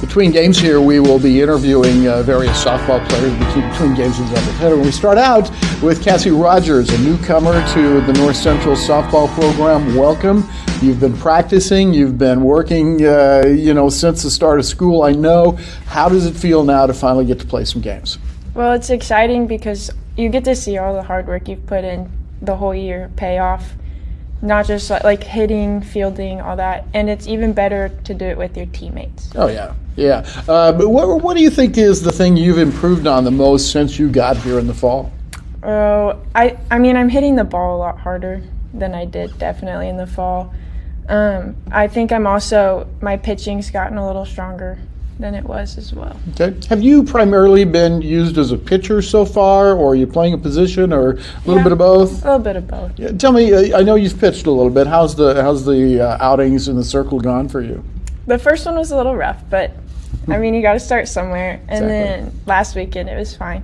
Between games here, we will be interviewing various softball players between games of the doubleheader. We start out with Cassie Rogers, a newcomer to the North Central softball program. Welcome. You've been practicing. You've been working, since the start of school, I know. How does it feel now to finally get to play some games? Well, it's exciting because you get to see all the hard work you've put in the whole year pay off. Not just like hitting, fielding, all that. And it's even better to do it with your teammates. Oh, yeah. Yeah. But what do you think is the thing you've improved on the most since you got here in the fall? Oh, I mean, I'm hitting the ball a lot harder than I did definitely in the fall. I think my pitching's gotten a little stronger than it was as well. Okay. Have you primarily been used as a pitcher so far, or are you playing a position, or a little bit of both? A little bit of both. Yeah, tell me, I know you've pitched a little bit. How's the outings in the circle gone for you? The first one was a little rough, but I mean, you got to start somewhere. And Exactly. then last weekend it was fine.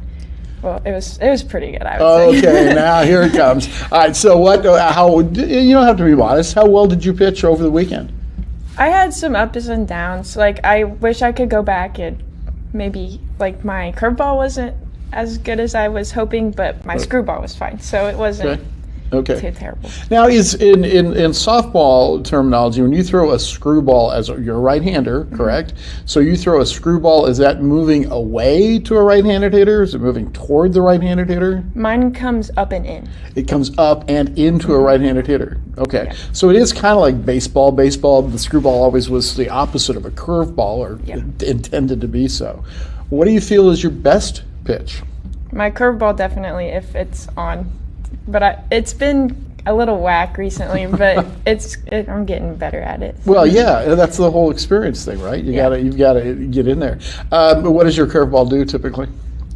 Well, it was pretty good, I would say. Okay, now here it comes. All right, so how, you don't have to be modest. How well did you pitch over the weekend? I had some ups and downs. Like, I wish I could go back and maybe, like, my curveball wasn't as good as I was hoping, but my screwball was fine. So it wasn't Okay. too terrible. Now, is in softball terminology, when you throw a screwball, you're a right-hander, correct? So you throw a screwball, is that moving away to a right-handed hitter? Is it moving toward the right-handed hitter? Mine comes up and in. It comes up and into a right-handed hitter. Okay. So it is kind of like baseball. Baseball, the screwball always was the opposite of a curveball, or intended to be so. What do you feel is your best pitch? My curveball definitely, if it's on. But it's been a little whack recently, but I'm getting better at it. Well, yeah, that's the whole experience thing, right? You've got to get in there. What does your curveball do typically?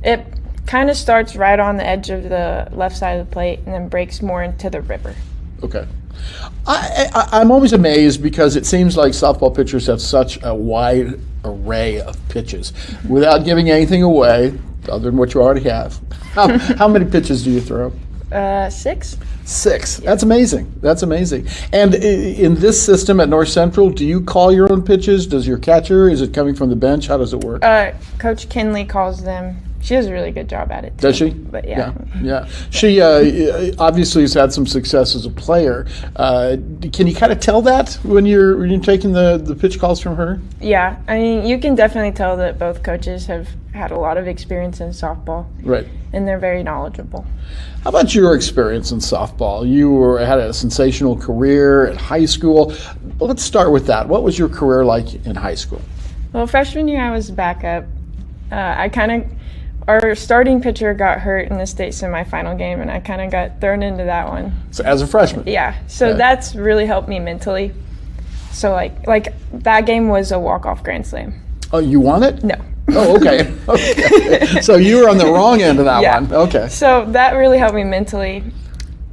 It kind of starts right on the edge of the left side of the plate and then breaks more into the river. Okay. I'm always amazed because it seems like softball pitchers have such a wide array of pitches. Without giving anything away, other than what you already have, how many pitches do you throw? 6. 6. That's amazing. That's amazing. And in this system at North Central, do you call your own pitches? Does your catcher? Is it coming from the bench? How does it work? Coach Kinley calls them. She does a really good job at it, too. Does she? But yeah. She obviously has had some success as a player. Can you kind of tell that when you're taking the pitch calls from her? Yeah, I mean, you can definitely tell that both coaches have had a lot of experience in softball. Right. And they're very knowledgeable. How about your experience in softball? You had a sensational career at high school. Let's start with that. What was your career like in high school? Well, freshman year I was backup. Our starting pitcher got hurt in the state semifinal game, and I kind of got thrown into that one. So as a freshman? Yeah. So that's really helped me mentally. So like that game was a walk-off grand slam. Oh, you won it? No. Oh, okay. Okay. So you were on the wrong end of that one. Okay. So that really helped me mentally,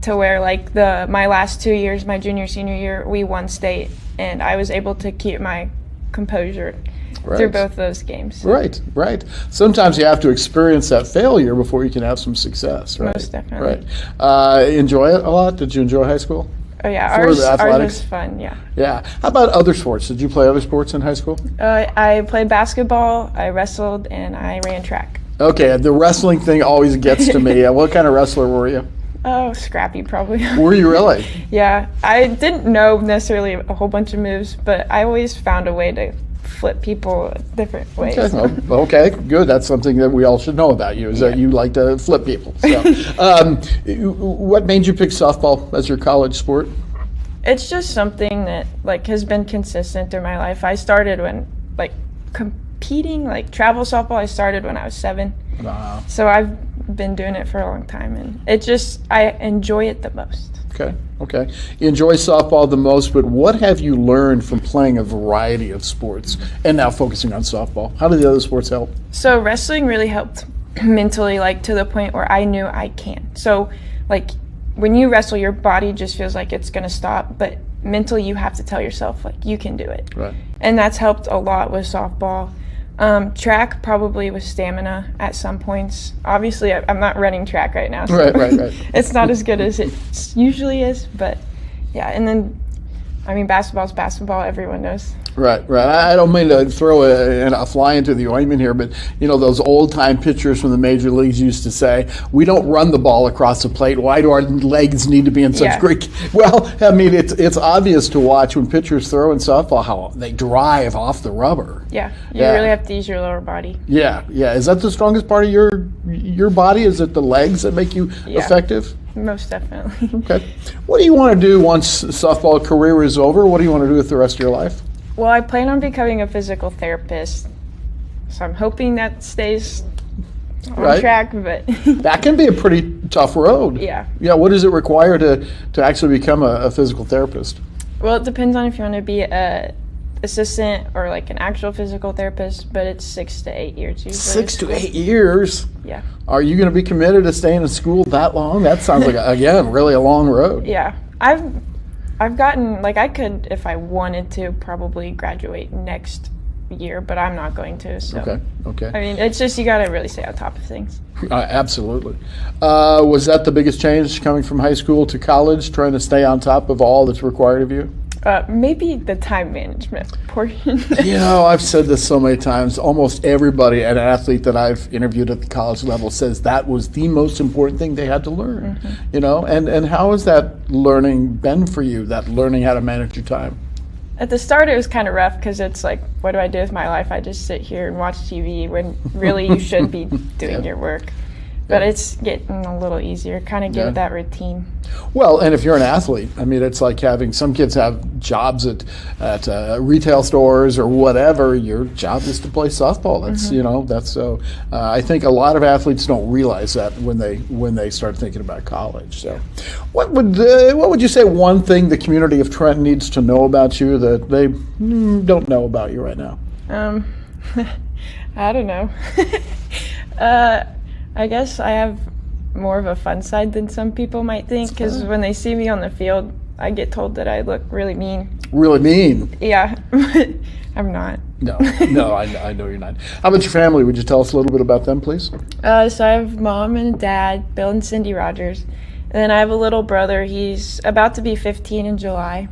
to where like my last 2 years, my junior, senior year, we won state, and I was able to keep my composure through both those games. Right. Sometimes you have to experience that failure before you can have some success, right? Most definitely. Right. Enjoy it a lot? Did you enjoy high school? Oh yeah, ours was fun, yeah. Yeah. How about other sports? Did you play other sports in high school? I played basketball, I wrestled, and I ran track. Okay, the wrestling thing always gets to me. What kind of wrestler were you? Oh, scrappy probably. Were you really? Yeah, I didn't know necessarily a whole bunch of moves, but I always found a way to flip people different ways. Okay, good. That's something that we all should know about you, is that you like to flip people. So, what made you pick softball as your college sport? It's just something that has been consistent through my life. I started when competing, travel softball, I started when I was 7. Wow. So I've been doing it for a long time, and I enjoy it the most. Okay. You enjoy softball the most, but what have you learned from playing a variety of sports and now focusing on softball? How do the other sports help? So wrestling really helped mentally, to the point where I knew I can. So, when you wrestle, your body just feels like it's going to stop, but mentally you have to tell yourself, you can do it. Right. And that's helped a lot with softball. Track probably with stamina at some points. Obviously, I'm not running track right now. So right. it's not as good as it usually is, but yeah. And then, basketball's basketball. Everyone knows. Right. I don't mean to throw a fly into the ointment here, but those old-time pitchers from the major leagues used to say, "We don't run the ball across the plate. Why do our legs need to be in such great?" Well, it's obvious to watch when pitchers throw in softball how they drive off the rubber. Yeah, you really have to use your lower body. Yeah. Is that the strongest part of your body? Is it the legs that make you effective? Most definitely. Okay. What do you want to do once softball career is over? What do you want to do with the rest of your life? Well, I plan on becoming a physical therapist. So I'm hoping that stays on Right. track, but That can be a pretty tough road. Yeah. Yeah. What does it require to actually become a physical therapist? well, it depends on if you want to be a assistant or like an actual physical therapist, but it's 6 to 8 years usually. 6 to 8 years. Yeah. Are you going to be committed to staying in school that long? That sounds like, again, really a long road. Yeah. I've gotten, like, I could, if I wanted to, probably graduate next year, but I'm not going to, so. Okay. I mean, it's just, you gotta really stay on top of things. Absolutely. Was that the biggest change coming from high school to college, trying to stay on top of all that's required of you? Maybe the time management portion. You know, I've said this so many times. Almost everybody, an athlete that I've interviewed at the college level, says that was the most important thing they had to learn. You know, and how has that learning been for you? That learning how to manage your time? At the start, it was kind of rough because it's like, what do I do with my life? I just sit here and watch TV when really you should be doing your work. But it's getting a little easier, kind of get that routine. Well, and if you're an athlete, I mean, it's like having some kids have jobs at retail stores or whatever. Your job is to play softball. That's you know, that's so. I think a lot of athletes don't realize that when they start thinking about college. So, what would you say one thing the community of Trenton needs to know about you that they don't know about you right now? I don't know. I guess I have more of a fun side than some people might think, because when they see me on the field, I get told that I look really mean. Really mean? Yeah, I'm not. No, I know you're not. How about your family? Would you tell us a little bit about them, please? So I have mom and dad, Bill and Cindy Rogers. And then I have a little brother. He's about to be 15 in July.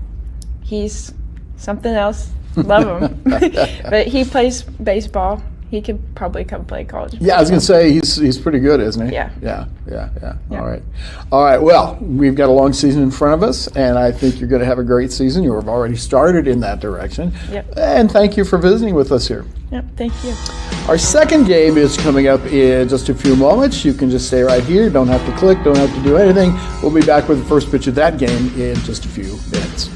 He's something else. Love him. But he plays baseball. He could probably come play college baseball. Yeah, I was going to say he's pretty good, isn't he? Yeah. Yeah. All right. Well, we've got a long season in front of us, and I think you're going to have a great season. You have already started in that direction. Yep. And thank you for visiting with us here. Yep. Thank you. Our second game is coming up in just a few moments. You can just stay right here. Don't have to click. Don't have to do anything. We'll be back with the first pitch of that game in just a few minutes.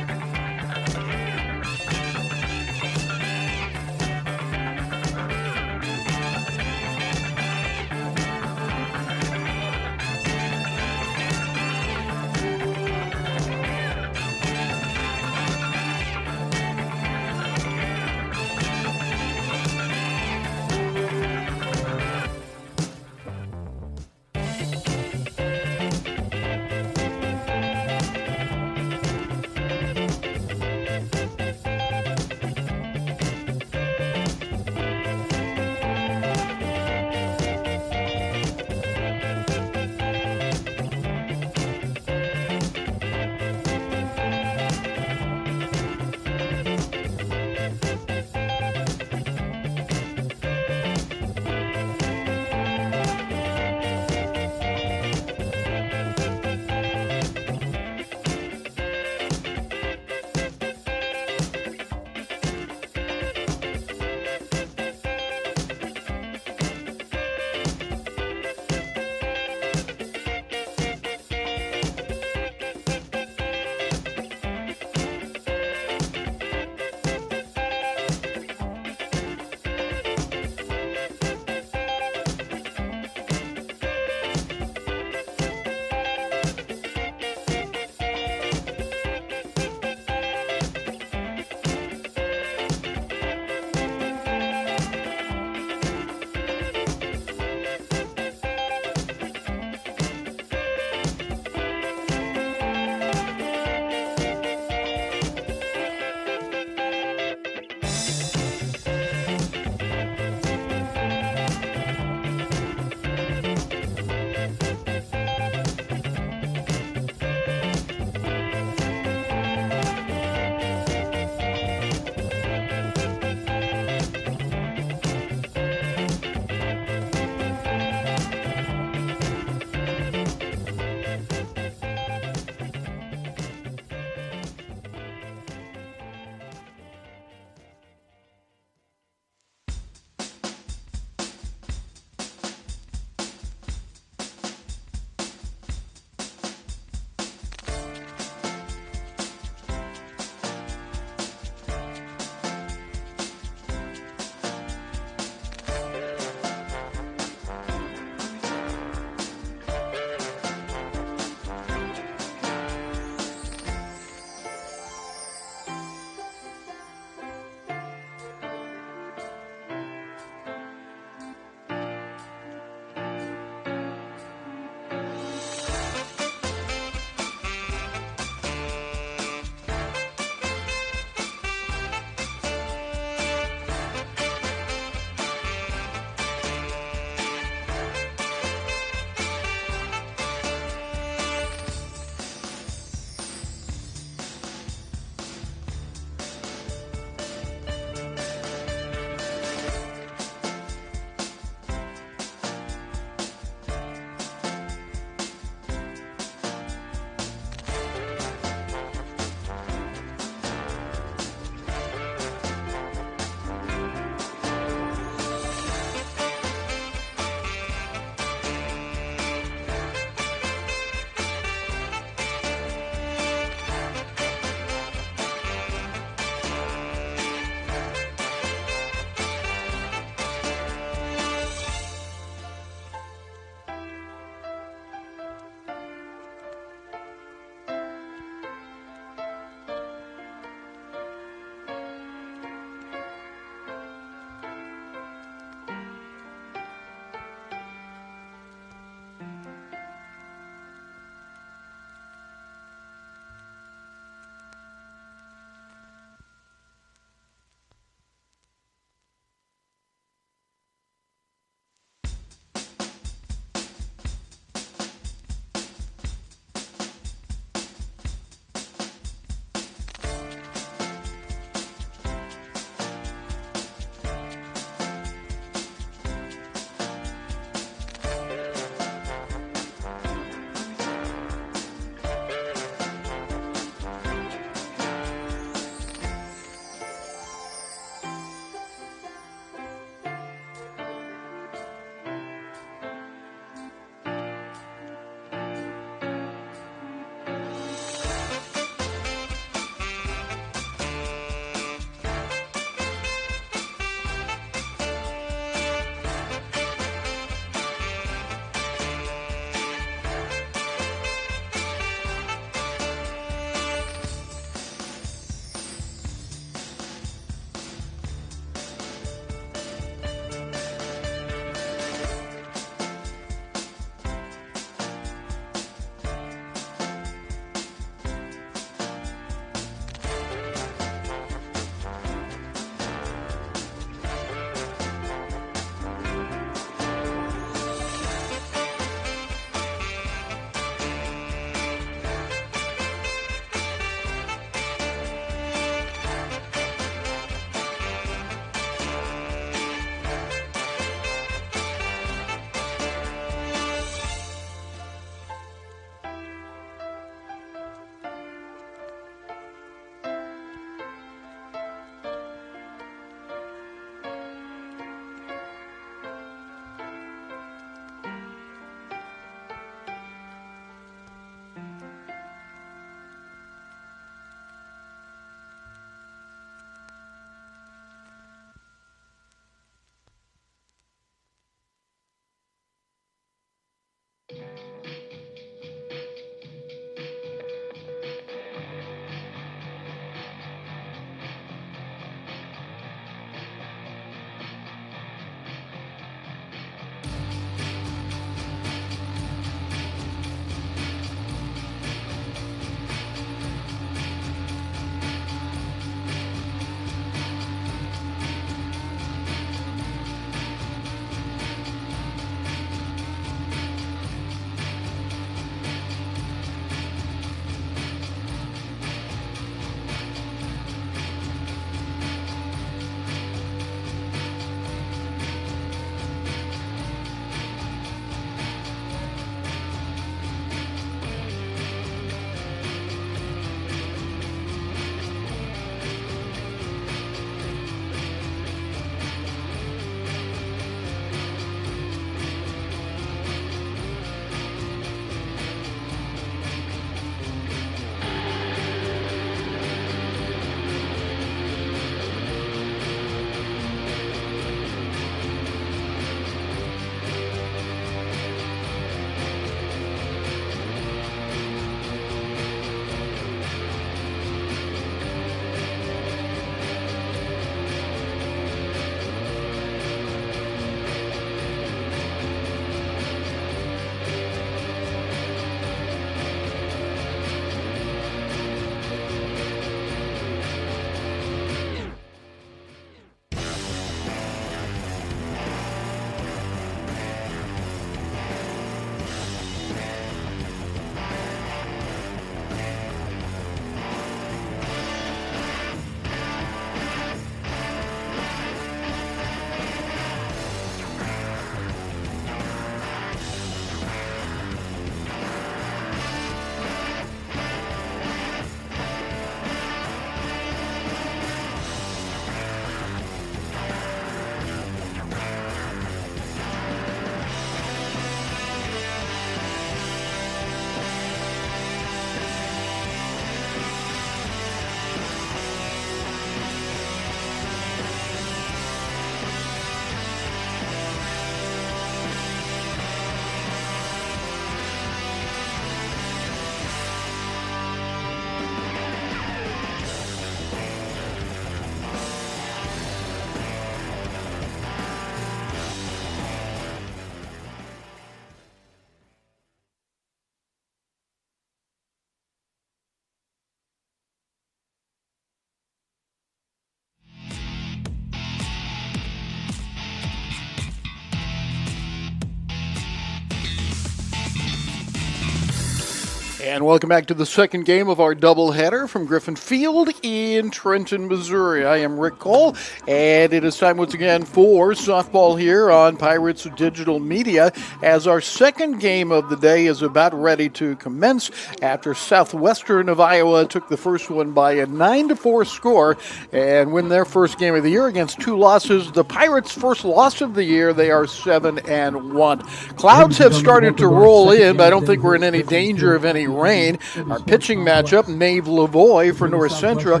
And welcome back to the second game of our doubleheader from Griffin Field in Trenton, Missouri. I am Rick Cole, and it is time once again for softball here on Pirates Digital Media as our second game of the day is about ready to commence after Southwestern of Iowa took the first one by a 9-4 score and win their first game of the year against 2 losses. The Pirates' first loss of the year, they are 7-1. Clouds have started to roll in, but I don't think we're in any danger of any rain. Our pitching matchup, Maeve Lavoie for North Central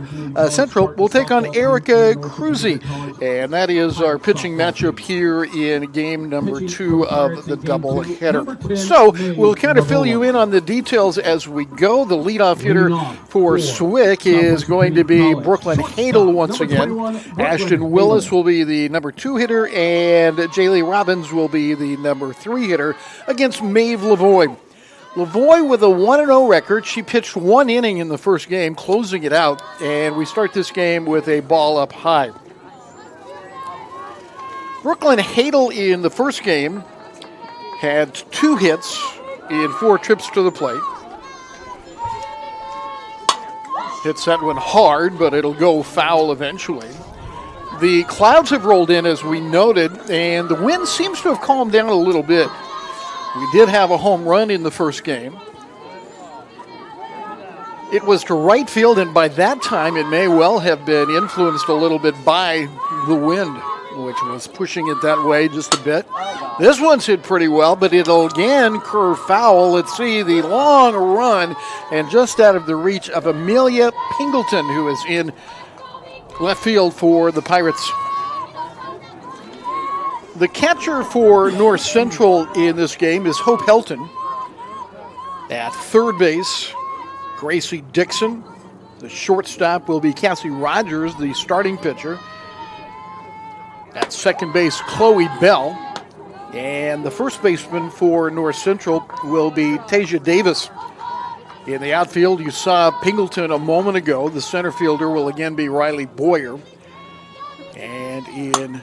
will take on Erica Cruzy, and that is our pitching matchup here in game number 2 of the doubleheader. So we'll kind of fill you in on the details as we go. The leadoff hitter for Swick is going to be Brooklyn Hadel once again. Ashton Willis will be the number 2 hitter, and Jaylee Robbins will be the number 3 hitter against Maeve Lavoie. Lavoie with a 1-0 record. She pitched 1 inning in the first game, closing it out, and we start this game with a ball up high. Brooklyn Hadel in the first game had 2 hits in 4 trips to the plate. Hits that one hard, but it'll go foul eventually. The Clouds have rolled in, as we noted, and the wind seems to have calmed down a little bit. We did have a home run in the first game. It was to right field, and by that time it may well have been influenced a little bit by the wind, which was pushing it that way just a bit. This one's hit pretty well, but it'll again curve foul. Let's see the long run, and just out of the reach of Amelia Pingleton, who is in left field for the Pirates. The catcher for North Central in this game is Hope Helton. At third base, Gracie Dixon. The shortstop will be Cassie Rogers, the starting pitcher. At second base, Chloe Bell. And the first baseman for North Central will be Tasia Davis. In the outfield, you saw Pingleton a moment ago. The center fielder will again be Riley Boyer. And in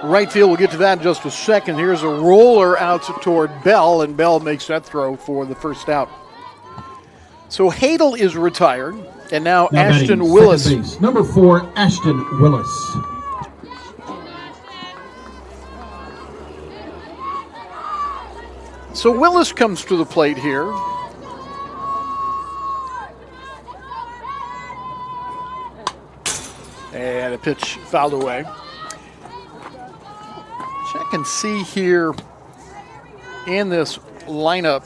right field, we'll get to that in just a second. Here's a roller out toward Bell, and Bell makes that throw for the first out. So Hadel is retired, and now Ashton batting, Willis. base, number 4, Ashton Willis. So Willis comes to the plate here. And a pitch fouled away. Check and see here in this lineup.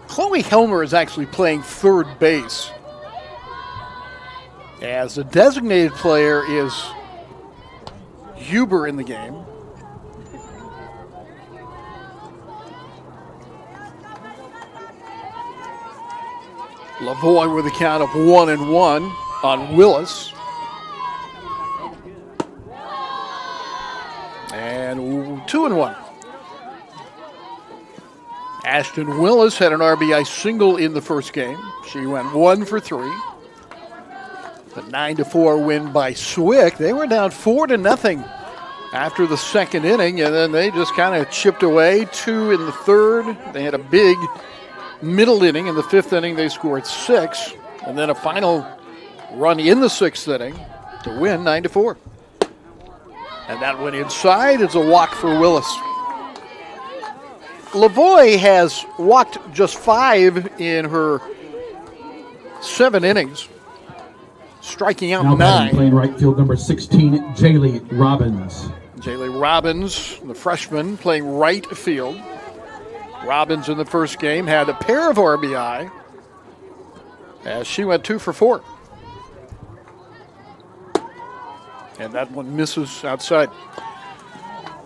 Chloe Helmer is actually playing third base, as the designated player is Huber in the game. Lavoie with a count of 1-1 on Willis. And 2-1. Ashton Willis had an RBI single in the first game. She went 1 for 3. The 9-4 win by Swick. They were down 4-0 after the second inning, and then they just kind of chipped away. 2 in the third. They had a big middle inning. In the 5th inning, they scored 6, and then a final run in the 6th inning to win 9-4. And that went inside. It's a walk for Willis. Lavoie has walked just 5 in her 7 innings, striking out Now 9. playing right field, number 16, Jaylee Robbins. Jaylee Robbins, the freshman, playing right field. Robbins in the first game had a pair of RBI as she went 2 for 4. And that one misses outside.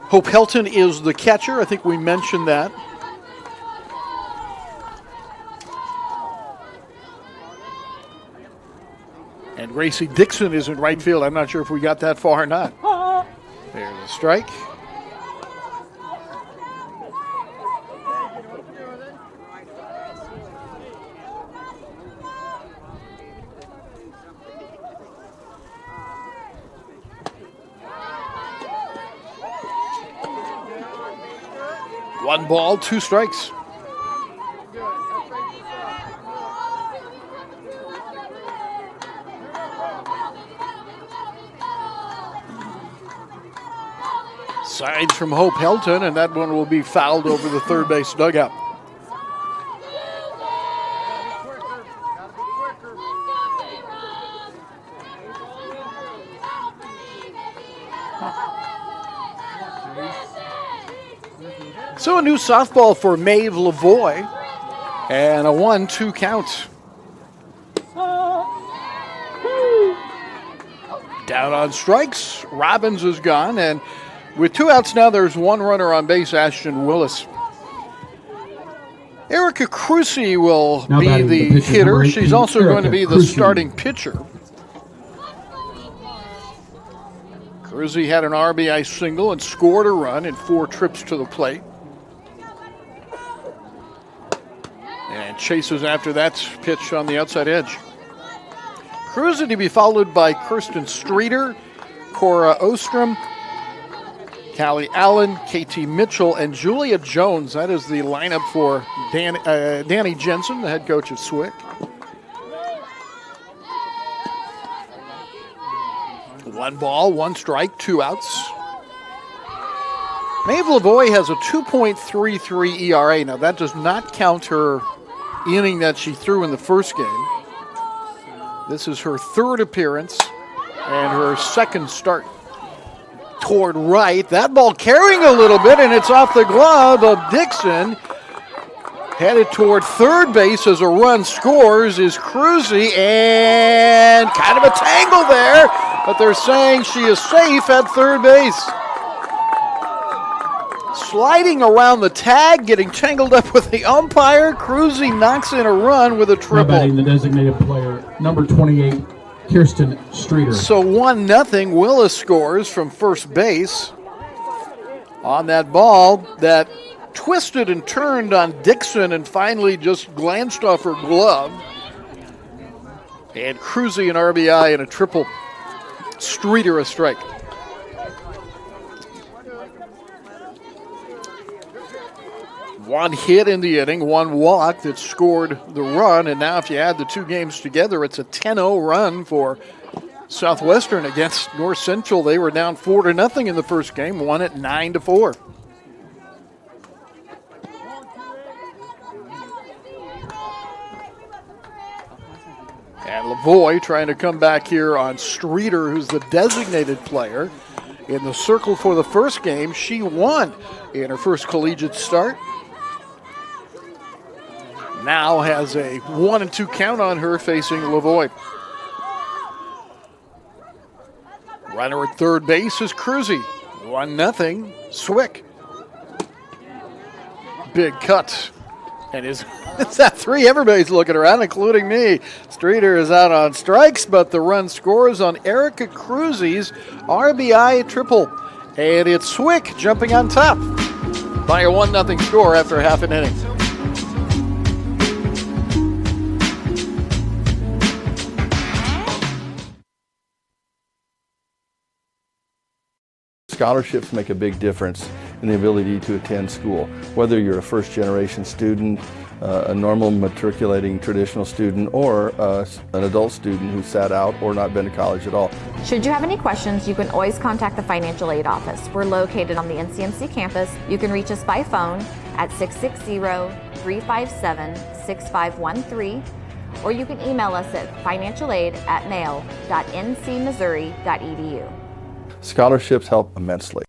Hope Helton is the catcher. I think we mentioned that. And Gracie Dixon is in right field. I'm not sure if we got that far or not. There's a strike. 1 ball, 2 strikes. Signs from Hope Helton, and that one will be fouled over the third base dugout. So a new softball for Maeve Lavoie, and a 1-2 count. Down on strikes, Robbins is gone, and with 2 outs now, there's 1 runner on base, Ashton Willis. Erica Cruzy will Now be batting the the pitcher, hitter. number She's 18, also going to Erica be the Cruzy. starting pitcher. Cruzy had an RBI single and scored a run in 4 trips to the plate. And chases after that pitch on the outside edge. Cruzy to be followed by Kirsten Streeter, Cora Ostrom, Callie Allen, KT Mitchell, and Julia Jones. That is the lineup for Danny Jensen, the head coach of Swick. 1 ball, 1 strike, 2 outs. Maeve Lavoie has a 2.33 ERA. Now, that does not count her inning that she threw in the first game. This is her 3rd appearance and her 2nd start. Toward right, that ball carrying a little bit, and it's off the glove of Dixon. Headed toward third base as a run scores is Cruzy, and kind of a tangle there, but they're saying she is safe at third base. Sliding around the tag, getting tangled up with the umpire, Cruzy knocks in a run with a Now triple. batting the designated player, number 28, Kirsten Streeter. So 1-0, Willis scores from first base on that ball that twisted and turned on Dixon and finally just glanced off her glove. And Cruzy an RBI and a triple. Streeter a strike. One hit in the inning, 1 walk that scored the run, and now if you add the 2 games together, it's a 10-0 run for Southwestern against North Central. They were down 4-0 in the first game, won it 9-4. And Lavoie trying to come back here on Streeter, who's the designated player. In the circle for the first game, she won in her first collegiate start. Now has a 1-2 count on her facing Lavoie. Runner at third base is Cruzy. 1-0, Swick. Big cut. And it's that 3. Everybody's looking around, including me. Streeter is out on strikes, but the run scores on Erica Cruzy's RBI triple. And it's Swick jumping on top by a 1-0 score after half an inning. Scholarships make a big difference in the ability to attend school. Whether you're a first-generation student, a normal matriculating traditional student, or an adult student who sat out or not been to college at all. Should you have any questions, you can always contact the Financial Aid Office. We're located on the NCMC campus. You can reach us by phone at 660-357-6513, or you can email us at financialaid@mail.ncmissouri.edu. Scholarships help immensely.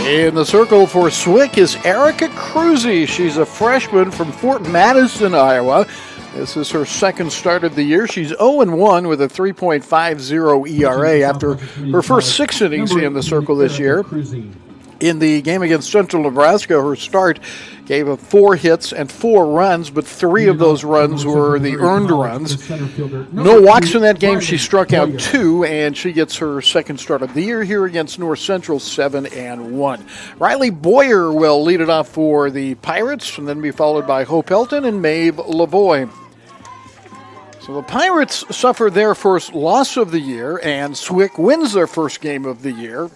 In the circle for Swick is Erica Cruzy. She's a freshman from Fort Madison, Iowa. This is her 2nd start of the year. She's 0-1 with a 3.50 ERA after her first 6 innings in the circle this year. In the game against Central Nebraska, her start gave up 4 hits and 4 runs, but 3 of those runs were the earned runs. No walks in that game. She struck out 2, and she gets her 2nd start of the year here against North Central, 7-1. Riley Boyer will lead it off for the Pirates, and then be followed by Hope Helton and Maeve Lavoie. So the Pirates suffer their first loss of the year, and Swick wins their first game of the year.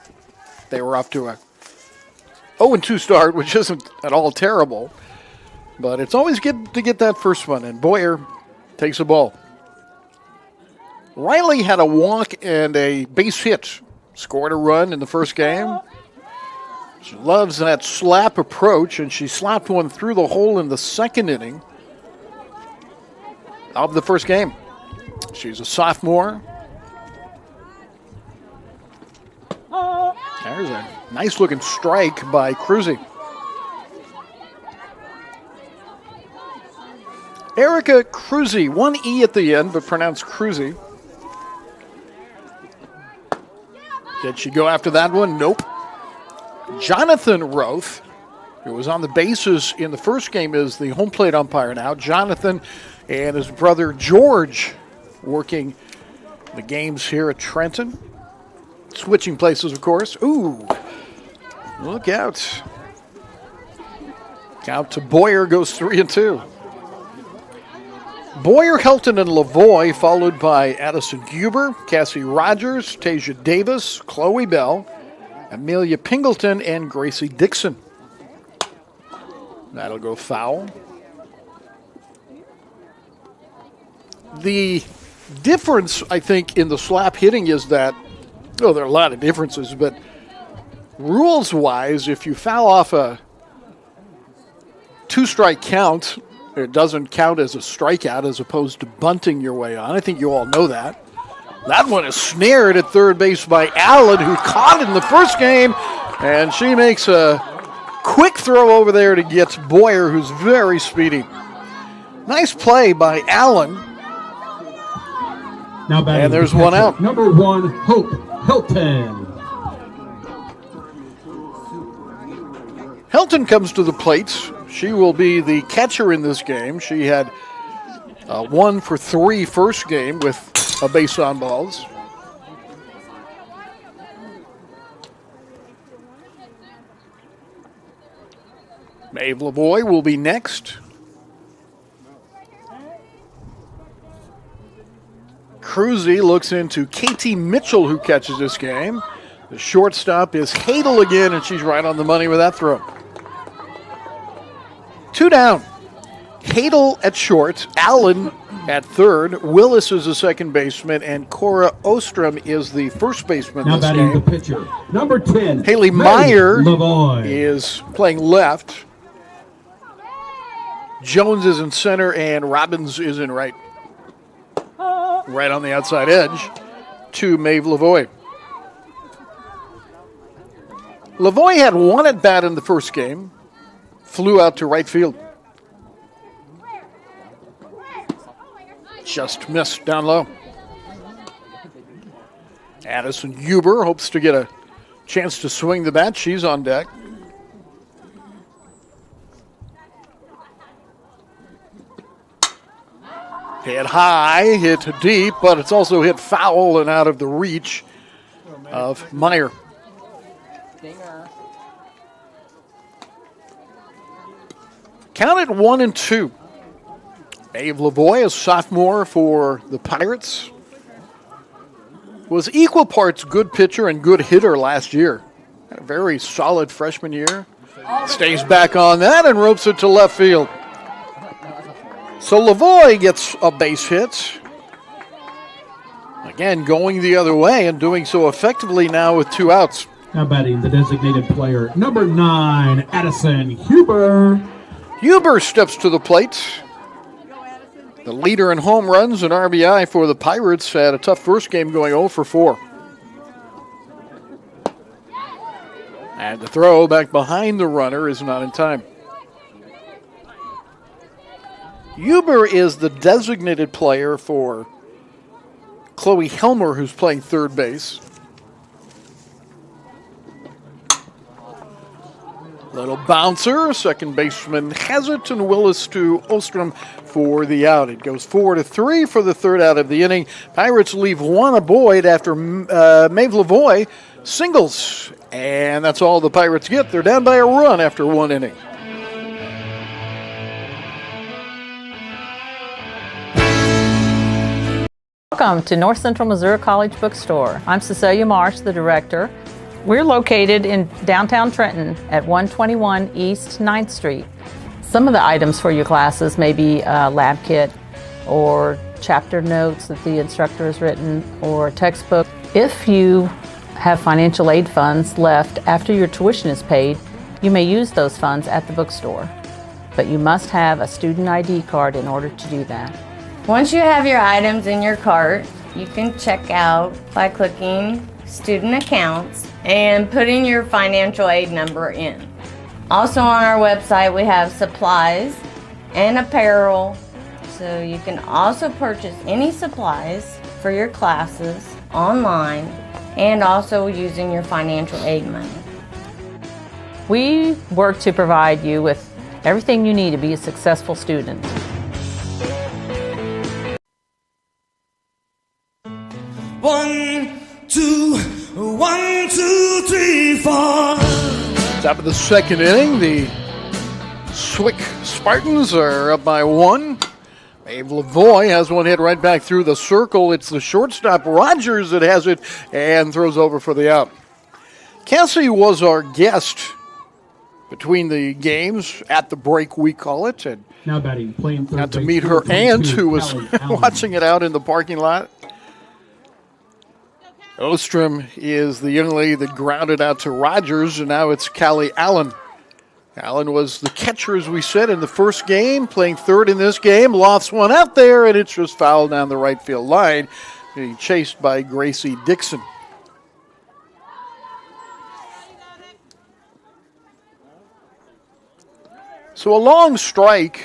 They were off to a 0-2 start, which isn't at all terrible. But it's always good to get that first one, and Boyer takes the ball. Riley had a walk and a base hit. Scored a run in the first game. She loves that slap approach, and she slapped one through the hole in the second inning of the first game. She's a sophomore. There's a nice-looking strike by Cruzy. Erica Cruzy, one E at the end, but pronounced Cruzy. Did she go after that one? Nope. Jonathan Roth, who was on the bases in the first game, is the home plate umpire now. Jonathan and his brother George working the games here at Trenton. Switching places, of course. Ooh, look out. Count to Boyer goes 3-2. Boyer, Helton, and Lavoie, followed by Addison Huber, Cassie Rogers, Tasia Davis, Chloe Bell, Amelia Pingleton, and Gracie Dixon. That'll go foul. The difference, I think, in the slap hitting is that, there are a lot of differences, but rules-wise, if you foul off a two-strike count, it doesn't count as a strikeout as opposed to bunting your way on. I think you all know that. That one is snared at third base by Allen, who caught it in the first game, and she makes a quick throw over there to get Boyer, who's very speedy. Nice play by Allen. Now batting and there's the one catcher, out. Number 1, Hope Helton. Helton comes to the plate. She will be the catcher in this game. She had 1 for 3 first game with a base on balls. Maeve Lavoie will be next. Cruzy looks into Katie Mitchell, who catches this game. The shortstop is Hadel again, and she's right on the money with that throw. 2 down. Hadel at short, Allen at third, Willis is the second baseman, and Cora Ostrom is the first baseman Now this batting game. the pitcher, number 10, Haley Maeve Meyer Lavoie. is playing left. Jones is in center, and Robbins is in right. Right on the outside edge to Maeve Lavoie. Lavoie had 1 at bat in the first game. Flew out to right field. Just missed down low. Addison Huber hopes to get a chance to swing the bat. She's on deck. Hit high, hit deep, but it's also hit foul and out of the reach of Meyer. Count it 1-2. Maeve Lavoie, a sophomore for the Pirates, was equal parts good pitcher and good hitter last year. Had a very solid freshman year. Stays back on that and ropes it to left field. So Lavoie gets a base hit. Again, going the other way and doing so effectively now with 2 outs. Now batting the designated player, number 9, Addison Huber. Huber steps to the plate. The leader in home runs and RBI for the Pirates, had a tough first game going 0 for 4. And the throw back behind the runner is not in time. Huber is the designated player for Chloe Helmer, who's playing third base. Little bouncer, second baseman has it, and Willis to Ostrom for the out. It goes 4-3 for the third out of the inning. Pirates leave 1 aboard after Maeve Lavoie singles, and that's all the Pirates get. They're down by a run after 1 inning. Welcome to North Central Missouri College Bookstore. I'm Cecilia Marsh, the director. We're located in downtown Trenton at 121 East 9th Street. Some of the items for your classes may be a lab kit or chapter notes that the instructor has written or a textbook. If you have financial aid funds left after your tuition is paid, you may use those funds at the bookstore, but you must have a student ID card in order to do that. Once you have your items in your cart, you can check out by clicking Student Accounts and putting your financial aid number in. Also on our website we have supplies and apparel, so you can also purchase any supplies for your classes online and also using your financial aid money. We work to provide you with everything you need to be a successful student. One, two, 3, 4. Top of the second inning, the Swick Spartans are up by 1. Abe Lavoie has one hit right back through the circle. It's the shortstop Rogers that has it and throws over for the out. Cassie was our guest between the games at the break, we call it, and Now batting, playing third got to base, meet her 22, aunt who was Callie Allen. watching it out in the parking lot. Ostrom is the young lady that grounded out to Rogers, and now it's Callie Allen. Allen was the catcher, as we said, in the first game, playing third in this game. Lofts one out there, and it's just fouled down the right field line, being chased by Gracie Dixon. So a long strike,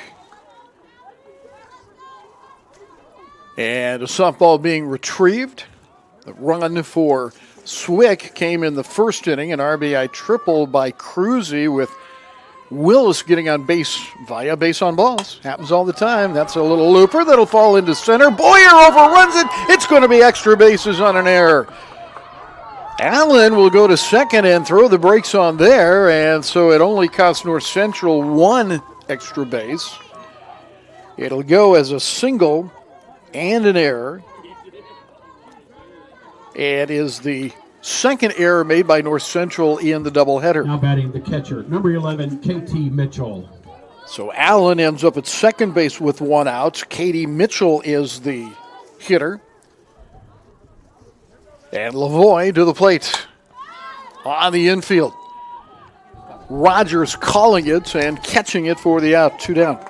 and a softball being retrieved. The run for Swick came in the first inning, an RBI triple by Cruzy with Willis getting on base via base on balls. Happens all the time. That's a little looper that'll fall into center. Boyer overruns it. It's going to be extra bases on an error. Allen will go to second and throw the brakes on there, and so it only costs North Central 1 extra base. It'll go as a single and an error. It is the second error made by North Central in the doubleheader. Now batting the catcher, number 11, Katie Mitchell. So Allen ends up at second base with 1 out. Katie Mitchell is the hitter. And Lavoie to the plate on the infield. Rogers calling it and catching it for the out, 2 down.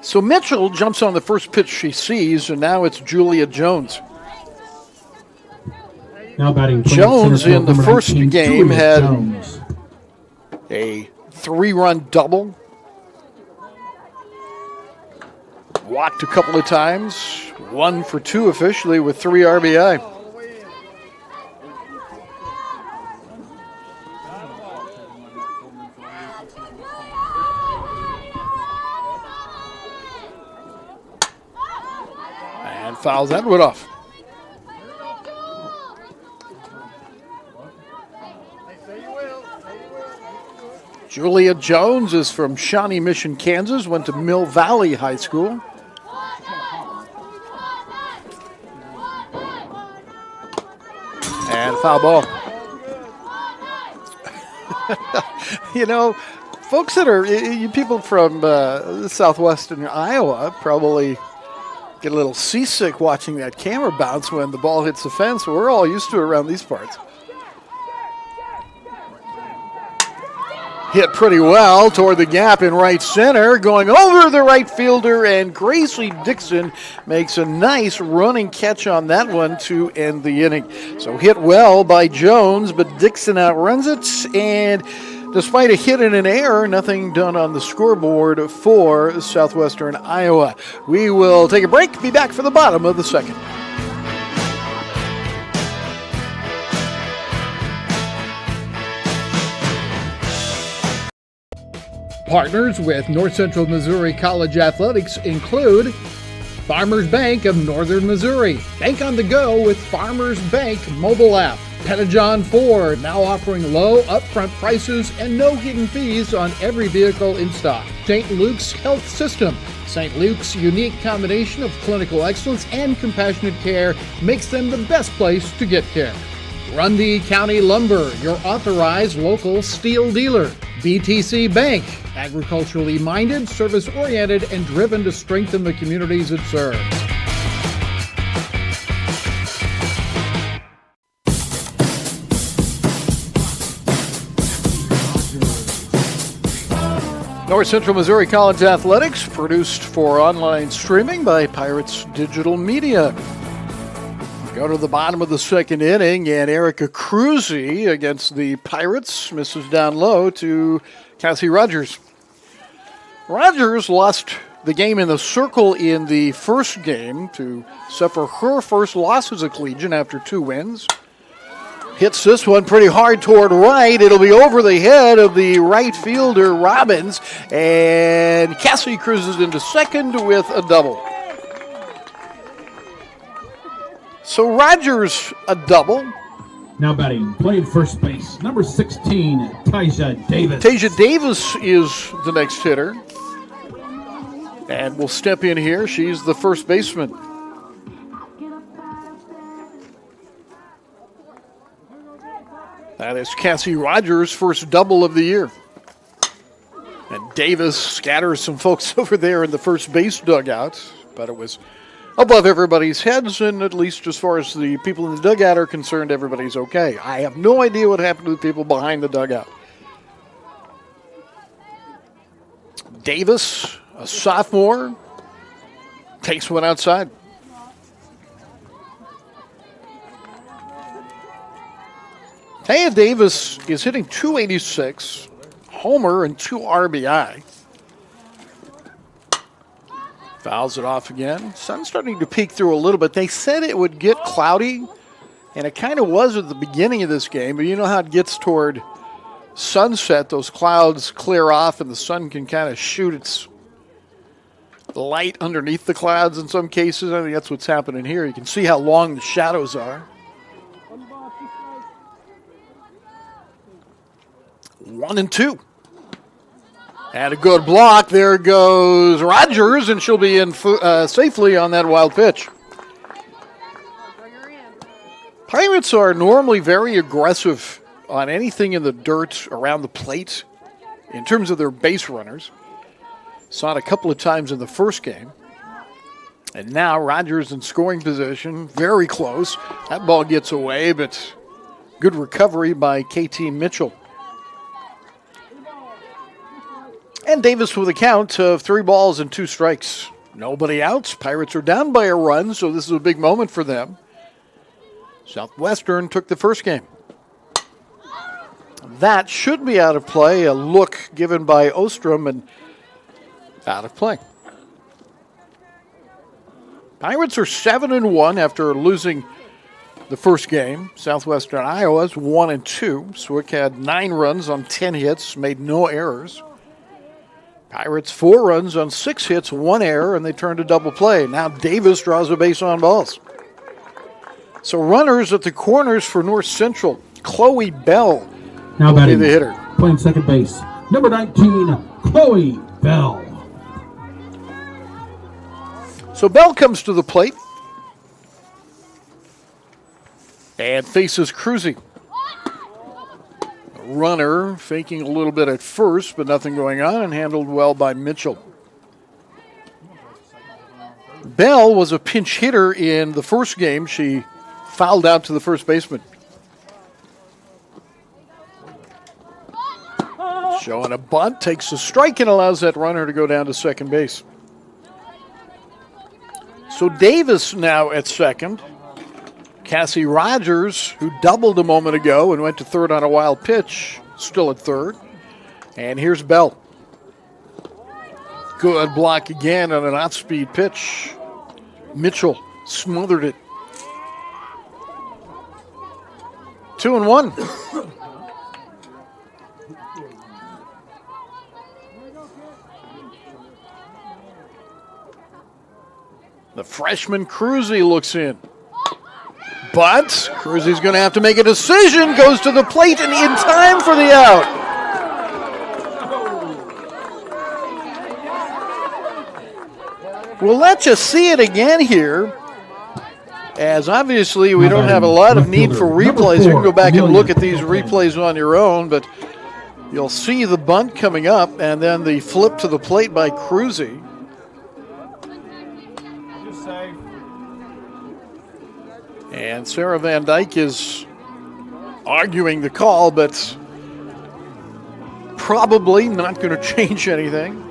So Mitchell jumps on the first pitch she sees, and now it's Julia Jones. Now batting Jones center in the field, number first 19, game Julia had Jones. a 3-run double. Walked a couple of times. 1 for 2 officially with 3 RBI. And fouls that one off. Julia Jones is from Shawnee Mission, Kansas, went to Mill Valley High School. And foul ball. You know, folks that are, you people from southwestern Iowa probably get a little seasick watching that camera bounce when the ball hits the fence. We're all used to it around these parts. Hit pretty well toward the gap in right center, going over the right fielder, and Gracie Dixon makes a nice running catch on that one to end the inning. So hit well by Jones, but Dixon outruns it, and despite a hit and an error, nothing done on the scoreboard for Southwestern Iowa. We will take a break, be back for the bottom of the second. Partners with North Central Missouri College Athletics include Farmers Bank of Northern Missouri. Bank on the go with Farmers Bank mobile app. Pentagon Ford, now offering low upfront prices and no hidden fees on every vehicle in stock. St. Luke's Health System, St. Luke's unique combination of clinical excellence and compassionate care makes them the best place to get care. Grundy County Lumber, your authorized local steel dealer. BTC Bank, agriculturally minded, service-oriented, and driven to strengthen the communities it serves. North Central Missouri College Athletics, produced for online streaming by Pirates Digital Media. Go to the bottom of the second inning, and Erica Cruzy against the Pirates misses down low to Cassie Rogers. Rogers lost the game in the circle in the first game to suffer her first loss as a collegian after 2 wins. Hits this one pretty hard toward right. It'll be over the head of the right fielder, Robbins, and Cassie cruises into second with a double. So Rogers a double. Now batting, playing first base, number 16, Tasia Davis. Tasia Davis is the next hitter. And we'll step in here. She's the first baseman. That is Cassie Rogers' first double of the year. And Davis scatters some folks over there in the first base dugout, but it was above everybody's heads, and at least as far as the people in the dugout are concerned, everybody's okay. I have no idea what happened to the people behind the dugout. Davis, a sophomore, takes one outside. Taya Davis is hitting .286, homer and 2 RBI. Fouls it off again. Sun's starting to peek through a little bit. They said it would get cloudy, and it kind of was at the beginning of this game, but you know how it gets toward sunset, those clouds clear off and the sun can kind of shoot its light underneath the clouds in some cases. I think that's what's happening here. You can see how long the shadows are. 1-2. And a good block. There goes Rogers, and she'll be in safely on that wild pitch. Pirates are normally very aggressive on anything in the dirt around the plate in terms of their base runners. Saw it a couple of times in the first game. And now Rogers in scoring position, very close. That ball gets away, but good recovery by KT Mitchell. And Davis with a count of 3 balls and 2 strikes. Nobody out. Pirates are down by a run, so this is a big moment for them. Southwestern took the first game. That should be out of play. A look given by Ostrom and out of play. Pirates are 7-1 after losing the first game. Southwestern Iowa's 1-2. Swick had 9 runs on 10 hits, made no errors. Pirates 4 runs on 6 hits, 1 error, and they turned a double play. Now Davis draws a base on balls. So runners at the corners for North Central. Chloe Bell now will batting, be the hitter. playing second base, number 19, Chloe Bell. So Bell comes to the plate and faces Cruzy. Runner faking a little bit at first, but nothing going on, and handled well by Mitchell. Bell was a pinch hitter in the first game. She fouled out to the first baseman. Showing a bunt, takes a strike and allows that runner to go down to second base. So Davis now at second. Cassie Rogers, who doubled a moment ago and went to third on a wild pitch, still at third. And here's Bell. Good block again on an off-speed pitch. Mitchell smothered it. 2-1. The freshman Cruzy looks in. But Cruzy's going to have to make a decision. Goes to the plate and in time for the out. We'll let you see it again here, as obviously we don't have a lot of need for replays. You can go back and look at these replays on your own, but you'll see the bunt coming up and then the flip to the plate by Cruzy. And Sarah Van Dyke is arguing the call, but probably not going to change anything.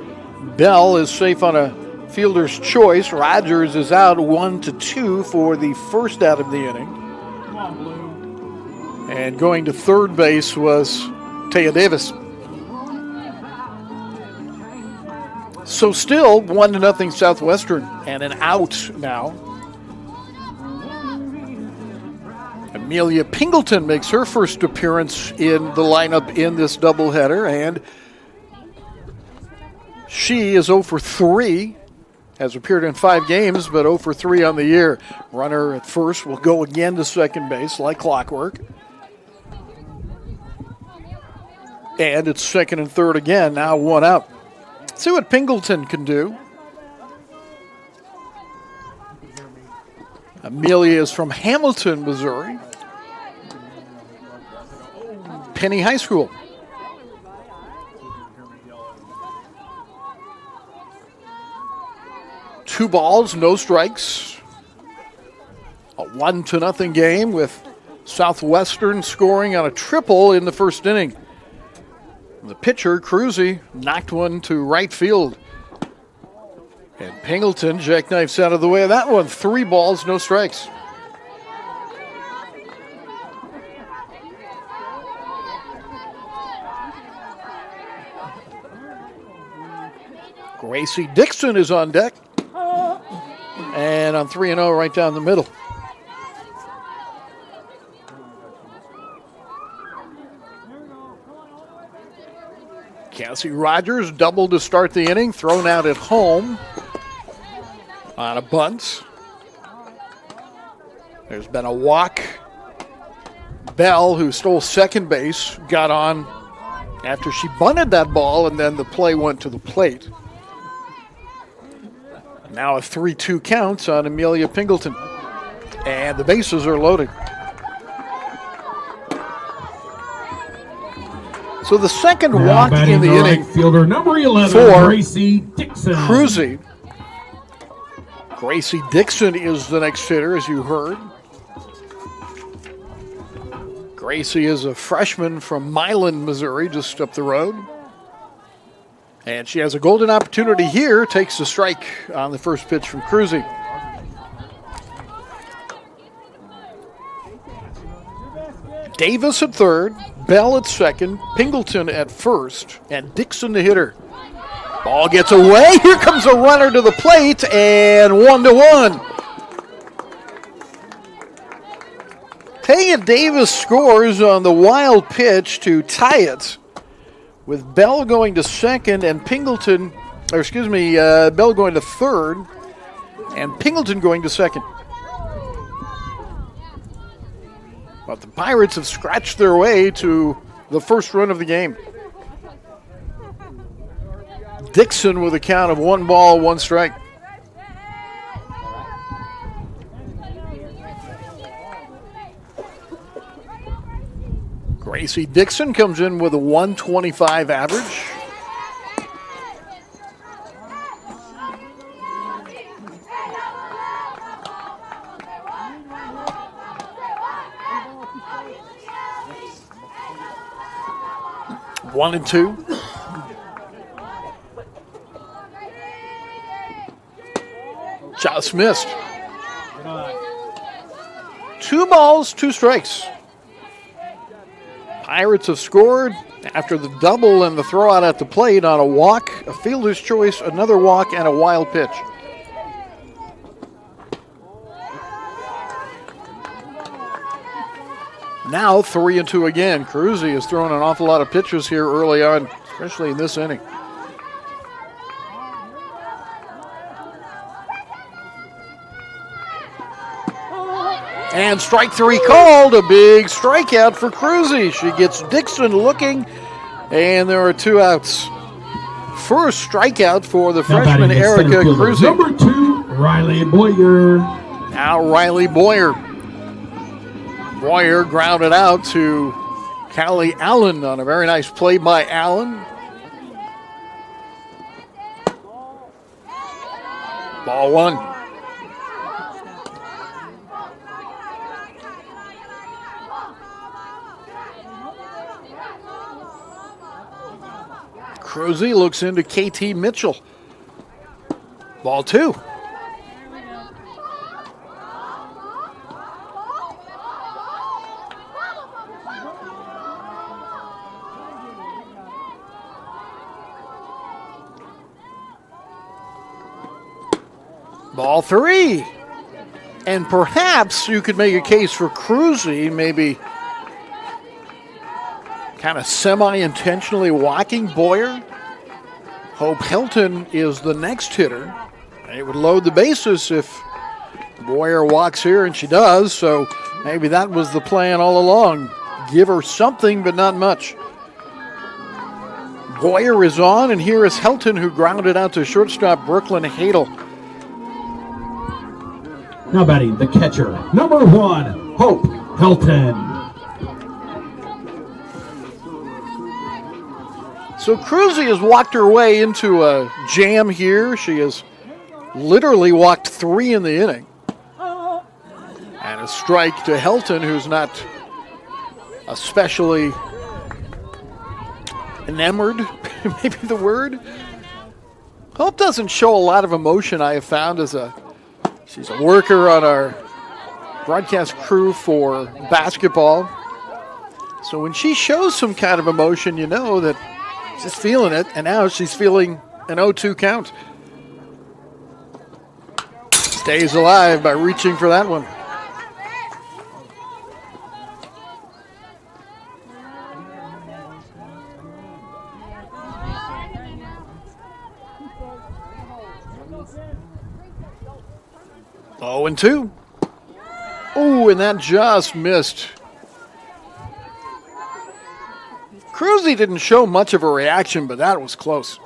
Bell is safe on a fielder's choice. Rogers is out 1-2 for the first out of the inning. And going to third base was Taya Davis. So still 1-0 Southwestern and an out now. Amelia Pingleton makes her first appearance in the lineup in this doubleheader, and she is 0 for 3. Has appeared in 5 games, but 0 for 3 on the year. Runner at first will go again to second base like clockwork. And it's second and third again, now 1 out. Let's see what Pingleton can do. Amelia is from Hamilton, Missouri. Penny High School. Two balls, no strikes. A 1-0 game with Southwestern scoring on a triple in the first inning. The pitcher, Cruzy, knocked one to right field. And Pingleton jackknifes out of the way of that one. 3 balls, no strikes. Gracie Dixon is on deck. And on 3-0 right down the middle. Cassie Rogers doubled to start the inning, thrown out at home on a bunt. There's been a walk. Bell, who stole second base, got on after she bunted that ball, and then the play went to the plate. Now a 3-2 count on Amelia Pingleton. And the bases are loaded. So the second walk in the inning fielder, number 11, for Gracie Dixon. Cruzy. Gracie Dixon is the next hitter, as you heard. Gracie is a freshman from Milan, Missouri, just up the road. And she has a golden opportunity here, takes the strike on the first pitch from Cruzy. Davis at third, Bell at second, Pingleton at first, and Dixon the hitter. Ball gets away. Here comes a runner to the plate, and 1-1. Taya Davis scores on the wild pitch to tie it, with Bell going to second and Bell going to third and Pingleton going to second. But the Pirates have scratched their way to the first run of the game. Dixon with a count of 1 ball, 1 strike. Gracie Dixon comes in with a 125 average. One and two. Just missed. 2 balls, 2 strikes. Pirates have scored after the double and the throwout at the plate on a walk, a fielder's choice, another walk, and a wild pitch. Now 3-2 again. Cruzy has thrown an awful lot of pitches here early on, especially in this inning. And strike 3 called, a big strikeout for Cruzy. She gets Dixon looking, and there are 2 outs. first strikeout for the Now freshman batting is center Erica fielder, Cruzy. Number 2, Riley Boyer. Now Riley Boyer. Boyer grounded out to Callie Allen on a very nice play by Allen. Ball one. Cruzy looks into KT Mitchell. Ball two. Ball three. And perhaps you could make a case for Cruzy, maybe kind of semi-intentionally walking Boyer. Hope Helton is the next hitter. It would load the bases if Boyer walks here, and she does, so maybe that was the plan all along. Give her something, but not much. Boyer is on, and here is Helton, who grounded out to shortstop Brooklyn Hadel. Now batting the catcher, number 1, Hope Helton. So Cruzy has walked her way into a jam here. She has literally walked 3 in the inning. And a strike to Helton, who's not especially enamored, maybe the word. Hope doesn't show a lot of emotion, I have found, she's a worker on our broadcast crew for basketball. So when she shows some kind of emotion, you know that she's feeling it, and now she's feeling an 0-2 count. Stays alive by reaching for that one. Oh, and 2. Oh, and that just missed. Cruzy didn't show much of a reaction, but that was close.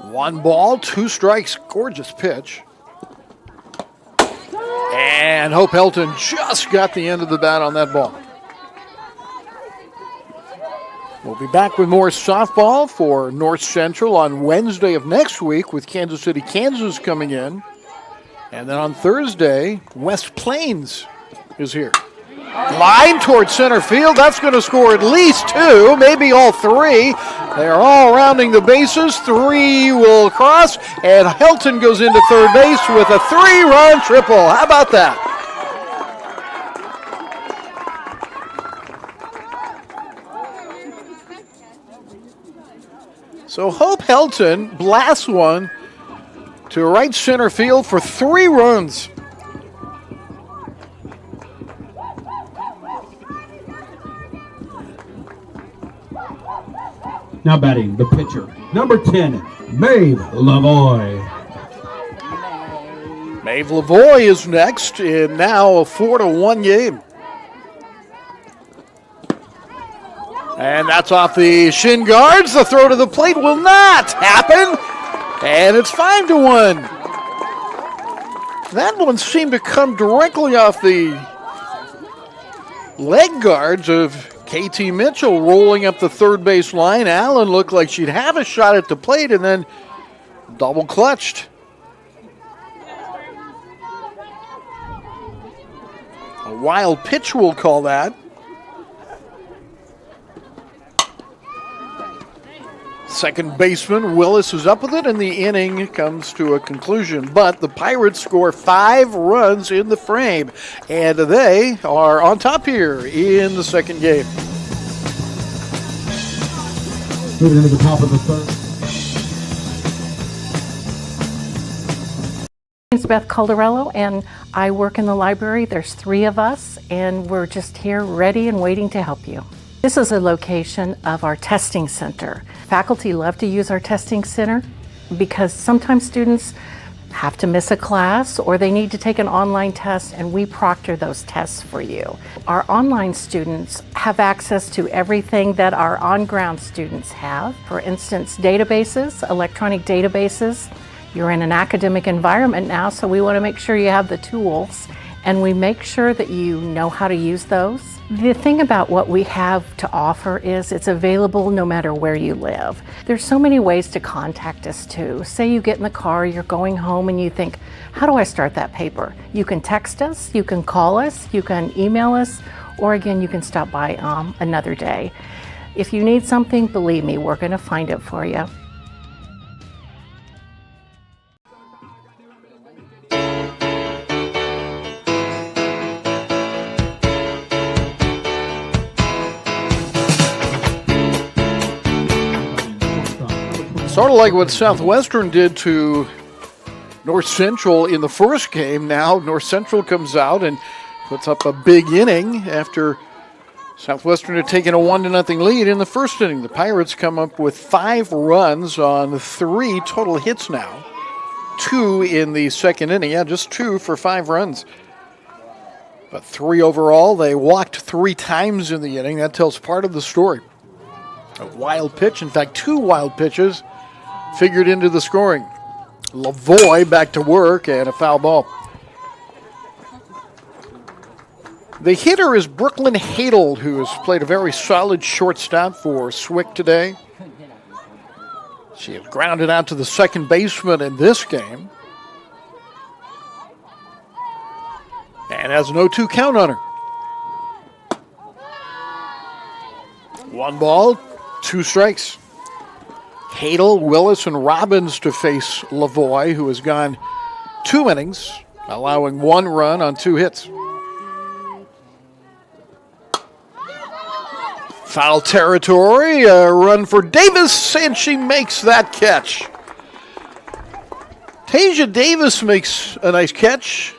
One ball, 2 strikes, gorgeous pitch. And Hope Helton just got the end of the bat on that ball. We'll be back with more softball for North Central on Wednesday of next week with Kansas City, Kansas coming in. And then on Thursday, West Plains is here. Line towards center field. That's going to score at least 2, maybe all 3. They're all rounding the bases. 3 will cross, and Helton goes into third base with a 3-run triple. How about that? So Hope Helton blasts one to right center field for 3 runs. Now batting the pitcher, number 10, Maeve Lavoie. Maeve Lavoie is next in now a 4-1 game. And that's off the shin guards. The throw to the plate will not happen. And it's 5-1. That one seemed to come directly off the leg guards of KT Mitchell rolling up the third base line. Allen looked like she'd have a shot at the plate and then double clutched. A wild pitch, we'll call that. Second baseman Willis is up with it, and the inning comes to a conclusion. But the Pirates score 5 runs in the frame, and they are on top here in the second game. Moving into the top of the third. My name's Beth Caldarello, and I work in the library. There's 3 of us, and we're just here ready and waiting to help you. This is a location of our testing center. Faculty love to use our testing center because sometimes students have to miss a class or they need to take an online test, and we proctor those tests for you. Our online students have access to everything that our on-ground students have. For instance, databases, electronic databases. You're in an academic environment now, so we want to make sure you have the tools and we make sure that you know how to use those. The thing about what we have to offer is it's available no matter where you live. There's so many ways to contact us too. Say you get in the car, you're going home and you think, how do I start that paper? You can text us, you can call us, you can email us, or again, you can stop by another day. If you need something, believe me, we're going to find it for you. Sort of like what Southwestern did to North Central in the first game. Now North Central comes out and puts up a big inning after Southwestern had taken a 1-0 lead in the first inning. The Pirates come up with 5 runs on 3 total hits now. 2 in the second inning. Yeah, just 2 for 5 runs. But 3 overall. They walked 3 times in the inning. That tells part of the story. A wild pitch, in fact, 2 wild pitches figured into the scoring. Lavoie back to work and a foul ball. The hitter is Brooklyn Hadel, who has played a very solid shortstop for Swick today. She has grounded out to the second baseman in this game and has an 0-2 count on her. 1 ball, 2 strikes. Hadel, Willis, and Robbins to face Lavoie, who has gone 2 innings, allowing 1 run on 2 hits. Foul territory, a run for Davis, and she makes that catch. Tasia Davis makes a nice catch.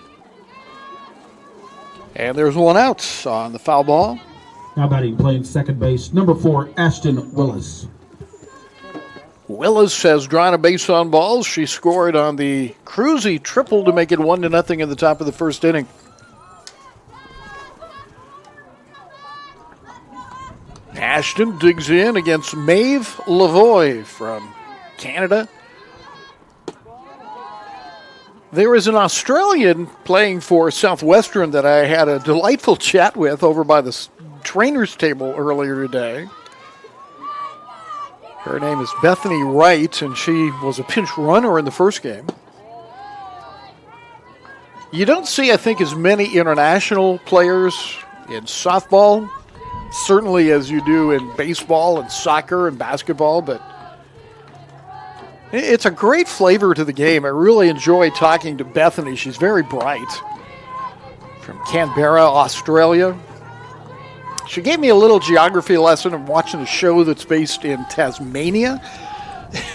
And there's 1 out on the foul ball. Now batting, playing second base, number 4, Ashton Willis. Willis has drawn a base on balls. She scored on the Cruzy triple to make it 1-0 in the top of the first inning. Ashton digs in against Maeve Lavoie from Canada. There is an Australian playing for Southwestern that I had a delightful chat with over by the trainer's table earlier today. Her name is Bethany Wright, and she was a pinch runner in the first game. You don't see, I think, as many international players in softball, certainly as you do in baseball and soccer and basketball, but it's a great flavor to the game. I really enjoy talking to Bethany. She's very bright. From Canberra, Australia. She gave me a little geography lesson. I'm watching a show that's based in Tasmania.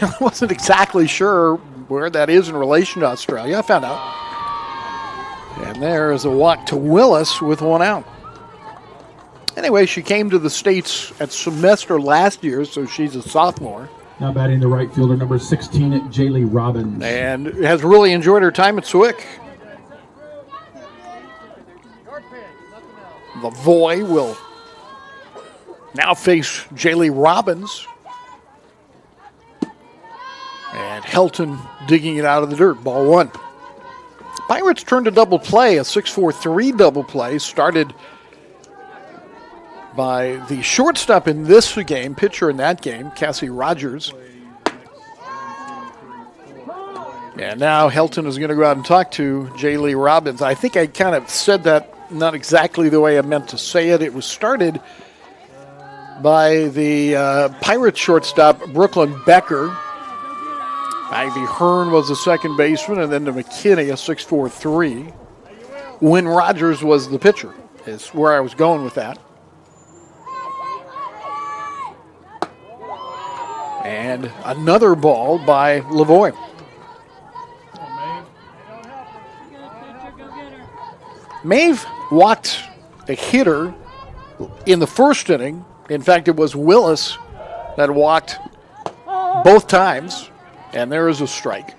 I wasn't exactly sure where that is in relation to Australia. I found out. And there is a walk to Willis with 1 out. Anyway, she came to the States at semester last year, so she's a sophomore. Now batting the right fielder, number 16, Jaylee Robbins. And has really enjoyed her time at Swick. Lavoie will now face Jaylee Robbins. And Helton digging it out of the dirt. Ball 1. Pirates turned a double play, a 6-4-3 double play, started by the shortstop in this game, pitcher in that game, Cassie Rogers. And now Helton is going to go out and talk to Jaylee Robbins. I think I kind of said that not exactly the way I meant to say it. It was started by the Pirates shortstop, Brooklyn Becker. Ivy Hearn was the second baseman, and then to McKinney, a 6-4-3. Wynn Rogers was the pitcher, is where I was going with that. And another ball by Lavoie. Maeve walked a hitter in the first inning. In fact, it was Willis that walked both times. And there is a strike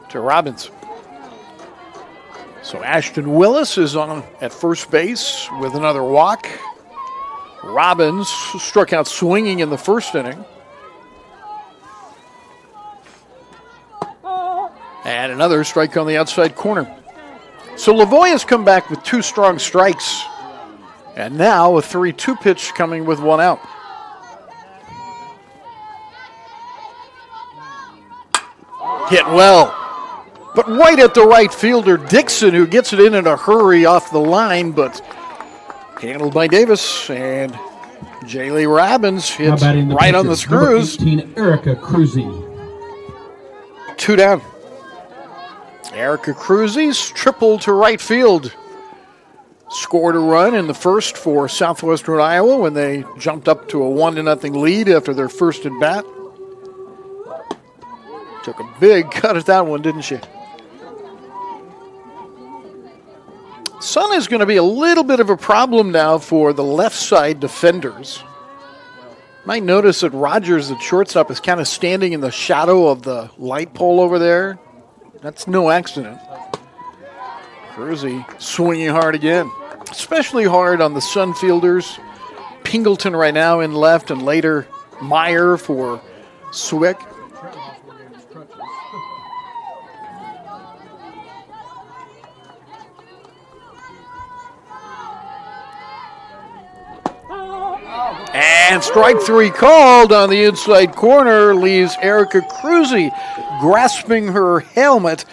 to Robbins. So Ashton Willis is on at first base with another walk. Robbins struck out swinging in the first inning. And another strike on the outside corner. So Lavoie has come back with 2 strong strikes. And now a 3-2 pitch coming with 1 out. Hit well. But right at the right fielder, Dixon, who gets it in a hurry off the line, but handled by Davis. And Jaylee Robbins hits right on the screws. Number 18, Erica Cruzy. 2 down. Erica Cruzy's triple to right field. Scored a run in the first for Southwestern Iowa when they jumped up to a 1-0 lead after their first at bat. Took a big cut at that one, didn't she? Sun is going to be a little bit of a problem now for the left side defenders. Might notice that Rogers, at shortstop, is kind of standing in the shadow of the light pole over there. That's no accident. Cruzy swinging hard again. Especially hard on the Sun fielders. Pingleton right now in left, and later Meyer for Swick. And strike 3 called on the inside corner leaves Erica Cruzy grasping her helmet,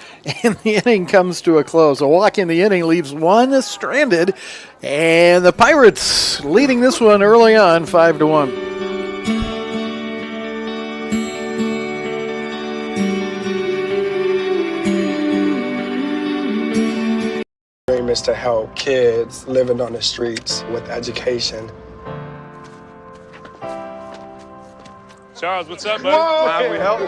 and the inning comes to a close. A walk in the inning leaves 1 stranded, and the Pirates leading this one early on 5-1. Dream is to help kids living on the streets with education. Charles, what's up, buddy? Wow, we help.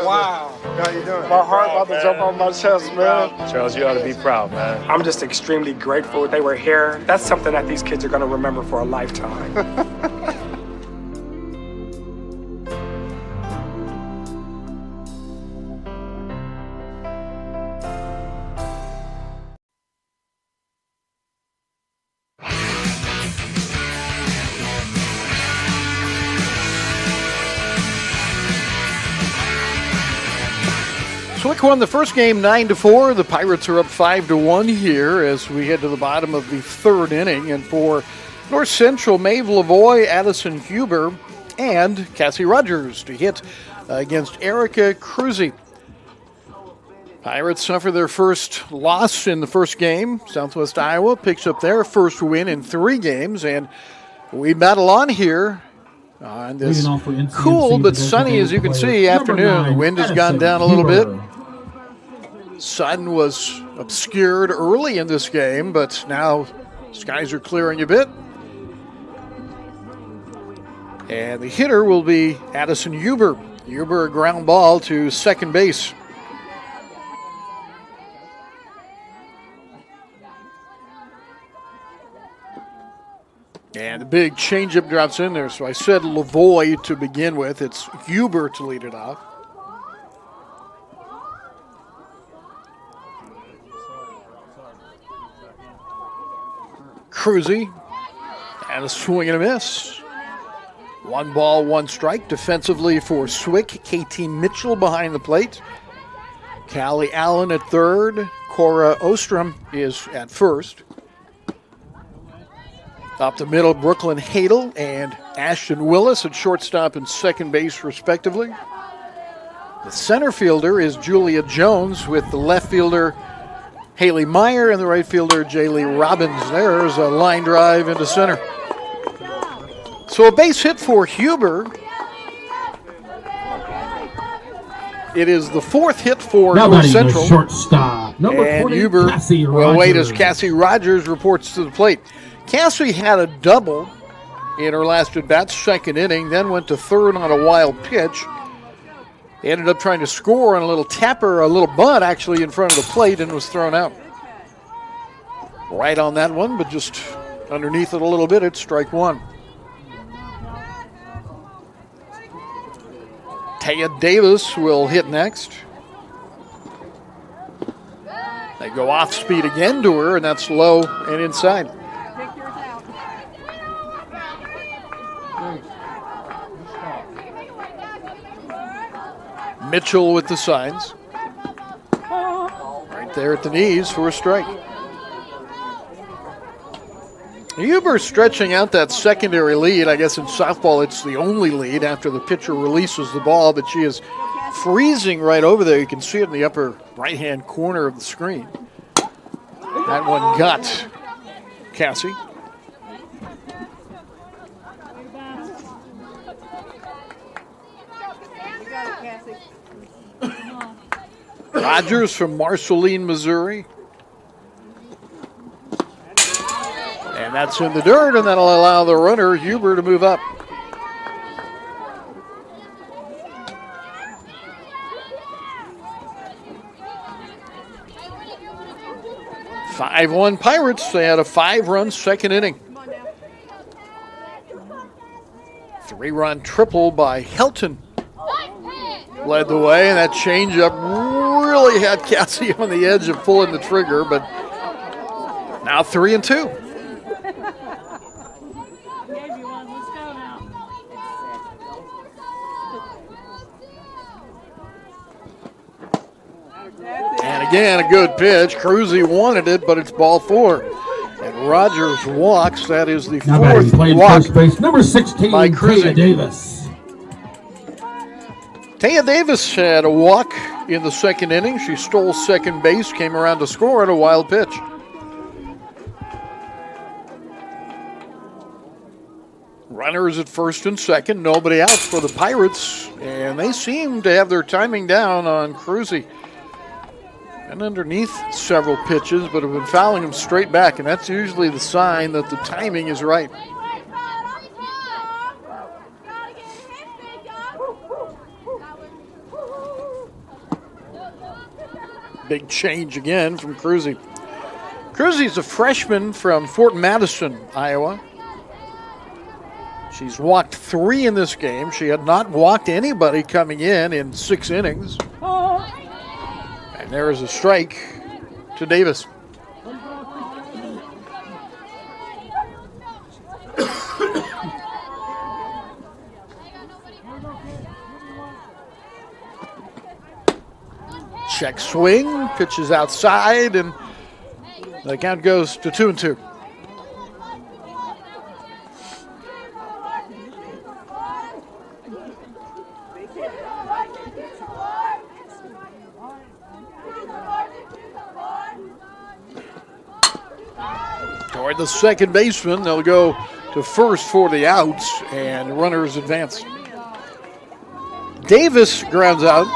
Wow. How you doing? My heart about to jump on my chest, man. Charles, you ought to be proud, man. I'm just extremely grateful they were here. That's something that these kids are going to remember for a lifetime. Swick won the first game 9-4. The Pirates are up 5-1 here as we head to the bottom of the 3rd inning. And for North Central, Maeve Lavoie, Addison Huber, and Cassie Rogers to hit against Erica Cruzy. Pirates suffer their first loss in the first game. Southwest Iowa picks up their first win in 3 games, and we battle on here on this cool but sunny, as you can see, afternoon. The wind has gone down a little bit. Sun was obscured early in this game, but now skies are clearing a bit. And the hitter will be Addison Huber. Huber, a ground ball to second base. And the big changeup drops in there. So I said Lavoie to begin with. It's Huber to lead it off. Cruzy, and a swing and a miss. 1 ball, 1 strike. Defensively for Swick, KT Mitchell behind the plate. Callie Allen at third. Cora Ostrom is at first. Up the middle, Brooklyn Hadel and Ashton Willis at shortstop and second base, respectively. The center fielder is Julia Jones with the left fielder Haley Meyer and the right fielder Jaylee Robbins. There's a line drive into center. So a base hit for Huber. It is the 4th hit for North Central. Shortstop. Number and 40, Huber Cassie will wait as Rogers. Cassie Rogers reports to the plate. Cassie had a double in her last at-bat, second inning, then went to third on a wild pitch. Ended up trying to score on a little tapper, a little bunt actually in front of the plate, and was thrown out. Right on that one, but just underneath it a little bit, it's strike 1. Taya Davis will hit next. They go off speed again to her, and that's low and inside. Mitchell with the signs. Right there at the knees for a strike. Huber stretching out that secondary lead. I guess in softball it's the only lead after the pitcher releases the ball, but she is freezing right over there. You can see it in the upper right-hand corner of the screen. That one got Cassie. Rogers from Marceline, Missouri. And that's in the dirt, and that'll allow the runner, Huber, to move up. "5-1 Pirates." They had a 5-run second inning. 3-run triple by Helton led the way, and that changeup really had Cassie on the edge of pulling the trigger, but now 3-2. And again, a good pitch. Cruzy wanted it, but it's ball 4. And Rogers walks. That is the Now batting, fourth playing walk first base, number 16, by Taya Cruzy. Davis. Taya Davis had a walk in the second inning. She stole second base, came around to score on a wild pitch. Runners at first and second, nobody out for the Pirates, and they seem to have their timing down on Cruzy. And underneath several pitches, but have been fouling him straight back, and that's usually the sign that the timing is right. Big change again from Cruzy. Cruzy's a freshman from Fort Madison, Iowa. She's walked 3 in this game. She had not walked anybody coming in 6 innings. And there is a strike to Davis. Check swing, pitches outside, and the count goes to 2-2. Toward the second baseman, they'll go to first for the outs, and runners advance. Davis grounds out,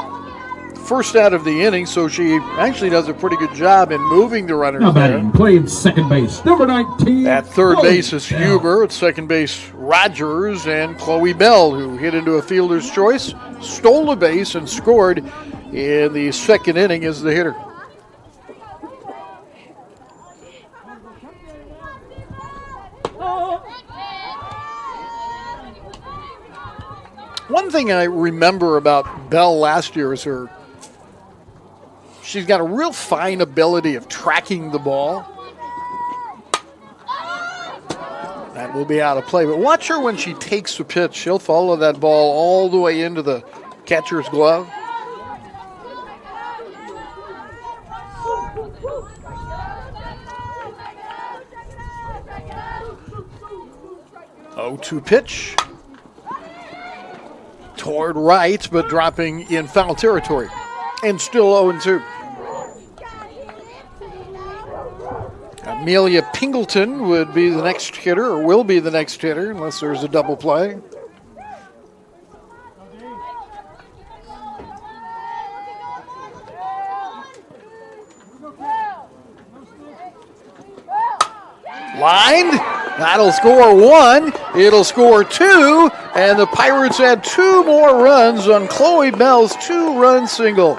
first out of the inning, so she actually does a pretty good job in moving the runners Now there. batting, playing second base, number 19. At third Chloe base is Bell. Huber. At second base, Rogers, and Chloe Bell, who hit into a fielder's choice, stole a base, and scored in the second inning as the hitter. One thing I remember about Bell last year is she's got a real fine ability of tracking the ball. That will be out of play, but watch her when she takes the pitch. She'll follow that ball all the way into the catcher's glove. Oh, 0-2 pitch. Toward right, but dropping in foul territory. And still 0-2. Amelia Pingleton would be the next hitter, or will be the next hitter, unless there's a double play. Lined. That'll score 1. It'll score 2. And the Pirates had 2 more runs on Chloe Bell's 2-run single.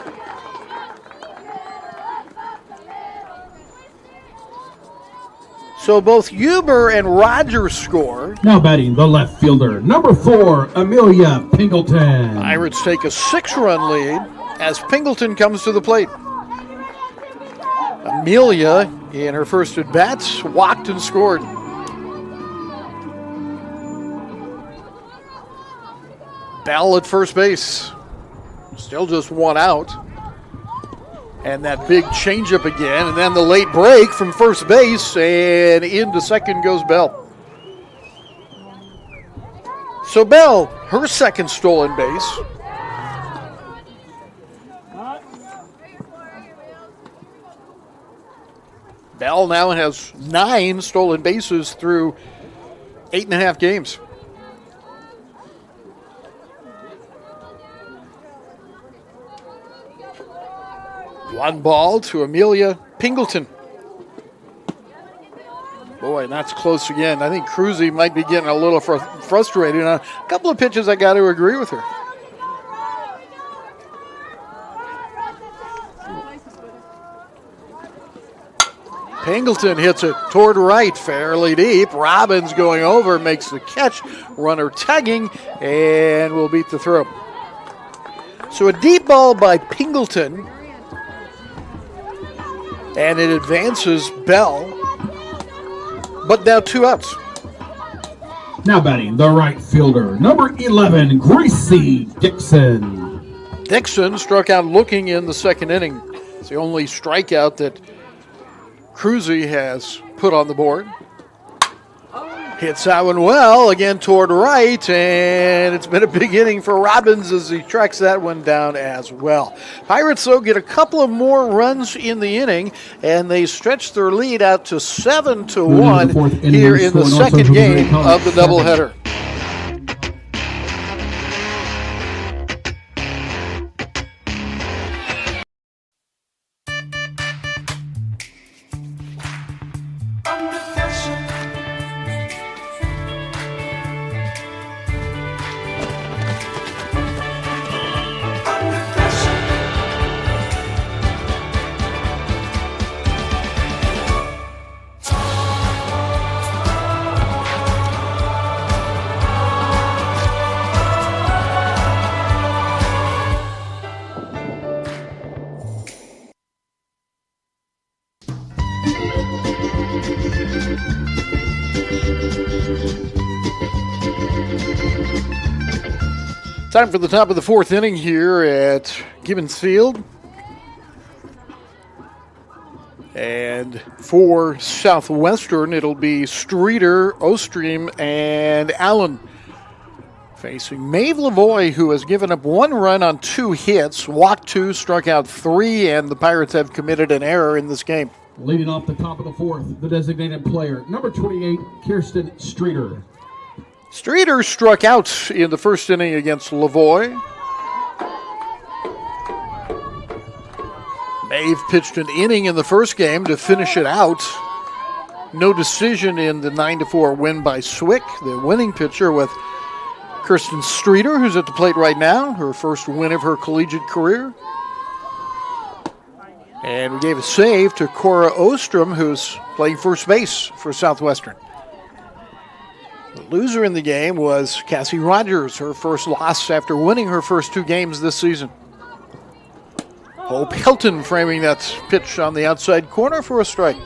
So both Huber and Rogers score. Now batting, the left fielder, number 4, Amelia Pingleton. Pirates take a 6-run lead as Pingleton comes to the plate. Amelia, in her first at-bats, walked and scored. Bell at first base. Still just one out. And that big changeup again, and then the late break from first base, and into second goes Bell. So Bell, her second stolen base. Bell now has 9 stolen bases through 8.5 games. One ball to Amelia Pingleton. Boy, and that's close again. I think Cruzy might be getting a little frustrated. On a couple of pitches, I got to agree with her. Pingleton hits it toward right, fairly deep. Robbins going over, makes the catch. Runner tagging, and will beat the throw. So a deep ball by Pingleton, and it advances Bell, but now 2 outs. Now batting, the right fielder, number 11, Gracie Dixon. Dixon struck out looking in the second inning. It's the only strikeout that Cruzy has put on the board. Hits that one well, again toward right, and it's been a big inning for Robbins as he tracks that one down as well. Pirates, though, get a couple of more runs in the inning, and they stretch their lead out to 7-1 here in the second game of the doubleheader. Time for the top of the fourth inning here at Gibbons Field. And for Southwestern, it'll be Streeter, Ostream, and Allen facing Maeve Lavoie, who has given up 1 run on 2 hits, walked 2, struck out 3, and the Pirates have committed an error in this game. Leading off the top of the fourth, the designated player, number 28, Kirsten Streeter. Streeter struck out in the first inning against Lavoie. Maeve pitched an inning in the first game to finish it out. No decision in the 9-4 win by Swick, the winning pitcher, with Kirsten Streeter, who's at the plate right now, her first win of her collegiate career. And we gave a save to Cora Ostrom, who's playing first base for Southwestern. The loser in the game was Cassie Rogers, her first loss after winning her first 2 games this season. Hope Hilton framing that pitch on the outside corner for a strike.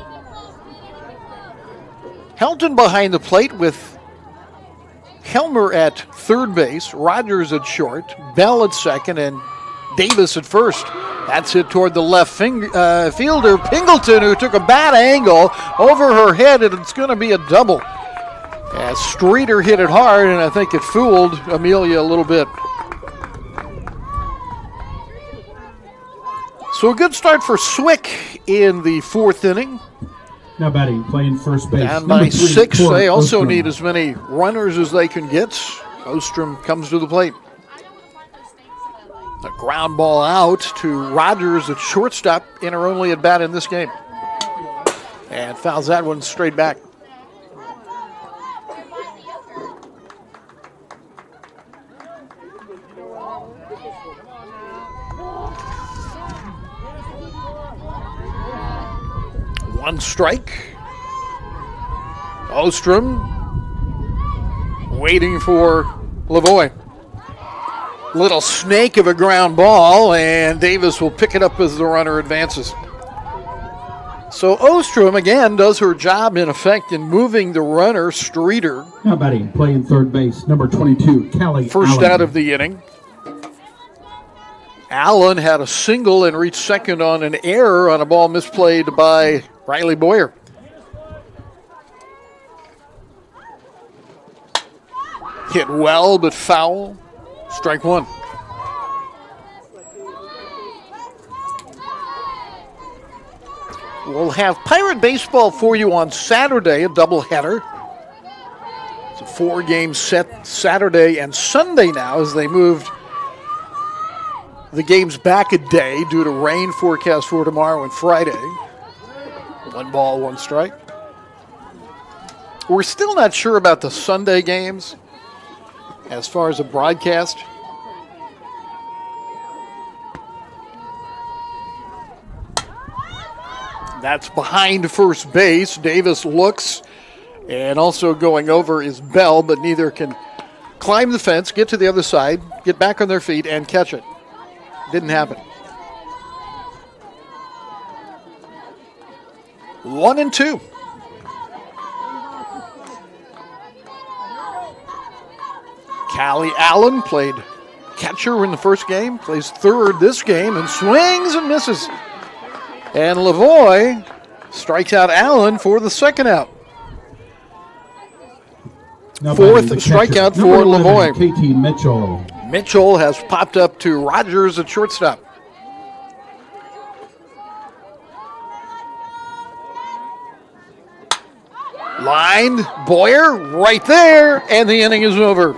Hilton behind the plate with Helmer at third base, Rogers at short, Bell at second, and Davis at first. That's hit toward the left fielder, Pingleton, who took a bad angle over her head, and it's going to be a double. As Streeter hit it hard, and I think it fooled Amelia a little bit. So a good start for Swick in the fourth inning. Now batting, playing first base. Down by 6, they also need as many runners as they can get. Ostrom comes to the plate. A ground ball out to Rogers at shortstop in her only at bat in this game. And fouls that one straight back. One strike. Ostrom waiting for Lavoie. Little snake of a ground ball, and Davis will pick it up as the runner advances. So Ostrom again does her job in effect in moving the runner, Streeter. Now batting, playing third base, number 22, Callie First Allen. out of the inning. Allen had a single and reached second on an error on a ball misplayed by Riley Boyer. Hit well, but foul. Strike one. We'll have Pirate baseball for you on Saturday, a doubleheader. It's a 4-game set Saturday and Sunday now as they moved the games back a day due to rain forecast for tomorrow and Friday. 1 ball, 1 strike. We're still not sure about the Sunday games as far as a broadcast. That's behind first base. Davis looks, and also going over is Bell, but neither can climb the fence, get to the other side, get back on their feet, and catch it. Didn't happen. 1-2. Callie Allen played catcher in the first game, plays third this game, and swings and misses. And Lavoie strikes out Allen for the second out. Now Fourth batting, the strikeout catcher, for number 11, Lavoie. KT Mitchell. Mitchell has popped up to Rogers at shortstop. Lined, Boyer right there, and the inning is over.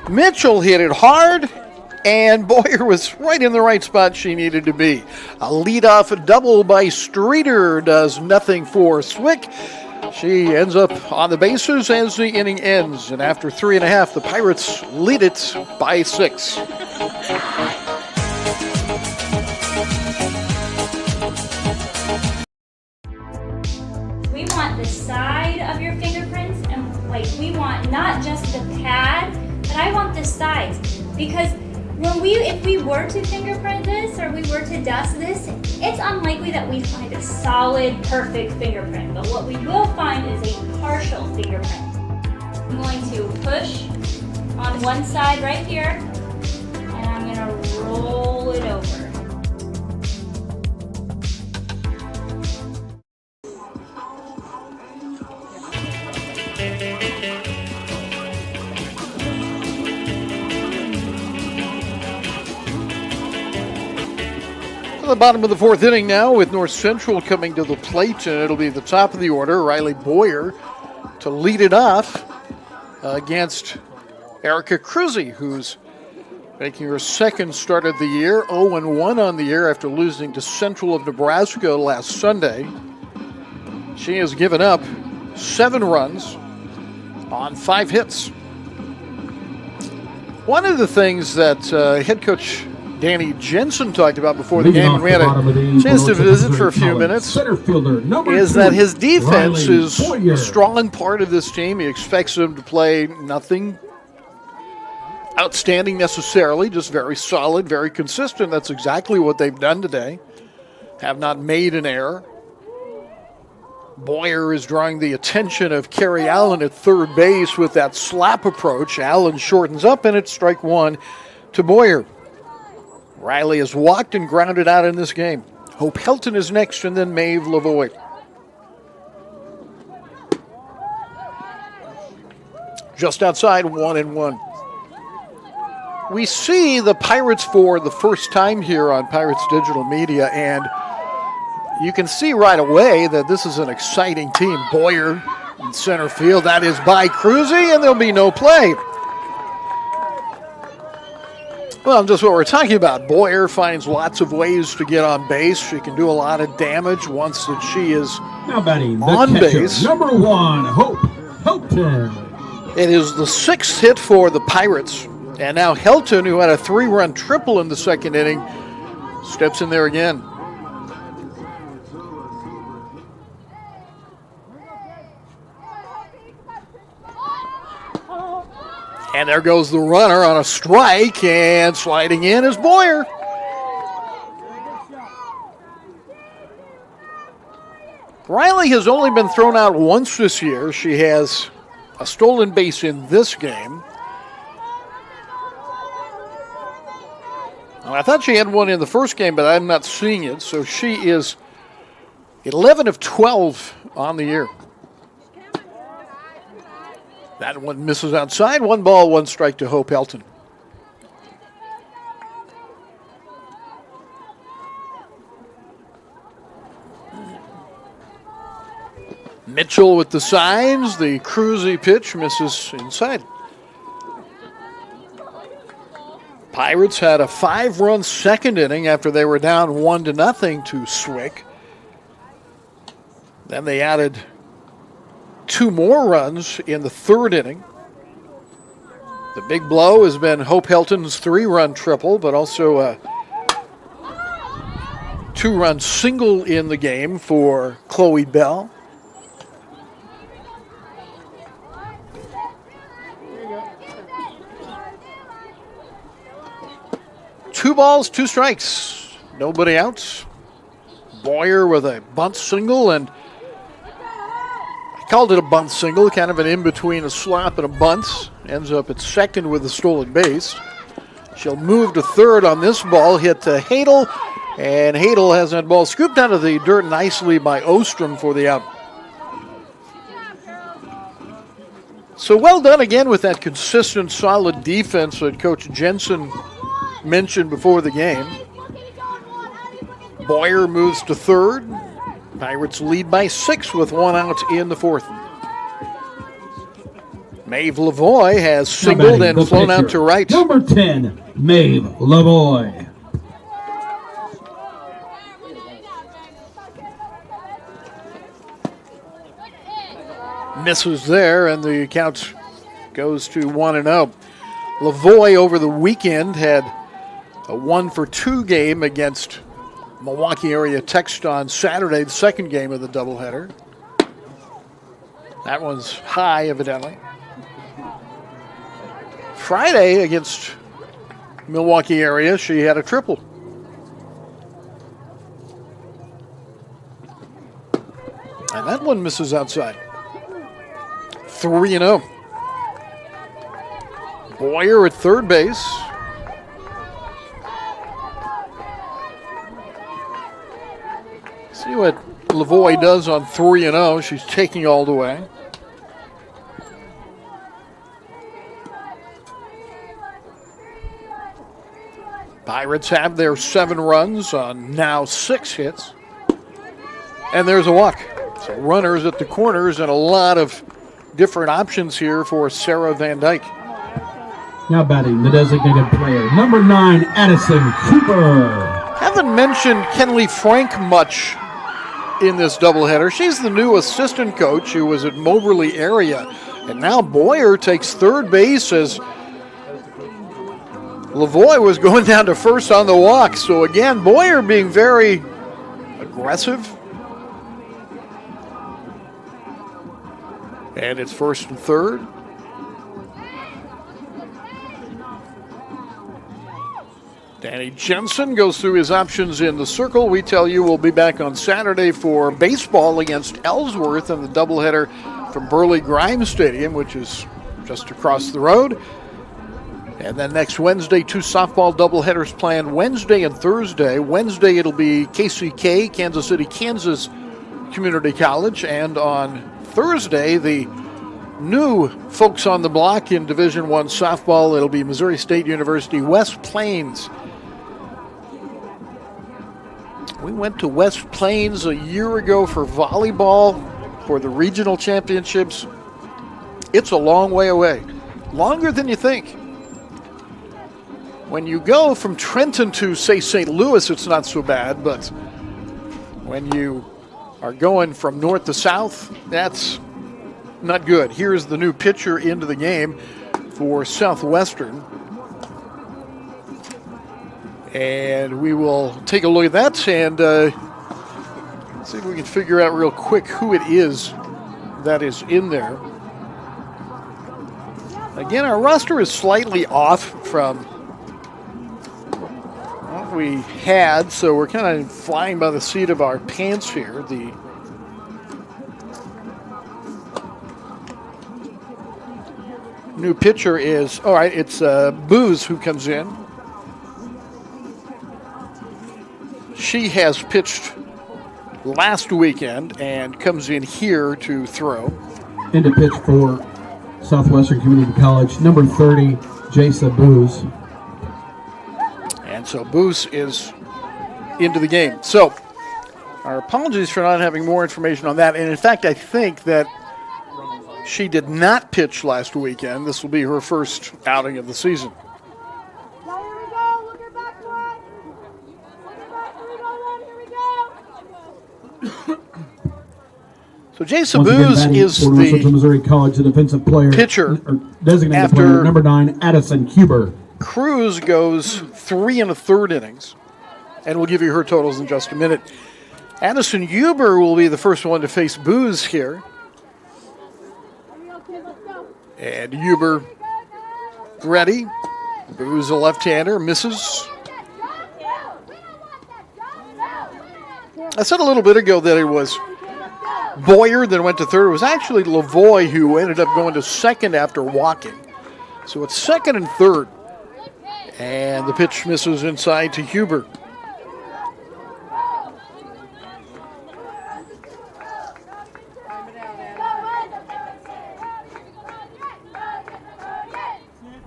Mitchell hit it hard, and Boyer was right in the right spot she needed to be. A leadoff double by Streeter does nothing for Swick. She ends up on the bases as the inning ends, and after 3.5, the Pirates lead it by 6. We want the side of your fingerprints, and like we want not just the pad, but I want the sides, because if we were to fingerprint this or we were to dust this, it's unlikely that we find a solid, perfect fingerprint. But what we will find is a partial fingerprint. I'm going to push on one side right here, and I'm going to roll it over. To the bottom of the 4th inning now with North Central coming to the plate, and it'll be the top of the order. Riley Boyer to lead it off against Erica Cruzy, who's making her second start of the year, 0-1 on the year after losing to Central of Nebraska last Sunday. She has given up 7 runs on 5 hits. One of the things that head coach Danny Jensen talked about before the game, and we had a chance to visit for a few minutes, is that his defense is a strong part of this team. He expects them to play nothing outstanding necessarily, just very solid, very consistent. That's exactly what they've done today. Have not made an error. Boyer is drawing the attention of Carrie Allen at third base with that slap approach. Allen shortens up, and it's strike 1 to Boyer. Riley has walked and grounded out in this game. Hope Helton is next, and then Maeve Lavoie. Just outside, 1-1. We see the Pirates for the first time here on Pirates Digital Media, and you can see right away that this is an exciting team. Boyer in center field. That is by Cruzy, and there'll be no play. Well, just what we're talking about. Boyer finds lots of ways to get on base. She can do a lot of damage once that she is now batting, on catcher, base. Number 1, Hope Helton. It is the 6th hit for the Pirates. And now Helton, who had a 3-run triple in the second inning, steps in there again. And there goes the runner on a strike, and sliding in is Boyer. Riley has only been thrown out once this year. She has a stolen base in this game. I thought she had one in the first game, but I'm not seeing it. So she is 11 of 12 on the year. That one misses outside. 1 ball, 1 strike to Hope Helton. Mitchell with the signs. The cruisy pitch misses inside. Pirates had a 5-run second inning after they were down 1-0 to Swick. Then they added 2 more runs in the 3rd inning. The big blow has been Hope Helton's 3-run triple, but also a 2-run single in the game for Chloe Bell. Two balls, 2 strikes. Nobody out. Boyer with a bunt single, and I called it a bunt single, kind of an in-between a slap and a bunt. Ends up at second with a stolen base. She'll move to third on this ball, hit to Hadel, and Hadel has that ball scooped out of the dirt nicely by Ostrom for the out. So well done again with that consistent, solid defense that Coach Jensen mentioned before the game. Boyer moves to third. Pirates lead by 6 with 1 out in the 4th. Maeve Lavoie has singled and flown out to right. Number 10, Maeve Lavoie. Misses there, and the count goes to 1-0. Lavoie over the weekend had a 1-for-2 game against Milwaukee Area Text on Saturday, the second game of the doubleheader. That one's high, evidently. Friday against Milwaukee Area, she had a triple. And that one misses outside. 3-0. Boyer at third base. See what Lavoie does on 3-0. She's taking all the way. Pirates have their 7 runs on now 6 hits. And there's a walk. So runners at the corners and a lot of different options here for Sarah Van Dyke. Now batting the designated player, number 9, Addison Cooper. Haven't mentioned Kenley Frank much in this doubleheader. She's the new assistant coach who was at Moberly Area. And now Boyer takes third base as Lavoie was going down to first on the walk. So again, Boyer being very aggressive. And it's first and third. Danny Jensen goes through his options in the circle. We tell you we'll be back on Saturday for baseball against Ellsworth in the doubleheader from Burley Grimes Stadium, which is just across the road. And then next Wednesday, 2 softball doubleheaders planned Wednesday and Thursday. Wednesday it'll be KCK, Kansas City, Kansas Community College. And on Thursday, the new folks on the block in Division I softball, it'll be Missouri State University, West Plains. We went to West Plains a year ago for volleyball for the regional championships. It's a long way away, longer than you think. When you go from Trenton to, say, St. Louis, it's not so bad, but when you are going from north to south, that's not good. Here's the new pitcher into the game for Southwestern. And we will take a look at that and see if we can figure out real quick who it is that is in there. Again, our roster is slightly off from what we had, so we're kind of flying by the seat of our pants here. The new pitcher is, all right, it's Booz who comes in. She has pitched last weekend and comes in here to throw. Into pitch for Southwestern Community College, number 30, Jasa Booz. And so Booz is into the game. So our apologies for not having more information on that. And in fact, I think that she did not pitch last weekend. This will be her first outing of the season. So Jasa Booz is the Central Missouri College, the defensive player, pitcher, or designated after player, number 9, Addison Huber. Cruz goes 3 1/3 innings, and we'll give you her totals in just a minute. Addison Huber will be the first one to face Booz here. And Huber ready. Booz a left-hander, misses. I said a little bit ago that it was Boyer that went to third. It was actually Lavoie who ended up going to second after walking. So it's second and third. And the pitch misses inside to Huber.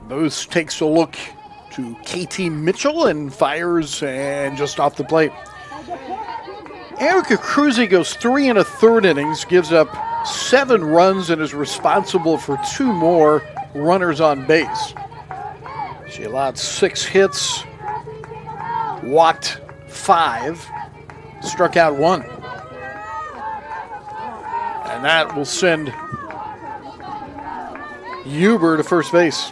Booz takes a look to KT Mitchell and fires and just off the plate. Erica Cruzy goes 3 1/3 innings, gives up 7 runs, and is responsible for 2 more runners on base. She allowed 6 hits, walked 5, struck out 1. And that will send Huber to first base.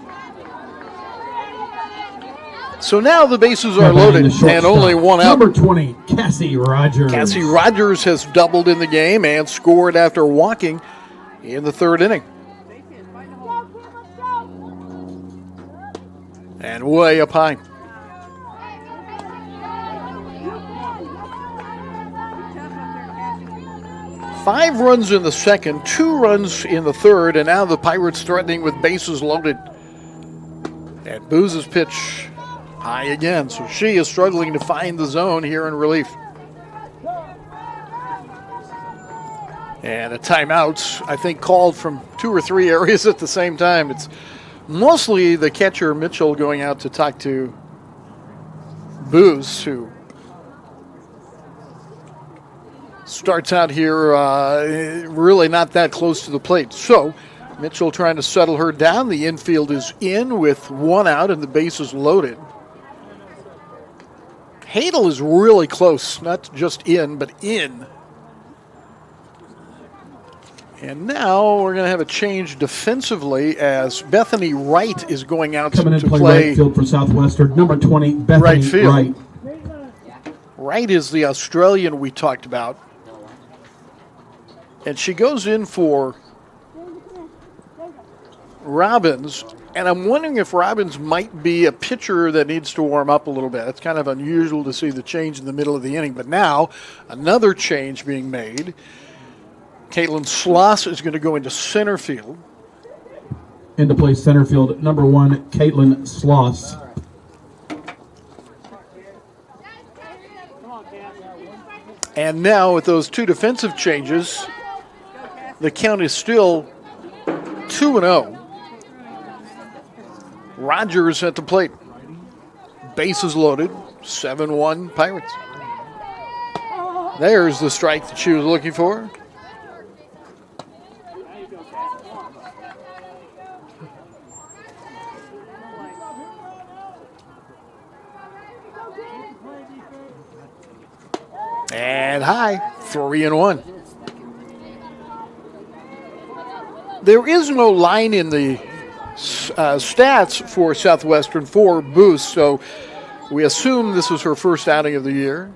So now the bases are loaded and only 1 out. Number 20, Cassie Rogers. Cassie Rogers has doubled in the game and scored after walking in the 3rd inning. And way up high. Five runs in the second, 2 runs in the third, and now the Pirates threatening with bases loaded. And Booz's pitch high again, so she is struggling to find the zone here in relief. And a timeout, I think, called from 2 or 3 areas at the same time. It's mostly the catcher, Mitchell, going out to talk to Booz, who starts out here really not that close to the plate. So Mitchell trying to settle her down. The infield is in with 1 out and the bases loaded. Hadel is really close, not just in, but in. And now we're going to have a change defensively as Bethany Wright is going out Coming in to play play right field for Southwestern, number 20, Bethany right field. Wright. Wright is the Australian we talked about. And she goes in for Robbins. And I'm wondering if Robbins might be a pitcher that needs to warm up a little bit. It's kind of unusual to see the change in the middle of the inning. But now, another change being made. Caitlin Sloss is going to go into center field. Into play center field, number 1, Caitlin Sloss. And now with those 2 defensive changes, the count is still 2-0. Rogers at the plate. Bases loaded, 7-1 Pirates. There's the strike that she was looking for. And high, 3-1. There is no line in the stats for Southwestern for Booz, so we assume this is her first outing of the year.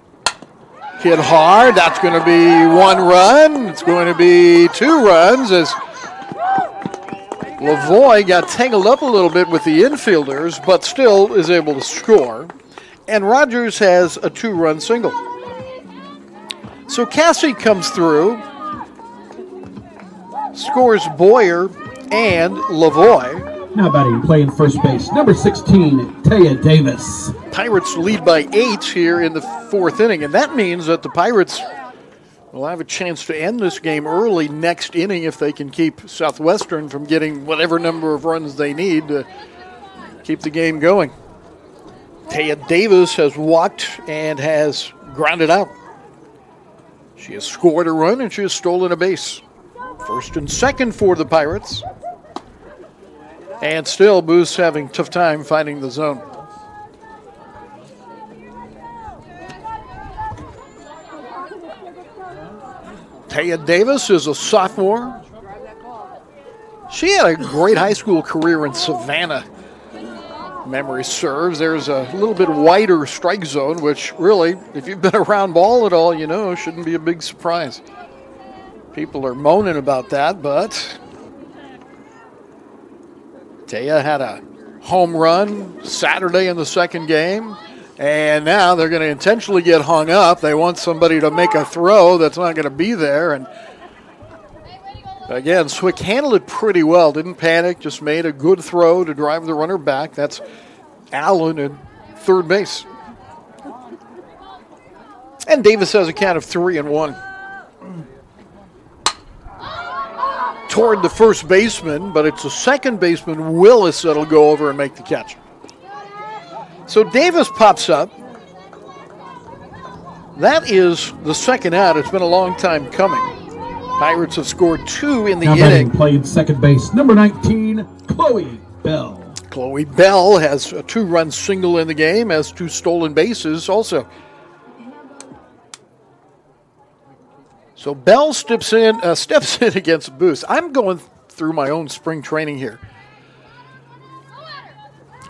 Hit hard, that's going to be 1 run. It's going to be 2 runs as Lavoie got tangled up a little bit with the infielders, but still is able to score. And Rogers has a 2-run single. So Cassie comes through, scores Boyer and Lavoie. Now batting, playing first base, number 16, Taya Davis. Pirates lead by 8 here in the 4th inning, and that means that the Pirates will have a chance to end this game early next inning if they can keep Southwestern from getting whatever number of runs they need to keep the game going. Taya Davis has walked and has grounded out. She has scored a run and she has stolen a base. First and second for the Pirates. And still, Booth's having a tough time finding the zone. Taya Davis is a sophomore. She had a great high school career in Savannah. Memory serves, there's a little bit wider strike zone, which really, if you've been around ball at all, you know, shouldn't be a big surprise. People are moaning about that, but Taya had a home run Saturday in the second game, and now they're going to intentionally get hung up. They want somebody to make a throw that's not going to be there, and again, Swick handled it pretty well. Didn't panic, just made a good throw to drive the runner back. That's Allen at third base. And Davis has a count of 3-1. Toward the first baseman, but it's the second baseman, Willis, that'll go over and make the catch. So Davis pops up. That is the second out. It's been a long time coming. Pirates have scored 2 in the now inning. Playing second base, number 19, Chloe Bell. Chloe Bell has a 2-run single in the game, has 2 stolen bases also. So Bell steps in against Booth. I'm going through my own spring training here.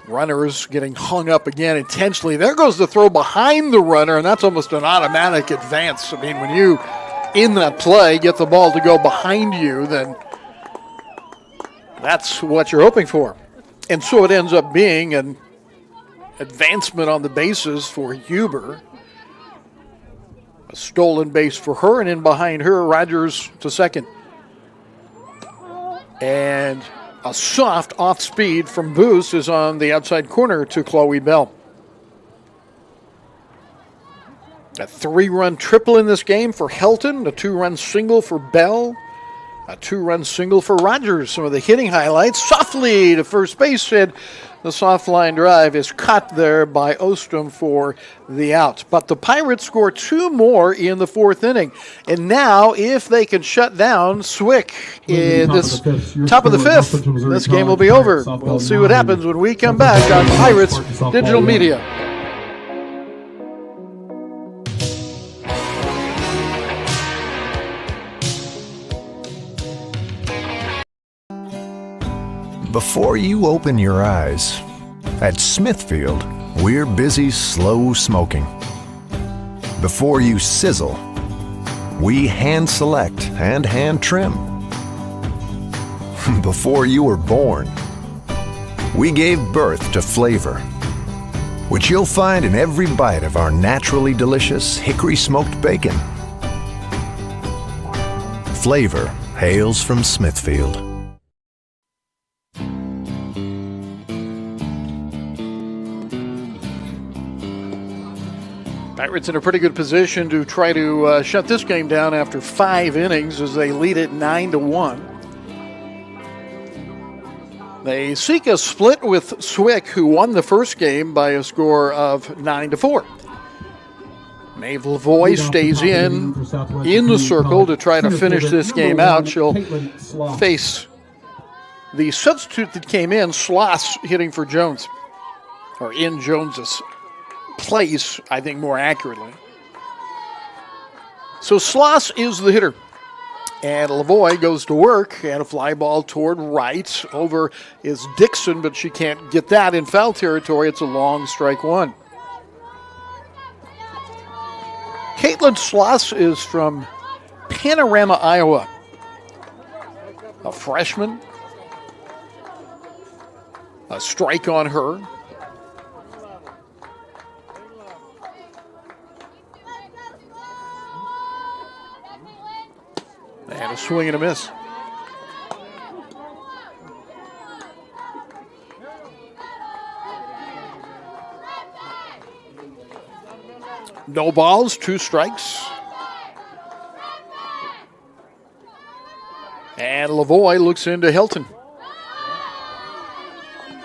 Runners getting hung up again intentionally. There goes the throw behind the runner, and that's almost an automatic advance. I mean, when you, in that play, get the ball to go behind you, then that's what you're hoping for. And so it ends up being an advancement on the bases for Huber. A stolen base for her, and in behind her, Rogers to second. And a soft off speed from Booth is on the outside corner to Chloe Bell. A 3-run triple in this game for Helton, a 2-run single for Bell, a 2-run single for Rogers. Some of the hitting highlights. Softly to first base, and the soft line drive is caught there by Ostrom for the out. But the Pirates score 2 more in the 4th inning. And now, if they can shut down Swick in this top of the 5th, this game will be over. We'll see what happens when we come back on Pirates Digital Media. Before you open your eyes, at Smithfield, we're busy slow smoking. Before you sizzle, we hand select and hand trim. Before you were born, we gave birth to flavor, which you'll find in every bite of our naturally delicious hickory smoked bacon. Flavor hails from Smithfield. Pirates in a pretty good position to try to shut this game down after 5 innings as they lead it 9-1. They seek a split with Swick, who won the first game by a score of 9-4. Maeve Lavoie stays in the circle to try to finish this game out. She'll face the substitute that came in, Schloss, hitting for Jones, or in Jones's place, I think, more accurately. So Schloss is the hitter. And Lavoie goes to work, and a fly ball toward right. Over is Dixon, but she can't get that in foul territory. It's a long strike one. Caitlin Schloss is from Panorama, Iowa. A freshman. A strike on her. And a swing and a miss. No balls, 2 strikes. And Lavoie looks into Hilton.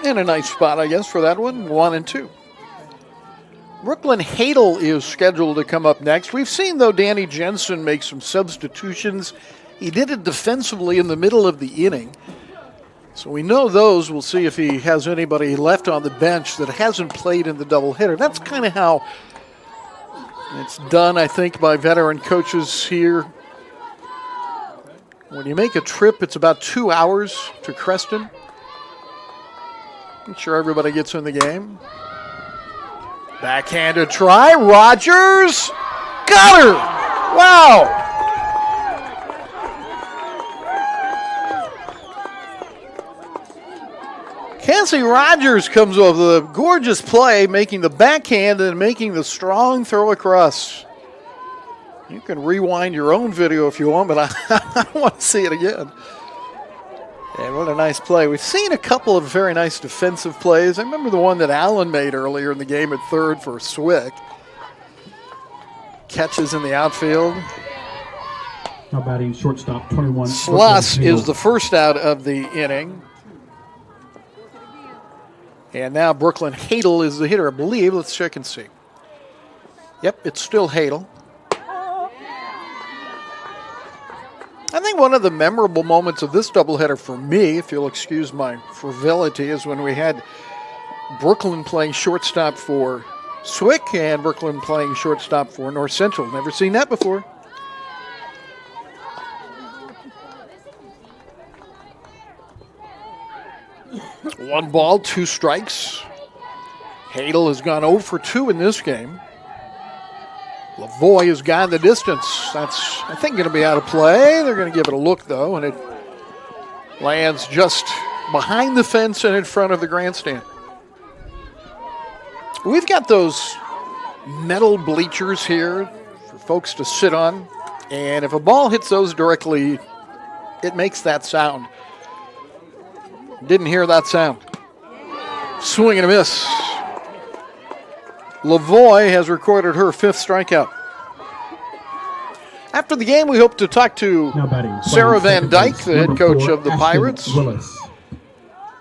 And a nice spot, I guess, for that one, 1-2. Brooklyn Hadel is scheduled to come up next. We've seen, though, Danny Jensen make some substitutions. He did it defensively in the middle of the inning. So we know those. We'll see if he has anybody left on the bench that hasn't played in the doubleheader. That's kind of how it's done, I think, by veteran coaches here. When you make a trip, it's about 2 hours to Creston. Make sure everybody gets in the game. Backhanded try. Rogers got her. Wow. Cassie Rogers comes over the gorgeous play, making the backhand and making the strong throw across. You can rewind your own video if you want, but I want to see it again. And what a nice play. We've seen a couple of very nice defensive plays. I remember the one that Allen made earlier in the game at third for Swick. Catches in the outfield. Now batting shortstop, 21. Sluss is the first out of the inning. And now Brooklyn Hadel is the hitter, I believe. Let's check and see. Yep, it's still Hadel. I think one of the memorable moments of this doubleheader for me, if you'll excuse my frivolity, is when we had Brooklyn playing shortstop for Swick and Brooklyn playing shortstop for North Central. Never seen that before. One ball, 2 strikes. Hadel has gone 0 for 2 in this game. Lavoie has gone the distance. That's, I think, going to be out of play. They're going to give it a look, though, and it lands just behind the fence and in front of the grandstand. We've got those metal bleachers here for folks to sit on, and if a ball hits those directly, it makes that sound. Didn't hear that sound. Swing and a miss. Lavoie has recorded her 5th strikeout. After the game, we hope to talk to Sarah Van Dyke, the head coach of the Pirates.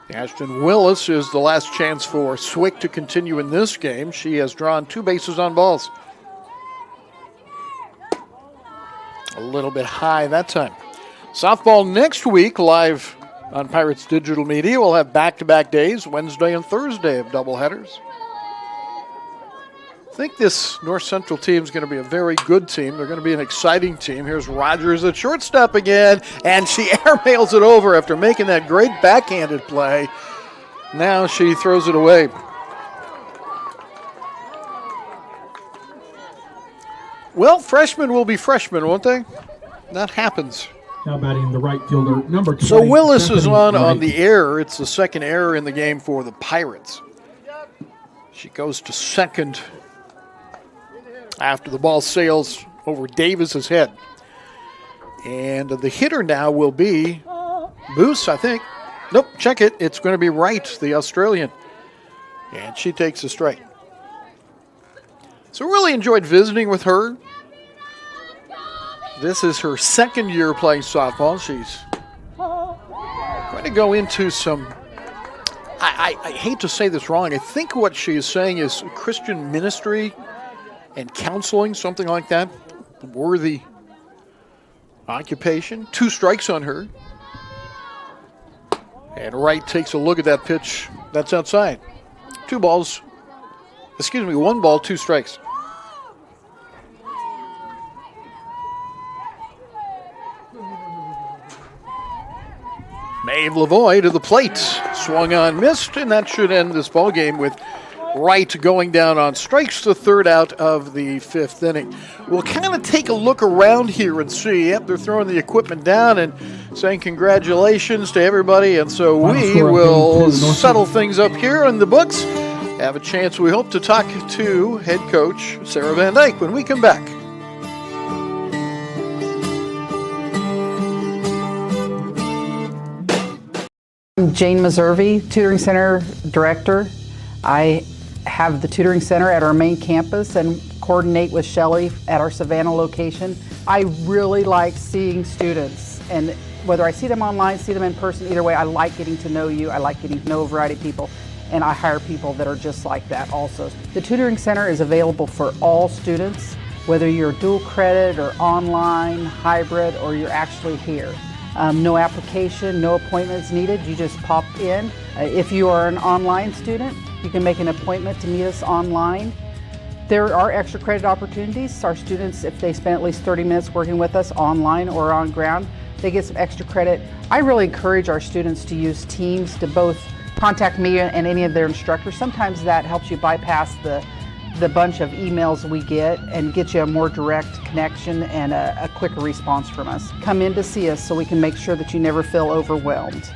Ashton Willis is the last chance for Swick to continue in this game. She has drawn 2 bases on balls. A little bit high that time. Softball next week, live on Pirates Digital Media. We'll have back-to-back days, Wednesday and Thursday of doubleheaders. I think this North Central team is going to be a very good team. They're going to be an exciting team. Here's Rogers at shortstop again, and she airmails it over after making that great backhanded play. Now she throws it away. Well, freshmen will be freshmen, won't they? That happens. Now batting the right fielder, number 20. So Willis is on the error. It's the second error in the game for the Pirates. She goes to second after the ball sails over Davis's head. And the hitter now will be Boos, I think. Nope, check it. It's going to be Wright, the Australian. And she takes a strike. So really enjoyed visiting with her. This is her second year playing softball. She's going to go into some, I hate to say this wrong, I think what she is saying is Christian ministry and counseling, something like that. Worthy occupation. 2 strikes on her. And Wright takes a look at that pitch. That's outside. 1 ball, 2 strikes. Maeve Lavoie to the plate. Swung on, missed, and that should end this ball game with Wright going down on strikes, the 3rd out of the 5th inning. We'll kind of take a look around here and see. Yep, they're throwing the equipment down and saying congratulations to everybody, and so we will settle things up here in the books. Have a chance, we hope, to talk to head coach Sarah Van Dyke when we come back. I'm Jane Meservey, Tutoring Center Director. I have the Tutoring Center at our main campus, and coordinate with Shelly at our Savannah location. I really like seeing students, and whether I see them online, see them in person, either way, I like getting to know you. I like getting to know a variety of people, and I hire people that are just like that also. The Tutoring Center is available for all students, whether you're dual credit or online, hybrid, or you're actually here. No application, no appointments needed. You just pop in. If you are an online student, you can make an appointment to meet us online. There are extra credit opportunities. Our students, if they spend at least 30 minutes working with us online or on ground, they get some extra credit. I really encourage our students to use Teams to both contact me and any of their instructors. Sometimes that helps you bypass the bunch of emails we get and get you a more direct connection and a quicker response from us. Come in to see us so we can make sure that you never feel overwhelmed.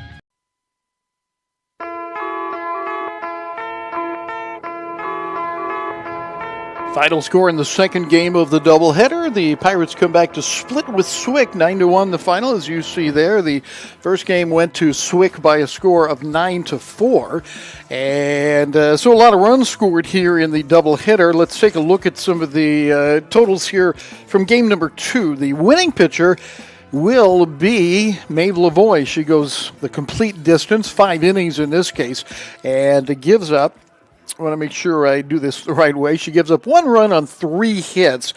Final score in the second game of the doubleheader. The Pirates come back to split with Swick, 9-1 the final, as you see there. The first game went to Swick by a score of 9-4. And so a lot of runs scored here in the doubleheader. Let's take a look at some of the totals here from game number 2. The winning pitcher will be Maeve Lavoie. She goes the complete distance, 5 innings in this case, and gives up, I want to make sure I do this the right way. She gives up 1 run on 3 hits,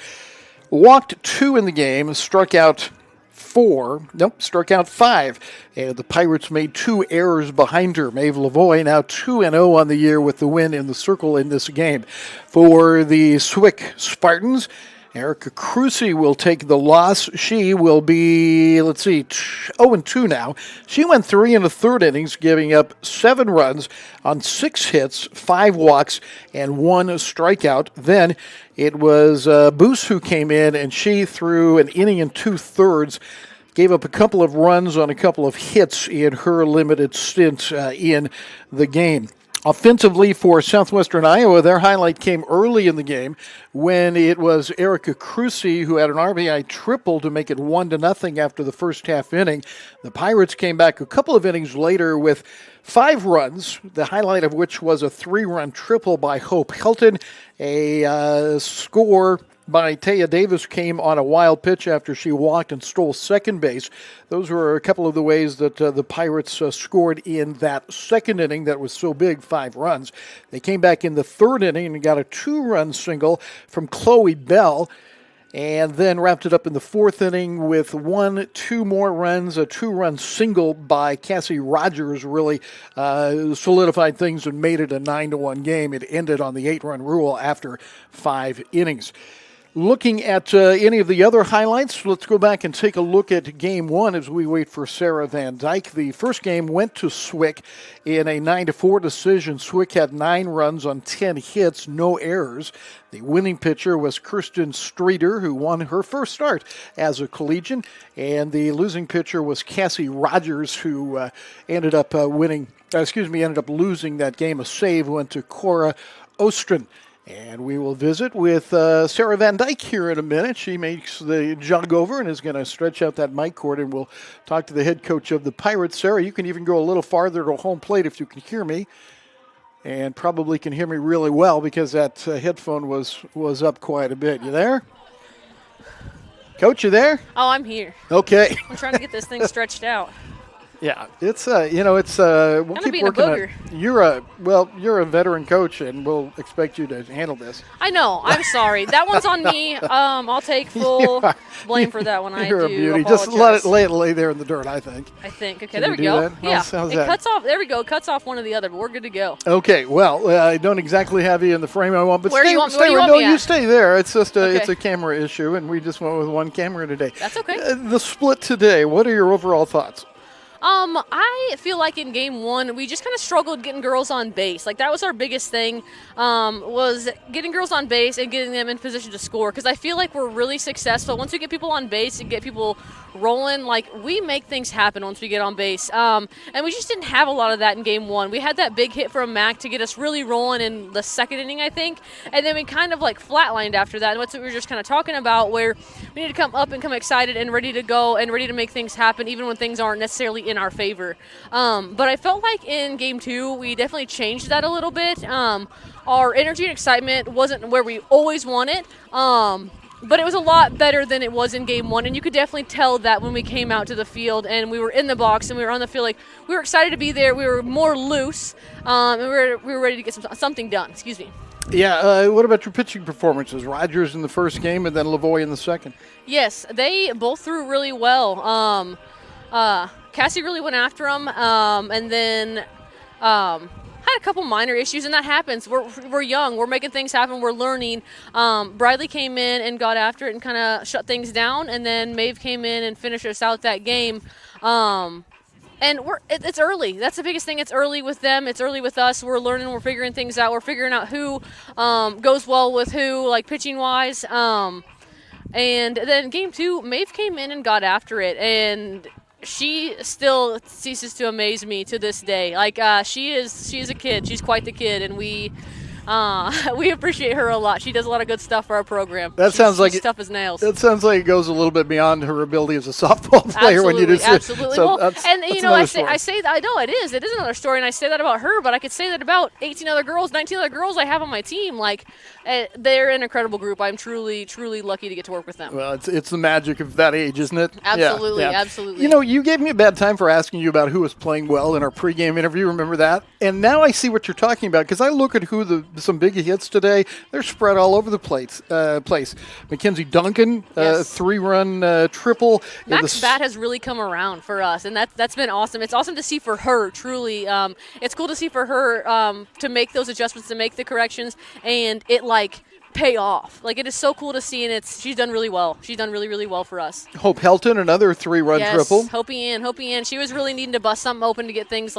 walked 2 in the game, struck out 5. And the Pirates made 2 errors behind her. Maeve Lavoie now 2-0 on the year with the win in the circle in this game. For the Swick Spartans, Erica Crucy will take the loss. She will be, 0-2 now. She went 3 in the third innings, giving up 7 runs on 6 hits, 5 walks, and 1 strikeout. Then it was Boos who came in, and she threw an inning and 2/3, gave up a couple of runs on a couple of hits in her limited stint in the game. Offensively for Southwestern Iowa, their highlight came early in the game when it was Erica Crucy who had an RBI triple to make it 1-0 after the first half inning. The Pirates came back a couple of innings later with 5 runs, the highlight of which was a 3-run triple by Hope Helton. A score by Taya Davis came on a wild pitch after she walked and stole second base. Those were a couple of the ways that the Pirates scored in that second inning that was so big, 5 runs. They came back in the third inning and got a 2-run single from Chloe Bell, and then wrapped it up in the fourth inning with 2 more runs. A 2-run single by Cassie Rogers really solidified things and made it a 9-1 game. It ended on the 8-run rule after 5 innings. Looking at any of the other highlights, let's go back and take a look at Game 1 as we wait for Sarah Van Dyke. The first game went to Swick in a 9-4 decision. Swick had 9 runs on 10 hits, no errors. The winning pitcher was Kirsten Streeter, who won her first start as a collegian, and the losing pitcher was Cassie Rogers, who ended up losing that game. A save went to Cora Ostrin. And we will visit with Sarah Van Dyke here in a minute. She makes the jog over and is going to stretch out that mic cord, and we'll talk to the head coach of the Pirates. Sarah, you can even go a little farther to home plate if you can hear me, and probably can hear me really well because that headphone was up quite a bit. You there? Coach, you there? Oh, I'm here. Okay. I'm trying to get this thing stretched out. Yeah, it's we'll keep being a working booger. You're a veteran coach, and we'll expect you to handle this. I know. I'm sorry. That one's on me. I'll take full blame for that one. You're I a do beauty. apologize. Just lay it there in the dirt, I think. Okay, Can there you we do go. that? Yeah, How's it that? cuts off. There we go. It cuts off one or the other, but we're good to go. Okay, well, I don't exactly have you in the frame I want, but Where do stay, you want- stay where do you right- want no, me you at? stay there. It's just Okay. it's a camera issue, and we just went with one camera today. That's okay. The split today, what are your overall thoughts? I feel like in game 1, we just kind of struggled getting girls on base. Like, that was our biggest thing, was getting girls on base and getting them in position to score. Because I feel like we're really successful. Once we get people on base and get people rolling, like, we make things happen once we get on base. And we just didn't have a lot of that in game 1. We had that big hit from Mac to get us really rolling in the second inning, I think. And then we kind of, like, flatlined after that. And that's what we were just kind of talking about, where we need to come up and come excited and ready to go and ready to make things happen, even when things aren't necessarily in our favor. But I felt like in game 2, we definitely changed that a little bit. Our energy and excitement wasn't where we always want it. But it was a lot better than it was in game 1, and you could definitely tell that when we came out to the field and we were in the box and we were on the field. Like, we were excited to be there. We were more loose, and we were ready to get something done. Excuse me. Yeah, what about your pitching performances? Rogers in the first game and then Lavoie in the second. Yes, they both threw really well. Cassie really went after them, and then had a couple minor issues, and that happens. We're young. We're making things happen. We're learning. Bradley came in and got after it and kind of shut things down, and then Maeve came in and finished us out that game. And it's early. That's the biggest thing. It's early with them. It's early with us. We're learning. We're figuring things out. We're figuring out who goes well with who, like pitching-wise. And then game 2, Maeve came in and got after it, and she still ceases to amaze me to this day. Like, she's a kid. She's quite the kid, and we appreciate her a lot. She does a lot of good stuff for our program. She's tough as nails. That sounds like it goes a little bit beyond her ability as a softball player. Absolutely, when you do absolutely. So well, and you know, I say that. I know it is another story, and I say that about her. But I could say that about 18 other girls, 19 other girls I have on my team. Like, they're an incredible group. I'm truly, truly lucky to get to work with them. Well, it's the magic of that age, isn't it? Absolutely, yeah. absolutely. You know, you gave me a bad time for asking you about who was playing well in our pregame interview. Remember that? And now I see what you're talking about, because I look at some big hits today. They're spread all over the place. Mackenzie Duncan, Yes. 3-run triple. Max Bat has really come around for us, and that's been awesome. It's awesome to see for her, truly. It's cool to see for her to make those adjustments, to make the corrections, and it, pay off. Like, it is so cool to see, and she's done really well. She's done really, really well for us. Hope Helton, another 3-run triple. Hopi in. She was really needing to bust something open to get things,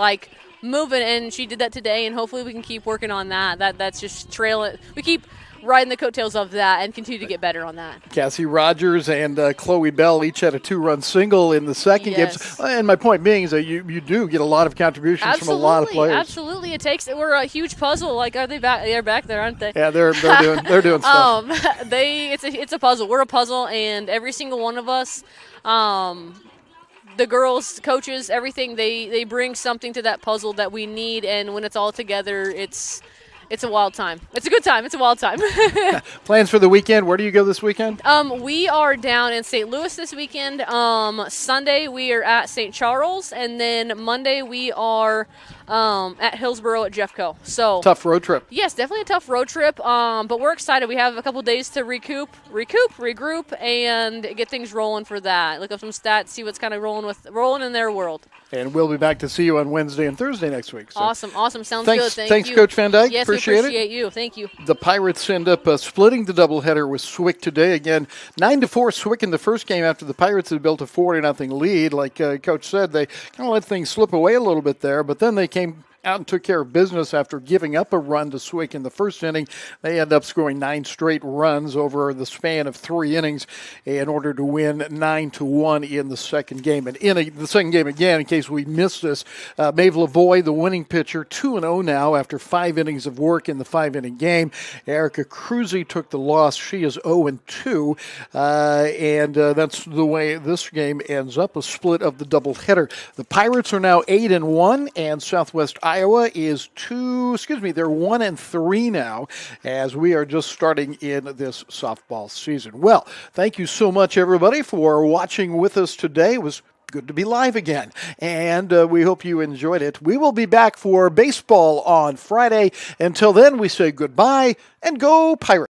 moving, and she did that today, and hopefully we can keep working on that. That's just trailing. We keep riding the coattails of that and continue to get better on that. Cassie Rogers and Chloe Bell each had a 2-run single in the second game. And my point being is that you do get a lot of contributions from a lot of players. Absolutely. We're a huge puzzle. Are they back? They're back there, aren't they? Yeah, they're doing stuff. It's a puzzle. We're a puzzle, and every single one of us, the girls, coaches, everything, they bring something to that puzzle that we need, and when it's all together, it's a wild time. It's a good time. It's a wild time. Plans for the weekend? Where do you go this weekend? We are down in St. Louis this weekend. Sunday we are at St. Charles, and then Monday we are at Hillsborough at Jeffco. So tough road trip. Yes, definitely a tough road trip. But we're excited. We have a couple days to regroup, and get things rolling for that. Look up some stats, see what's kind of rolling in their world. And we'll be back to see you on Wednesday and Thursday next week. So. Awesome. Sounds good. Thank you. Thanks, Coach Van Dyke. Yes, appreciate we appreciate you. Thank you. The Pirates end up splitting the doubleheader with Swick today. Again, 9-4 Swick in the first game after the Pirates had built a 40-0 lead. Like Coach said, they kind of let things slip away a little bit there, but then they came out and took care of business after giving up a run to Swick in the first inning. They end up scoring 9 straight runs over the span of 3 innings in order to win 9-1 in the second game. And in the second game again, in case we missed this, Maeve Lavoie, the winning pitcher, 2-0 now after 5 innings of work in the 5-inning game. Erica Cruzy took the loss. She is 0-2, and that's the way this game ends up, a split of the doubleheader. The Pirates are now 8-1, and Southwest Iowa is they're 1-3 now, as we are just starting in this softball season. Well, thank you so much, everybody, for watching with us today. It was good to be live again, and we hope you enjoyed it. We will be back for baseball on Friday. Until then, we say goodbye and go Pirates.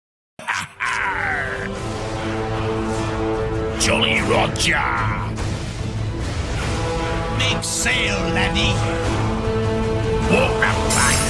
Jolly Roger! Make sail, laddie! Walk that plank!